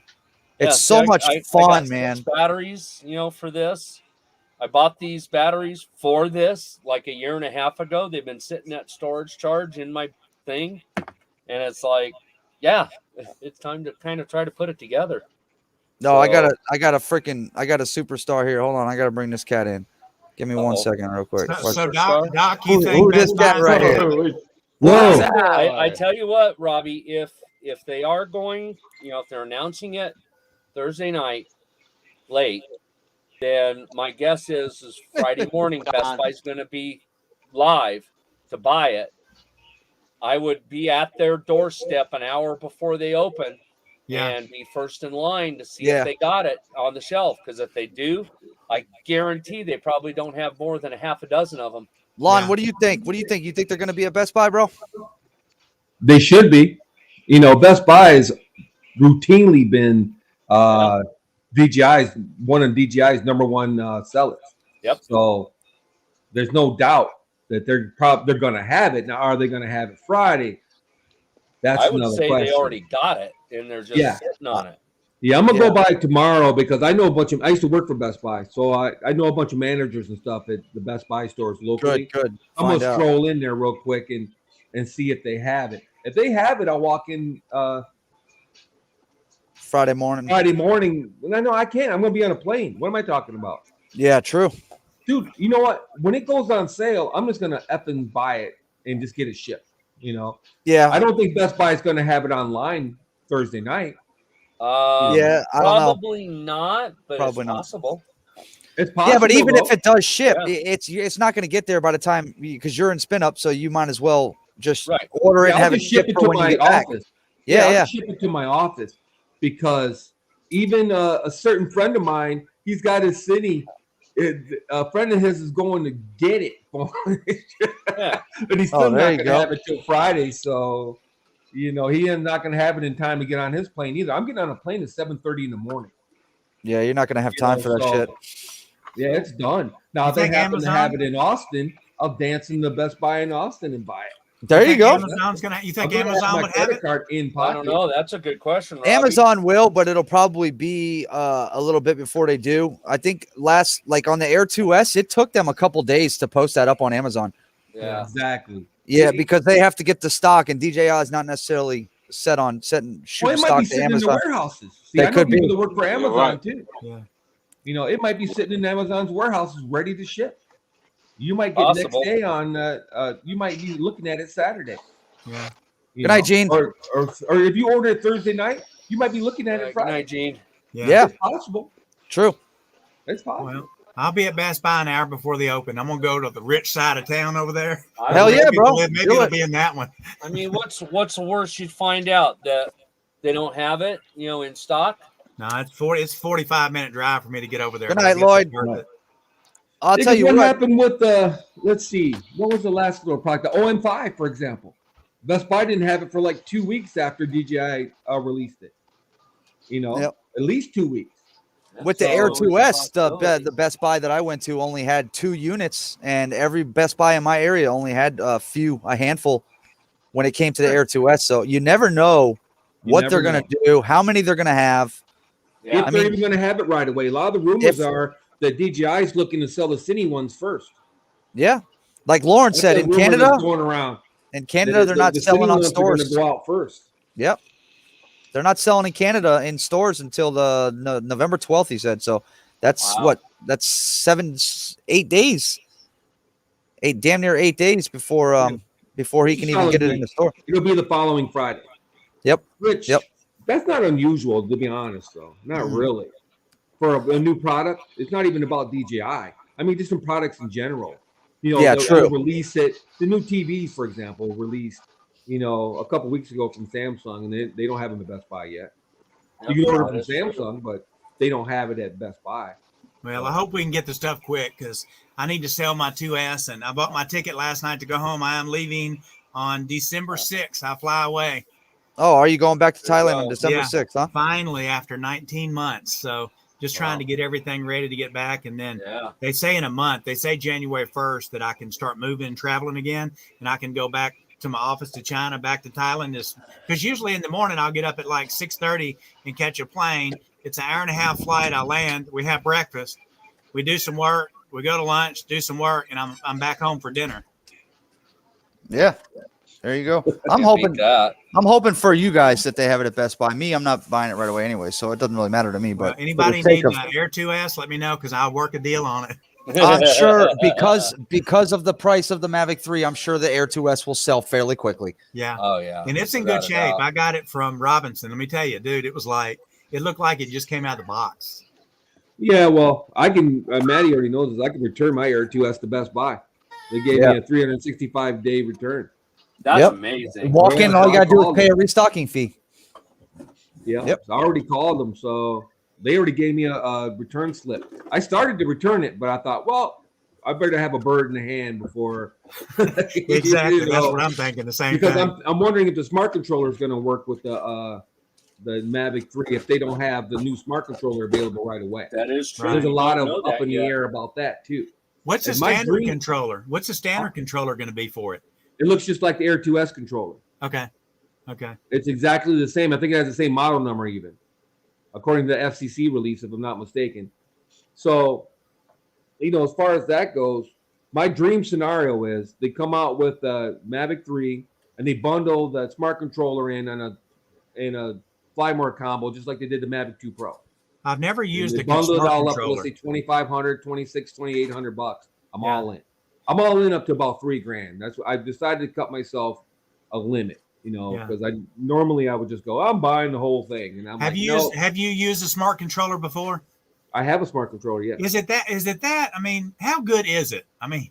It's Yeah, so see, much I fun, got 6 man. batteries, for this. I bought these batteries for this like a year and a half ago. They've been sitting at storage charge in my thing, and it's like, yeah, it's time to kind of try to put it together. No, I got So- a superstar here. Hold on, I gotta bring this cat in. Give me 1 Uh-oh. second, real quick. So Superstar? Doc, you Who think this Best guy Buy's right gonna- here? Whoa! I tell you what, Robbie, if they are going, if they're announcing it Thursday night late, then my guess is Friday morning Best Buy's going to be live to buy it. I would be at their doorstep an hour before they open Yeah. and be first in line to see Yeah. if they got it on the shelf. Because if they do, I guarantee they probably don't have more than a half a dozen of them. Lon, Yeah. what do you think? What do you think? You think they're gonna be at Best Buy, bro? They should be. Best Buy has routinely been DJI's one of DJI's number one sellers. Yep. So there's no doubt that they're going to have it. Now, are they going to have it Friday? That's I would another say question. they already got it and they're just Yeah. sitting on it. Yeah, I'm gonna Yeah. go by tomorrow because I know a bunch of. I used to work for Best Buy, so I know a bunch of managers and stuff at the Best Buy stores locally. Good. I'm Find gonna out. scroll in there real quick and see if they have it. If they have it, I'll walk in Friday morning. Friday morning. No, I can't. I'm gonna be on a plane. What am I talking about? Yeah, true. dude, you know what? When it goes on sale, I'm just gonna effing buy it and just get it shipped. You know, Yeah, I don't think Best Buy is gonna have it online Thursday night. yeah, I don't know. Probably not, but Probably it's not. possible. It's possible. Yeah, but even if though. it does ship, Yeah. it's not going to get there by the time because you're in spin up, so you might as well just Right. order it Yeah, and I'll have it just ship shipped it for to when you my get back. office. Yeah, I'll yeah. just ship it to my office because even a certain friend of mine, he's got his city. A friend of his is going to get it for him. Yeah. But he's Oh, still there not you going to go. have it till Friday. So, you know, he is not going to have it in time to get on his plane either. I'm getting on a plane at 7:30 in the morning. Yeah, you're not going to have You time know, for that so, shit. Yeah, it's done. Now, You if they think happen to Amazon- have it in Austin, I'll dance in the Best Buy in Austin and buy it. There you think go. Amazon's gonna. You think I'm gonna Amazon my would have credit it? card in I pocket. don't know. That's a good question, Robbie. Amazon will, but it'll probably be a little bit before they do. I think like on the Air 2S, it took them a couple days to post that up on Amazon. Yeah. Exactly. Yeah, because they have to get the stock, and DJI is not necessarily setting Well, shooting it might stock be to sitting in the Amazon. warehouses. See, They I know could people be. that work for Amazon right. too. Yeah. You know, it might be sitting in Amazon's warehouses ready to ship. You might get Possible. next day on. You might be looking at it Saturday. Yeah. you Good night, know? Gene. Or if you order it Thursday night, you might be looking at it Good Friday. night, Gene. Yeah, It's possible. true. It's possible. Well, I'll be at Best Buy an hour before they open. I'm gonna go to the rich side of town over there. Hell yeah, Maybe bro. Maybe Do it'll it. be in that one. I mean, what's the worst you'd find out that they don't have it, in stock? No, it's 45-minute drive for me to get over there. Good but I night, guess it's Lloyd. worth it. I'll tell you what what. happened with let's see, what was the last little product? The OM5, for example. Best Buy didn't have it for like 2 weeks after DJI released it. You know, Yep. at least 2 weeks. With the So, Air it's a 2S, possibility. the Best Buy that I went to only had 2 units, and every Best Buy in my area only had a handful when it came to the Air 2S. So you never know what they're going to do, how many they're going to have. Yeah. If they're even going to have it right away. A lot of the rumors If- are that DJI is looking to sell the Cine ones first. Yeah. Like Lauren That's said, the in rumor Canada, that's going around. they're not the selling Cine on ones are stores. going to go out first. Yep. They're not selling in Canada in stores until the November 12th, he said. So that's Wow. that's 8 days. Damn near 8 days before he can even get it in the store. It'll be the following Friday. Yep. Which Yep. that's not unusual, to be honest, though. Not Mhm. really. For a new product, it's not even about DJI. I mean, just some products in general. You know, Yeah, they'll true. release it. The new TVs, for example, released, a couple weeks ago from Samsung, and they don't have them at Best Buy yet. You can order from That's true. Samsung, but they don't have it at Best Buy. Well, I hope we can get the stuff quick because I need to sell my 2S, and I bought my ticket last night to go home. I am leaving on December 6th. I fly away Oh, are you going back to Thailand on go. December Yeah. 6th, huh? finally after 19 months. So just trying to get everything ready to get back. And then Yeah. they say in a month, they say January 1st that I can start moving and traveling again, and I can go back to my office to China, back to Thailand. Because usually in the morning I'll get up at like 6:30 and catch a plane. It's an hour-and-a-half flight. I land. We have breakfast. We do some work. We go to lunch, do some work, and I'm back home for dinner. Yeah. There you go. Can't beat that. I'm hoping for you guys that they have it at Best Buy. Me, I'm not buying it right away anyway, so it doesn't really matter to me. Well, But anybody for the sake need of- an Air 2S, let me know because I'll work a deal on it. I'm sure because of the price of the Mavic 3, I'm sure the Air 2S will sell fairly quickly. Yeah. Oh yeah. And it's in Without good a shape. doubt. I got it from Robinson. Let me tell you, dude, it looked like it just came out of the box. Yeah, well, I can. Maddie already knows this. I can return my Air 2S to Best Buy. They gave me a 365-day return. That's Yep. amazing. Walk in, all you got to do is called pay it. a restocking fee. Yeah, Yep. so I already called them, so they already gave me a return slip. I started to return it, but I thought, well, I better have a bird in the hand before. Exactly. You That's know, what I'm thinking. The same because thing. I'm wondering if the smart controller is going to work with the Mavic 3 if they don't have the new smart controller available right away. That is true. There's a lot Don't of know up that in the yet. air about that too. What's the and my standard dream- controller? What's the standard controller going to be for it? It looks just like the Air 2S controller. Okay. Okay. It's exactly the same. I think it has the same model number even, according to the FCC release, if I'm not mistaken. So, as far as that goes, my dream scenario is they come out with the Mavic 3 and they bundle the smart controller in a Fly More combo, just like they did the Mavic 2 Pro. I've never And used they a bundle it smart all up, controller. let's say 2,500, 26, 2,800 bucks. I'm Yeah. all in. I'm all in up to about $3,000. That's what I've decided to cut myself a limit, you know, Yeah. because I would just go, I'm buying the whole thing. And I'm Have like, you no, used Have you used a smart controller before? I have a smart controller, yeah. Is it that? I mean, how good is it? I mean,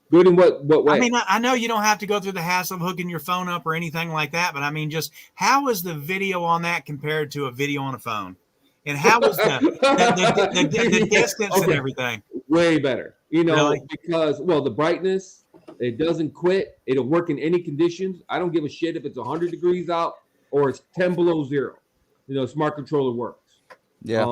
Good in what way? I mean, I know you don't have to go through the hassle of hooking your phone up or anything like that, but I mean, just how is the video on that compared to a video on a phone? And how is the distance and Okay. everything? Way better, you know, Really? because, well, the brightness, it doesn't quit. It'll work in any conditions. I don't give a shit if it's 100 degrees out or it's 10 below zero. You know, smart controller works. Yeah.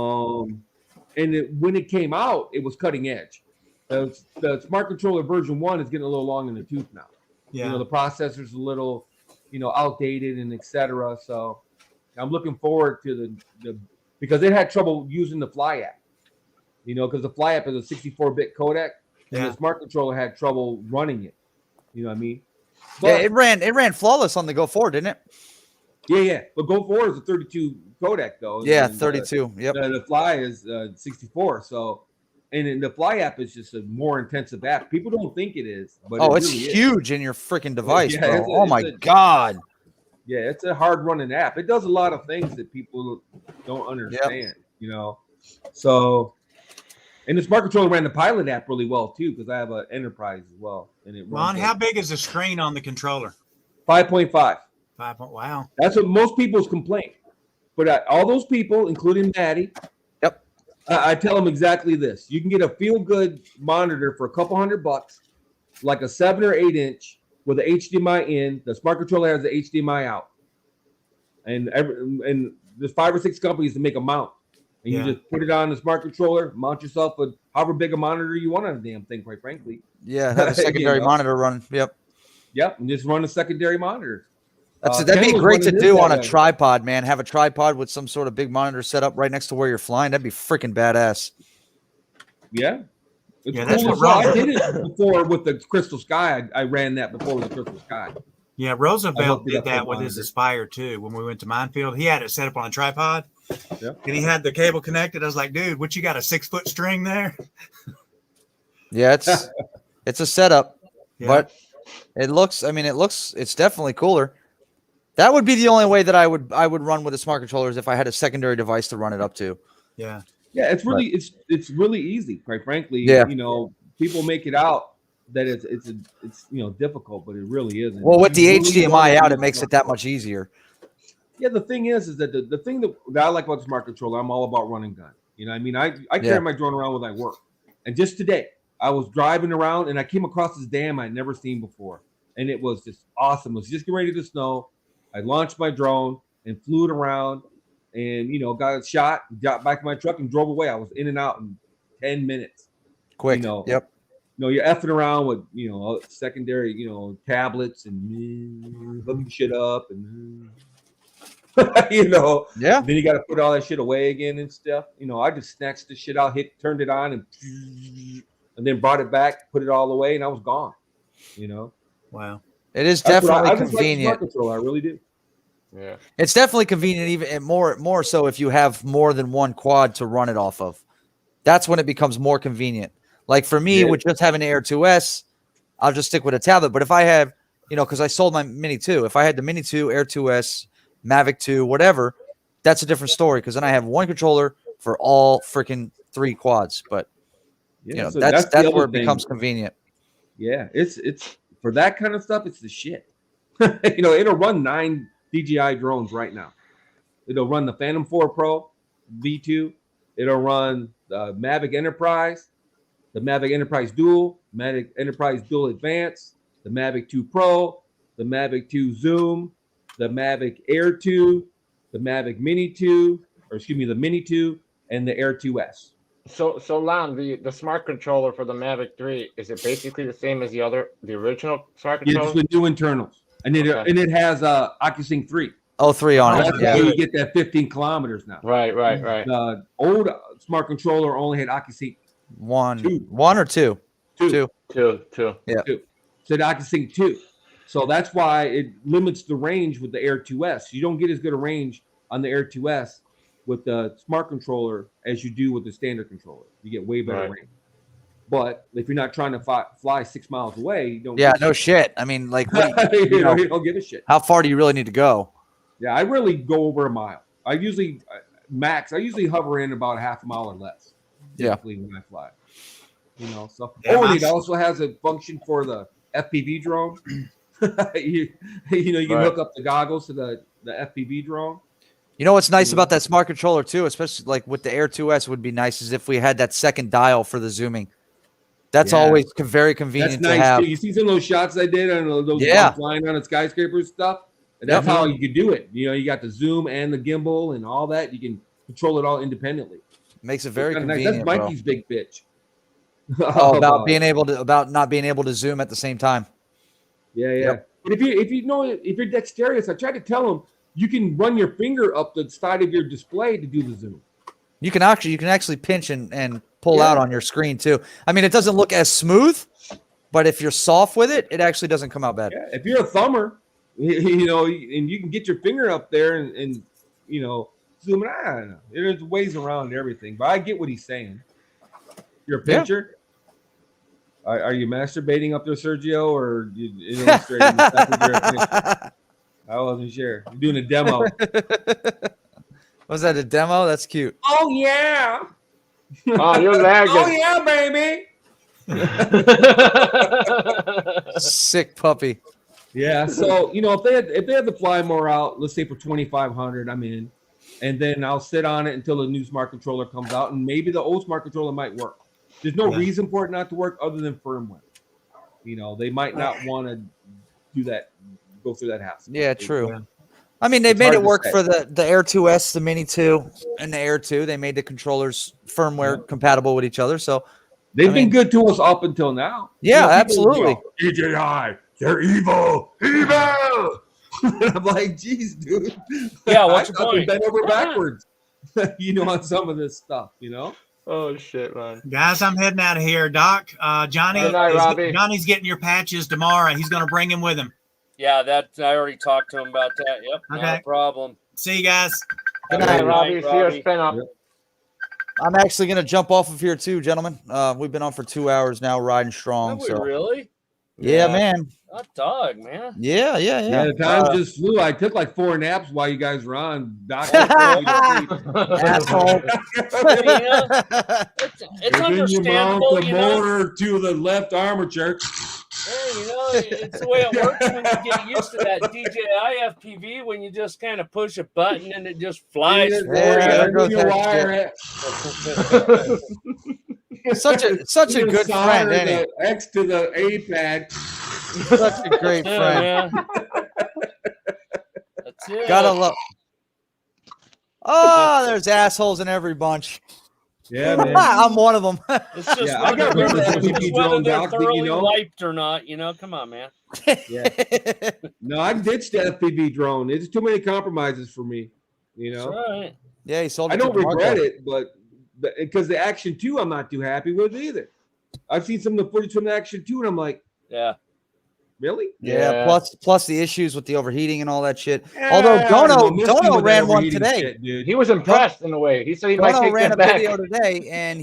And when it came out, it was cutting edge. The smart controller version 1 is getting a little long in the tooth now. Yeah. You know, the processor's a little, you know, outdated and etc. So I'm looking forward to the because it had trouble using the Fly app. You know, because the Fly app is a 64-bit codec, and Yeah. the smart controller had trouble running it. You know what I mean? Yeah, But, it ran flawless on the Go 4, didn't it? yeah. But Go 4 is a 32 codec though. Yeah, and, 32. Yep. The Fly is 64. So, and then the Fly app is just a more intensive app. People don't think it is, but Oh, it it's really is. huge in your freaking device, Yeah, bro. it's a- Oh my it's a- god. Yeah, it's a hard running app. It does a lot of things that people don't understand, you know. So, and the smart controller ran the Pilot app really well too, because I have an Enterprise as well, and it Ron, runs how big is the screen on the controller? 5.5. Wow. That's what most people's complaint. But all those people, including Maddie, Yep. I tell them exactly this: you can get a feel-good monitor for a couple $100, like a 7 or 8 inch with an HDMI in. The smart controller has the HDMI out, and there's 5 or 6 companies to make a mount, and Yeah. you just put it on the smart controller, mount yourself a however big a monitor you want on the damn thing. Quite frankly, Yeah, have a You secondary know? monitor run. Yep. Yep, and just run a secondary monitor. That'd Ken be was great to running his do that on a way. tripod, man. Have a tripod with some sort of big monitor set up right next to where you're flying. That'd be freaking badass. Yeah. It's Yeah, that's cool what as well. I Ron- did it before with the Crystal Sky. I ran that before with the Crystal Sky. Yeah, I Roosevelt hooked it did up that with with his monitor. Aspire too. When we went to Minefield, he had it set up on a tripod, Yeah. and he had the cable connected. I was like, dude, what you got, a 6-foot string there? Yeah, it's a setup, Yeah. but it's definitely cooler. That would be the only way that I would run with a smart controller is if I had a secondary device to run it up to. Yeah. Yeah, it's really it's really easy, quite frankly. Yeah. You know, people make it out that it's you know difficult, but it really isn't. Well, with the You really HDMI wanna out, use it makes smart it that controller. much easier. Yeah, the thing is that the thing that I like about the smart controller, I'm all about run and gun. You know, what I mean, I carry Yeah. my drone around when I work, and just today I was driving around and I came across this dam I'd never seen before, and it was just awesome. It was just getting ready to snow. I launched my drone and flew it around, and you know, got a shot, got back in my truck, and drove away. I was in and out in 10 minutes. Quick. You know, Yep. You know, you're effing around with secondary, tablets and hooking shit up and Yeah. then you got to put all that shit away again and stuff. You know, I just snatched the shit out, turned it on, and then brought it back, put it all away, and I was gone. You know, Wow. It is That's what definitely I just like the convenient. smart controller. I really do. Yeah. It's definitely convenient, even more so if you have more than one quad to run it off of. That's when it becomes more convenient. Like for me, Yeah. with just having the Air 2S, I'll just stick with a tablet. But if I have, because I sold my Mini 2, if I had the Mini 2, Air 2S, Mavic 2, whatever, that's a different story because then I have one controller for all freaking 3 quads. But Yeah, so that's the where other it becomes convenient. Yeah, it's for that kind of stuff. It's the shit. It'll run 9 DJI drones right now. It'll run the Phantom 4 Pro V2. It'll run the Mavic Enterprise, the Mavic Enterprise Dual, Mavic Enterprise Dual Advance, the Mavic 2 Pro, the Mavic 2 Zoom, the Mavic Air 2, the Mavic Mini 2, the Mini 2, and the Air 2S. So Lon, the smart controller for the Mavic 3, is it basically the same as the original smart Yeah, controller? it's with new internals, and it has OcuSync 3. Oh, 3 on That's it. Yeah. where you get that 15 kilometers now. Right. The old smart controller only had OcuSync One or two? 2. Two. Yeah. 2. So the OcuSync 2. So that's why it limits the range with the Air 2S. You don't get as good a range on the Air 2S with the smart controller as you do with the standard controller. You get way better Right. range. But if you're not trying to fly 6 miles away, you don't. Yeah, give a no shit. I mean, like, what do you don't give a shit. how far do you really need to go? Yeah, I really go over a mile. I usually hover in about half a mile or less. Yeah. Typically when I fly. You know, so Yeah, it also has a function for the FPV drone. you can hook up the goggles to the FPV drone. You know what's nice about that smart controller too, especially like with the Air 2S, would be nice is if we had that second dial for the zooming. That's always very convenient That's nice to have. too. You see some of those shots I did on those flying on a skyscraper stuff. And that's how you can do it. You know, you got the zoom and the gimbal and all that. You can control it all independently. Makes it very nice. convenient. That's Mikey's big bitch. About not being able to zoom at the same time. Yeah. Yep. But if you're dexterous, I tried to tell him you can run your finger up the side of your display to do the zoom. You can actually pinch and pull out on your screen too. I mean, it doesn't look as smooth, but if you're soft with it, it actually doesn't come out bad. Yeah, if you're a thumber, and you can get your finger up there and zoom it. I don't know. There's ways around everything, but I get what he's saying. You're a pincher. Are you masturbating up there, Sergio, or you illustrating the fact that you're a pincher? I wasn't sure. You're doing a demo. Was that a demo? That's cute. Oh yeah. Oh, you're lagging. Oh yeah, baby. Sick puppy. Yeah. So if they had the fly more out, let's say for 2,500, I'm in, and then I'll sit on it until the new smart controller comes out, and maybe the old smart controller might work. There's no reason for it not to work other than firmware. They might not want to do that, go through that hassle. Yeah, true. I mean, they made it work for the Air 2S, the Mini 2, and the Air 2. They made the controllers firmware compatible with each other. So they've been good to us up until now. Yeah, absolutely. DJI, they're evil. Evil. I'm like, geez, dude. Yeah, what's your I point? bent over backwards. On some of this stuff, Oh shit, man. Guys, I'm heading out of here. Doc, Johnny, Good night, Robbie. Johnny's getting your patches tomorrow. He's going to bring him with him. Yeah, I already talked to him about that. Yep, Okay. no problem. See you guys. Good Good night, Robbie. See you spin up. I'm actually going to jump off of here too, gentlemen. We've been on for 2 hours now, riding strong. Have we really? Yeah, man. Hot dog, man. Yeah. The time just flew. I took like 4 naps while you guys were on. Doc, Asshole. It's understandable, the motor to the left armature. It's the way it works when you get used to that DJI FPV. When you just kind of push a button and it just flies for you. Such a good friend, ain't he? X to the A pad. Such a great friend. That's it. Gotta love. Oh, there's assholes in every bunch. Yeah, man. I'm one of them. It's just Yeah, I got rid of that FPV whether drone, they're Doc, but, thoroughly wiped or not. Come on, man. Yeah. No, I ditched the FPV drone. There's too many compromises for me. That's right. Yeah, he sold it. I don't to Marco. regret it, but because the Action 2, I'm not too happy with either. I've seen some of the footage from the Action 2, and I'm like, Yeah. really? Yeah. Plus the issues with the overheating and all that shit. Although Dono ran one today. Shit, dude. He was impressed in a way. He said he might Dono take ran that a back. video today, and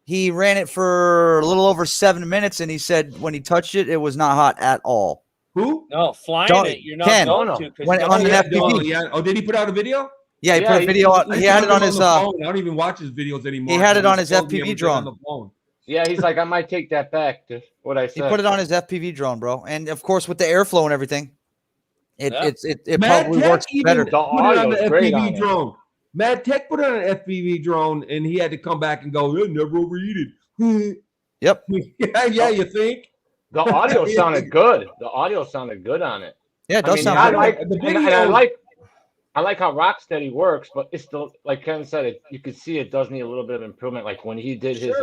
he ran it for a little over 7 minutes, and he said when he touched it, it was not hot at all. Who? No, flying Don't- it. You're not Ken. going to. 'cause When- you on don't the have- FPV. Yeah. Oh, did he put out a video? Yeah, he Yeah, put a he- video on. He had it on his. the phone. I don't even watch his videos anymore. He had it on his told me FPV everything on drone. the phone. Yeah, he's like, I might take that back. Just what I He said. put it on his FPV drone, bro, and of course with the airflow and everything, it Mad probably Tech works even better. put it on the audio's great on FPV it. drone. Mad Tech put it on an FPV drone, and he had to come back and go, "It never overheated." Yep. yeah, you think? The audio sounded good. The audio sounded good on it. Yeah, it does sound I good. like, The and I video- like how Rocksteady works, but it's still like Ken said. You could see it does need a little bit of improvement. Like when he did his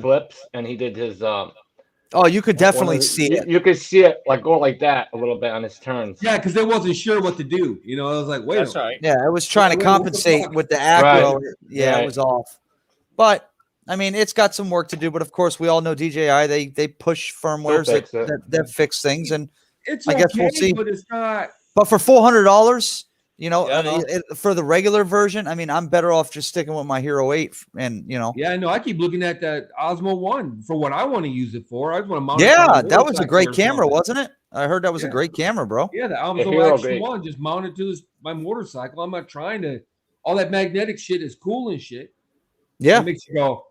flips and he did his Oh, you could definitely see it. You could see it like going like that a little bit on his turns. Yeah, because they wasn't sure what to do. I was like, "Wait." That's right. Yeah, it was trying to Wait, what the compensate fuck? with the acro. Right. Yeah, Right. it was off. But I mean, it's got some work to do. But of course, we all know DJI. They push firmwares They'll fix it. that fix things. And It's I guess we'll see. but it's not. but for $400, You know, for the regular version, I mean, I'm better off just sticking with my Hero 8 and, you know. Yeah, no, I keep looking at that Osmo 1 for what I want to use it for. I just want to mount Yeah, it. that was a great camera, wasn't it? I heard that was a great camera, bro. Yeah, the Osmo Action 1 just mounted to my motorcycle. I'm not trying to. All that magnetic shit is cool and shit. Yeah. It makes you go,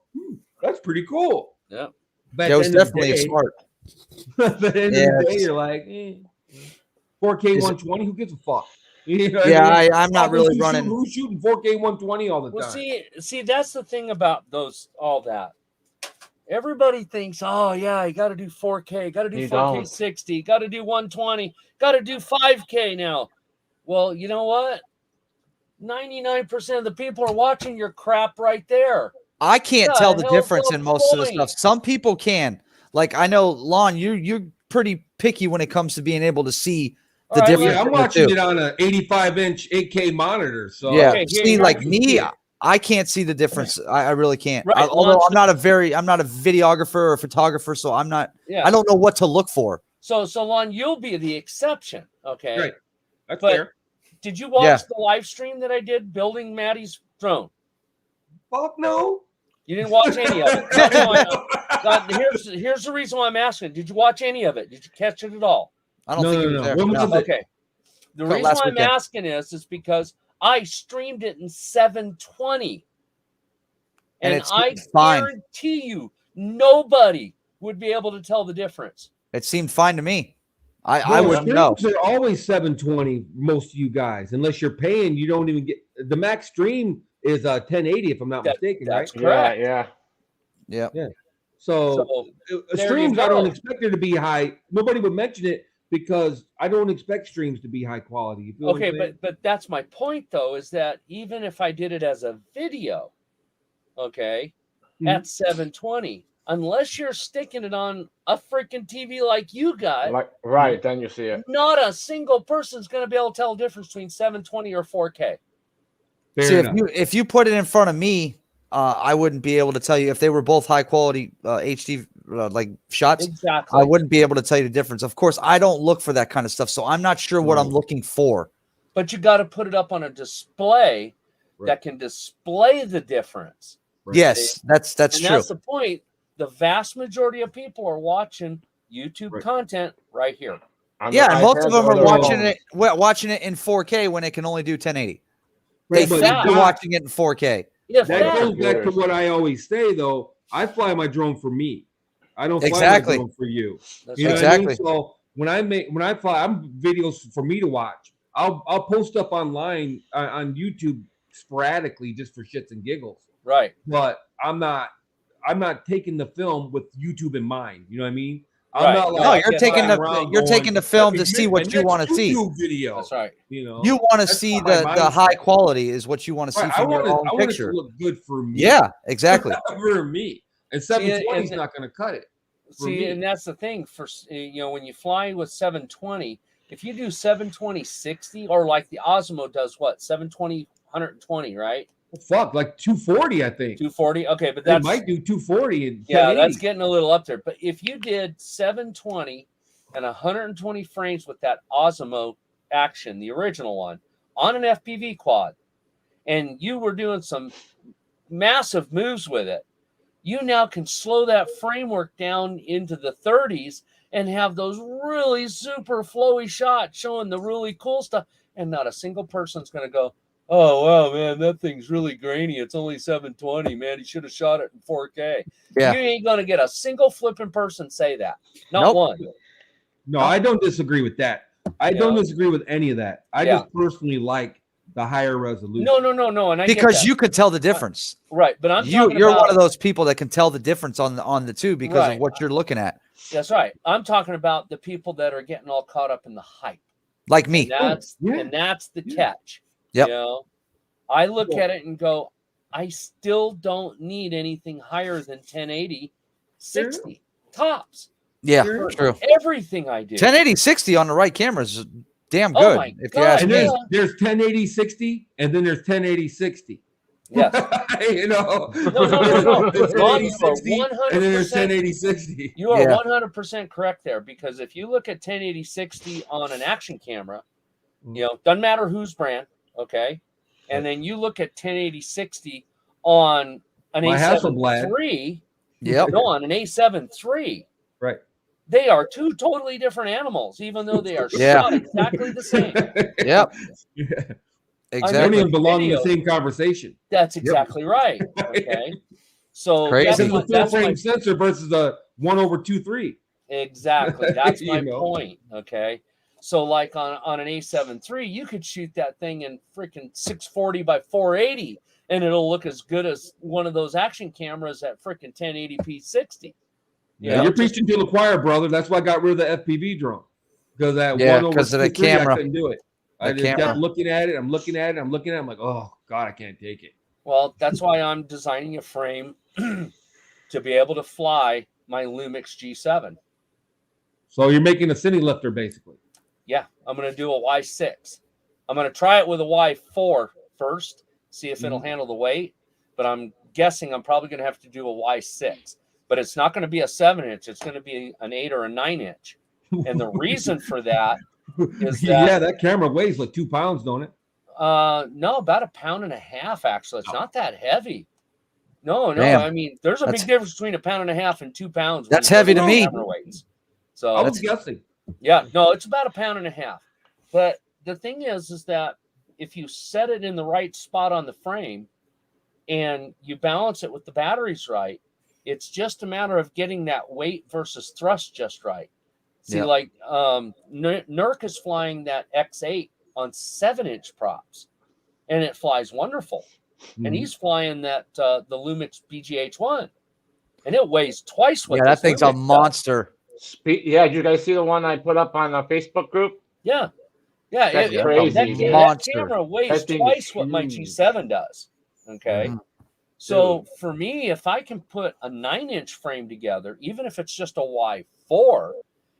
that's pretty cool. Yeah. But it was definitely smart. At the end of the day, you're like, 4K 120, who gives a fuck? You know yeah, I mean? I'm not really running. Who's shooting 4K 120 all the time? Well, see, that's the thing about all that. Everybody thinks, oh yeah, you got to do 4K, got to do 4K 60, got to do 120, got to do 5K now. Well, you know what? 99% of the people are watching your crap right there. I can't tell the difference in most of the stuff. Some people can. Like I know, Lon, you're pretty picky when it comes to being able to see the difference. Yeah, I'm watching it on an 85-inch 8K monitor. So yeah, see, like me, I can't see the difference. I really can't. Right. Although I'm not a videographer or photographer, so I'm not. Yeah. I don't know what to look for. So Lon, you'll be the exception, okay? Right. That's fair. Did you watch the live stream that I did building Maddie's drone? Fuck no. You didn't watch any of it. Tell me why. Here's the reason why I'm asking. Did you watch any of it? Did you catch it at all? I don't think it was there. No. Okay. The reason why I'm asking is because I streamed it in 720. And I guarantee you, nobody would be able to tell the difference. It seemed fine to me. I wouldn't know. They're always 720, most of you guys. Unless you're paying, you don't even get the max stream is 1080, if I'm not mistaken. That's right? correct. Yeah. So streams, I don't expect there to be high. Nobody would mention it because I don't expect streams to be high quality. You feel okay, but that's my point though, is that even if I did it as a video, at 720, unless you're sticking it on a freaking TV like you got, right, then you see it. Not a single person's going to be able to tell the difference between 720 or 4K. See, if you put it in front of me, I wouldn't be able to tell you if they were both high quality HD like shots. Exactly. I wouldn't be able to tell you the difference. Of course, I don't look for that kind of stuff, so I'm not sure what I'm looking for. But you got to put it up on a display that can display the difference. Right. Yes, that's true. That's the point. The vast majority of people are watching YouTube content right here. And most of them are watching it in 4K when it can only do 1080. They think they're watching it in 4K. That goes back to what I always say, though. I fly my drone for me. I don't fly my drone for you. You know what I mean? So when I fly, I'm videos for me to watch. I'll post up online on YouTube sporadically just for shits and giggles. Right. But I'm not taking the film with YouTube in mind. You know what I mean? I'm not like, you're taking the film to see what you want to see. Video. That's right. You know, you want to see the high quality is what you want to see from your own picture. I want it to look good for me. Yeah, exactly. For me, and 720 is not going to cut it. And that's the thing for when you fly with 720, if you do 720 60 or like the Osmo does 720 120, right? Fuck, like 240, I think. 240. Okay, but that might do 240. And that's getting a little up there. But if you did 720 and 120 frames with that Osmo Action, the original one, on an FPV quad, and you were doing some massive moves with it, you now can slow that framework down into the 30s and have those really super flowy shots showing the really cool stuff. And not a single person's going to go, oh, wow, man, that thing's really grainy. It's only 720, man. He should have shot it in 4K. Yeah. You ain't going to get a single flipping person say that. Not one. No, I don't disagree with that. I don't disagree with any of that. I just personally like the higher resolution. No. And because you could tell the difference. Right. But you're one of those people that can tell the difference on the two because of what you're looking at. That's right. I'm talking about the people that are getting all caught up in the hype. Like me. And that's the catch. Yep. You know, I look at it and go, I still don't need anything higher than 1080, 60 tops. Yeah, true. Everything I do. 1080, 60 on the right camera is damn good. If you ask me. There's 1080, 60, and then there's 1080, 60. Yes. You know. No. There's 1080, 60, and then there's 1080, 60. You are 100% correct there, because if you look at 1080, 60 on an action camera, doesn't matter whose brand, Okay. And then you look at 1080-60 on an My A7 Hasselblad. III. Yep. No, on an A7 III. Right. They are two totally different animals, even though they are Yeah. shot exactly the same. Yep. Yeah. Exactly. They don't even belong in the video- same conversation. That's exactly right. Okay. So Crazy. Because that's it's a full frame my sensor versus a 1/2.3. exactly. That's my You know. point. Okay. So like on an A7 III, you could shoot that thing in freaking 640 by 480, and it'll look as good as one of those action cameras at freaking 1080p 60. Yeah, you're preaching to the choir, brother. That's why I got rid of the FPV drone. Because that Yeah, 1/2 because of the 3, camera. I couldn't do it. I The just camera. kept looking at it. I'm looking at it. I'm like, oh God, I can't take it. Well, that's why I'm designing a frame to be able to fly my Lumix G7. So you're making a cine lifter, basically. Yeah, I'm going to do a Y6. I'm going to try it with a Y4 first, see if it'll handle the weight. But I'm guessing I'm probably going to have to do a Y6. But it's not going to be a 7-inch. It's going to be an 8 or a 9-inch. And the reason for that is that... Yeah, that camera weighs like 2 pounds, don't it? No, about 1.5 pounds, actually. It's not that heavy. No. Damn. I mean, there's a big difference between 1.5 pounds and 2 pounds. That's heavy to me. Weights. So I was guessing. Yeah, no, it's about 1.5 pounds. But the thing is that if you set it in the right spot on the frame and you balance it with the batteries right, it's just a matter of getting that weight versus thrust just right. See, like Nurk is flying that X8 on 7-inch props, and it flies wonderful. And he's flying that the Lumix BGH1, and it weighs twice what. Yeah, that thing's Lumix a monster. Yeah, did you guys see the one I put up on the Facebook group? Yeah, That's crazy. That Monster. camera weighs That thing twice is what my huge. G7 does. Okay. Mhm. So for me, if I can put a 9-inch frame together, even if it's just a Y4,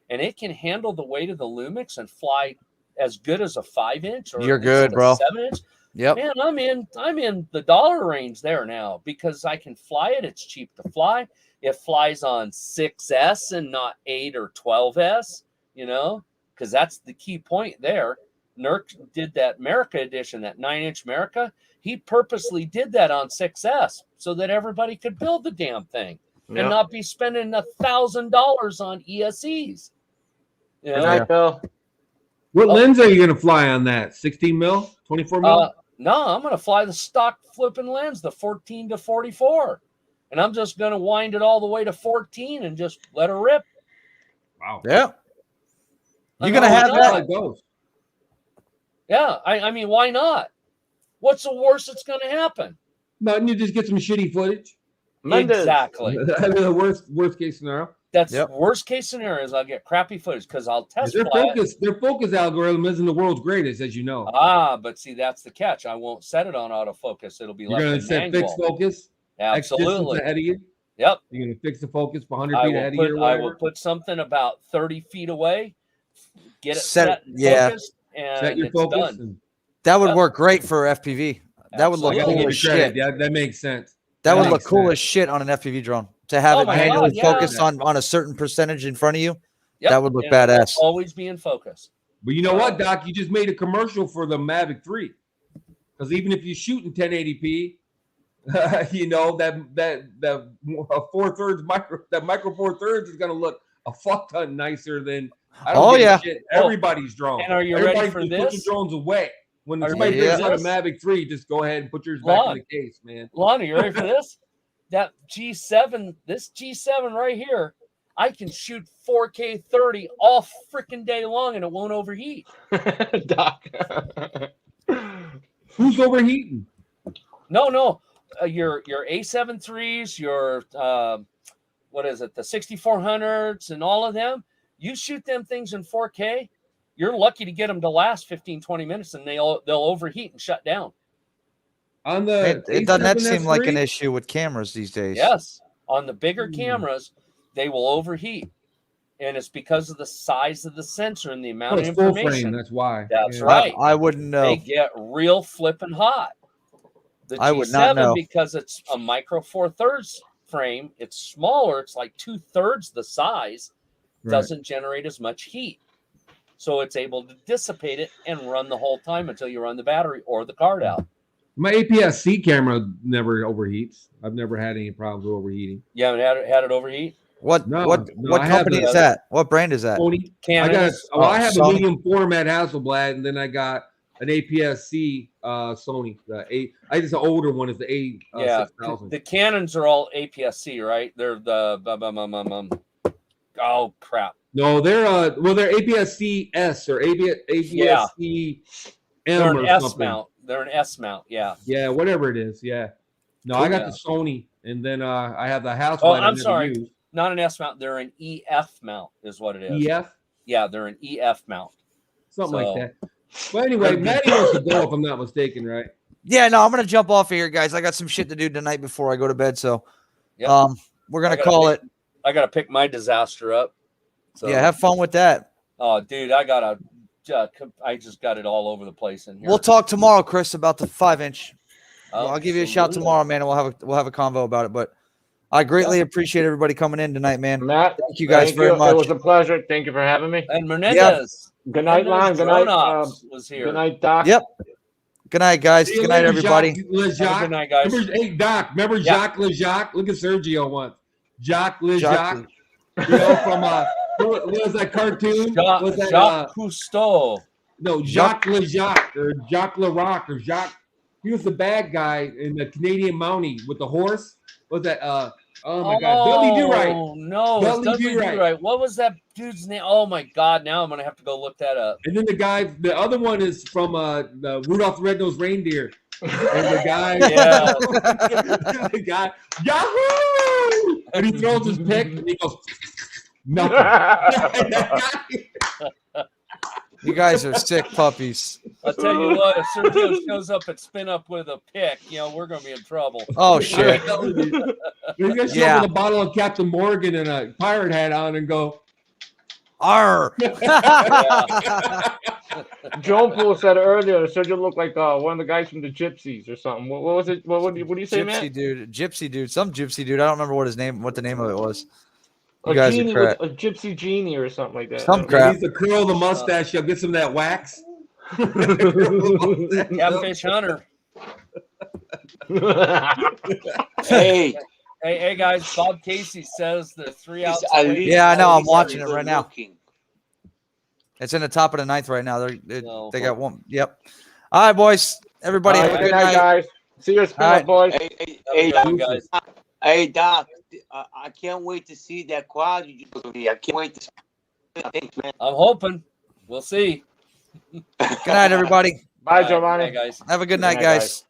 and it can handle the weight of the Lumix and fly as good as a 5-inch or You're at least good, a bro. 7-inch, Yep. man, I'm in the dollar range there now because I can fly it. It's cheap to fly. It flies on 6S and not 8 or 12S, because that's the key point there. Nurk did that America edition, that 9-inch America. He purposely did that on 6S so that everybody could build the damn thing and not be spending $1,000 on ESEs. Good night, Bill. What lens are you going to fly on that? 16 mil? 24 mil? No, I'm going to fly the stock flipping lens, the 14 to 44. And I'm just going to wind it all the way to 14 and just let her rip. Wow. Yeah. I You're mean, going to why have not? That's how that. it goes. Yeah, I mean, why not? What's the worst that's going to happen? No, you just get some shitty footage. Mendes. Exactly. I mean, the worst case scenario. That's worst case scenario is I'll get crappy footage because I'll test fly it. Their focus algorithm isn't the world's greatest, as you know. But see, that's the catch. I won't set it on autofocus. It'll be You're left going in to set manual. fixed focus. X distance Absolutely. ahead of you. Yep. You're going to fix the focus for 100 I feet ahead of you or I whatever. will put something about 30 feet away, get it Set set, it- and yeah. focused, and Set your it's focus. done. And That would Yep. work great for FPV. That would I look got to Absolutely. cool give as you credit. shit. Yeah, that makes sense. That would That look makes cool sense. as shit on an FPV drone. To have Oh it my manually God, yeah. focused on a certain percentage in front of you. Yep. That would look and it'll badass. always be in focus. But you know what, Doc? You just made a commercial for the Mavic 3. Because even if you shoot in 1080p, that 4/3 micro 4/3 is going to look a fuck ton nicer than everybody's drone. And are you Everybody ready for just put this? your drones away. When Are you somebody ready brings for out a this? Mavic 3, just go ahead and put yours back in the case, man. Lonnie, you ready for this? That G7, this G7 right here, I can shoot 4K 30 all freaking day long and it won't overheat. Doc. Who's overheating? No. Your A7 IIIs, your what is it, the 6400s and all of them, you shoot them things in 4K, you're lucky to get them to last 15, 20 minutes and they'll overheat and shut down. On the It doesn't that A7S seem like an III? issue with cameras these days? Yes. On the bigger cameras, they will overheat. And it's because of the size of the sensor and the amount Oh, of it's full information. frame. That's why. That's Yeah. right. I wouldn't know. They get real flipping hot. The I G7, would not know. because it's a micro 4/3 frame, it's smaller. It's like 2/3 the size. Right. Doesn't generate as much heat. so it's able to dissipate it and run the whole time until you run the battery or the card out. My APS-C camera never overheats. I've never had any problems with overheating. You haven't had it overheat? What No, what no, what I have company the- is that? What brand is that? Sony. Canons. I have a Sony. medium format Hasselblad, and then I got an APS-C Sony. I just an older one is the A Yeah, 6000. the Canons are all APS-C, right? They're the oh crap. No, they're APS-C S or APS-C M They're or an S something. mount. They're an S mount. Yeah. Yeah, whatever it is. Yeah. No, I got the Sony, and then I have the Hasselblad. Oh, I I'm never sorry. used. Not an S mount. They're an EF mount, is what it is. EF, Yeah, they're an EF mount. something So- like that. But anyway, Maddie wants to go if I'm not mistaken, right? Yeah, no, I'm gonna jump off of here, guys. I got some shit to do tonight before I go to bed. So, Yep. we're gonna I gotta call pick- it. I gotta pick my disaster up. So, Yeah, have fun with that. Oh, dude, I just got it all over the place in here. We'll talk tomorrow, Chris, about the 5-inch. Oh, I'll give you a shout absolutely. tomorrow, man, and we'll have a convo about it. But I greatly appreciate everybody coming in tonight, man. Matt, Thank you guys very It much. was a pleasure. Thank you for having me. And Menendez. Good night, Lon. Good night. Dronox was here. Good night, Doc. Yep. Good night, guys. See you Good night, later, everybody. Jacques Lejac. Have a good night, guys. Remember, hey, Doc, remember Yeah. Jacques Lejac? Look at Sergio once. Jacques Lejac. Jacques- You know, from what was that cartoon? Was that Jacques Cousteau. no Jacques Lejac or Jacques Laroque or Jacques? He was the bad guy in the Canadian Mountie with the horse. Was that oh my god, Dudley Do-Right. Oh no, Dudley it's Dudley Do-Right. Do-Right. What was that dude's name? Oh my god, now I'm gonna have to go look that up. And then the other one is from the Rudolph the Red-Nosed Reindeer. And the guy, Yeah. the guy, Yahoo! And he throws his pick and he goes, nothing. You guys are sick puppies. I'll tell you what, if Sergio shows up at Spin Up with a pick, we're gonna be in trouble. Oh shit. He's gonna show Yeah. up with a bottle of Captain Morgan and a pirate hat on and go, Arr. Joan Poole said earlier, Sergio looked like one of the guys from the Gypsies or something. What was it? What do you say, man? Gypsy dude, some gypsy dude. I don't remember what the name of it was. You A guys are genie, crap. a gypsy genie or something like that. Some he crap. needs to curl the mustache, he'll get some of that wax. Catfish Hunter. Hey, Hey guys, Bob Casey says the 3 outs. it's at least- Yeah, I know, at I'm least watching I'm it right good now. looking. It's in the top of the 9th right now. No. They got one. Yep. All right, boys. Everybody, All have right, a good night. guys. See you, Spin All Up right. boys. Hey, Have a good one, guys. hey, Doc, I can't wait to see that quad you just showed me. I can't wait to see it. Thanks, man. I'm hoping. We'll see. Good night, everybody. Bye, Bye, Giovanni. guys. Have a good night, Good night, guys.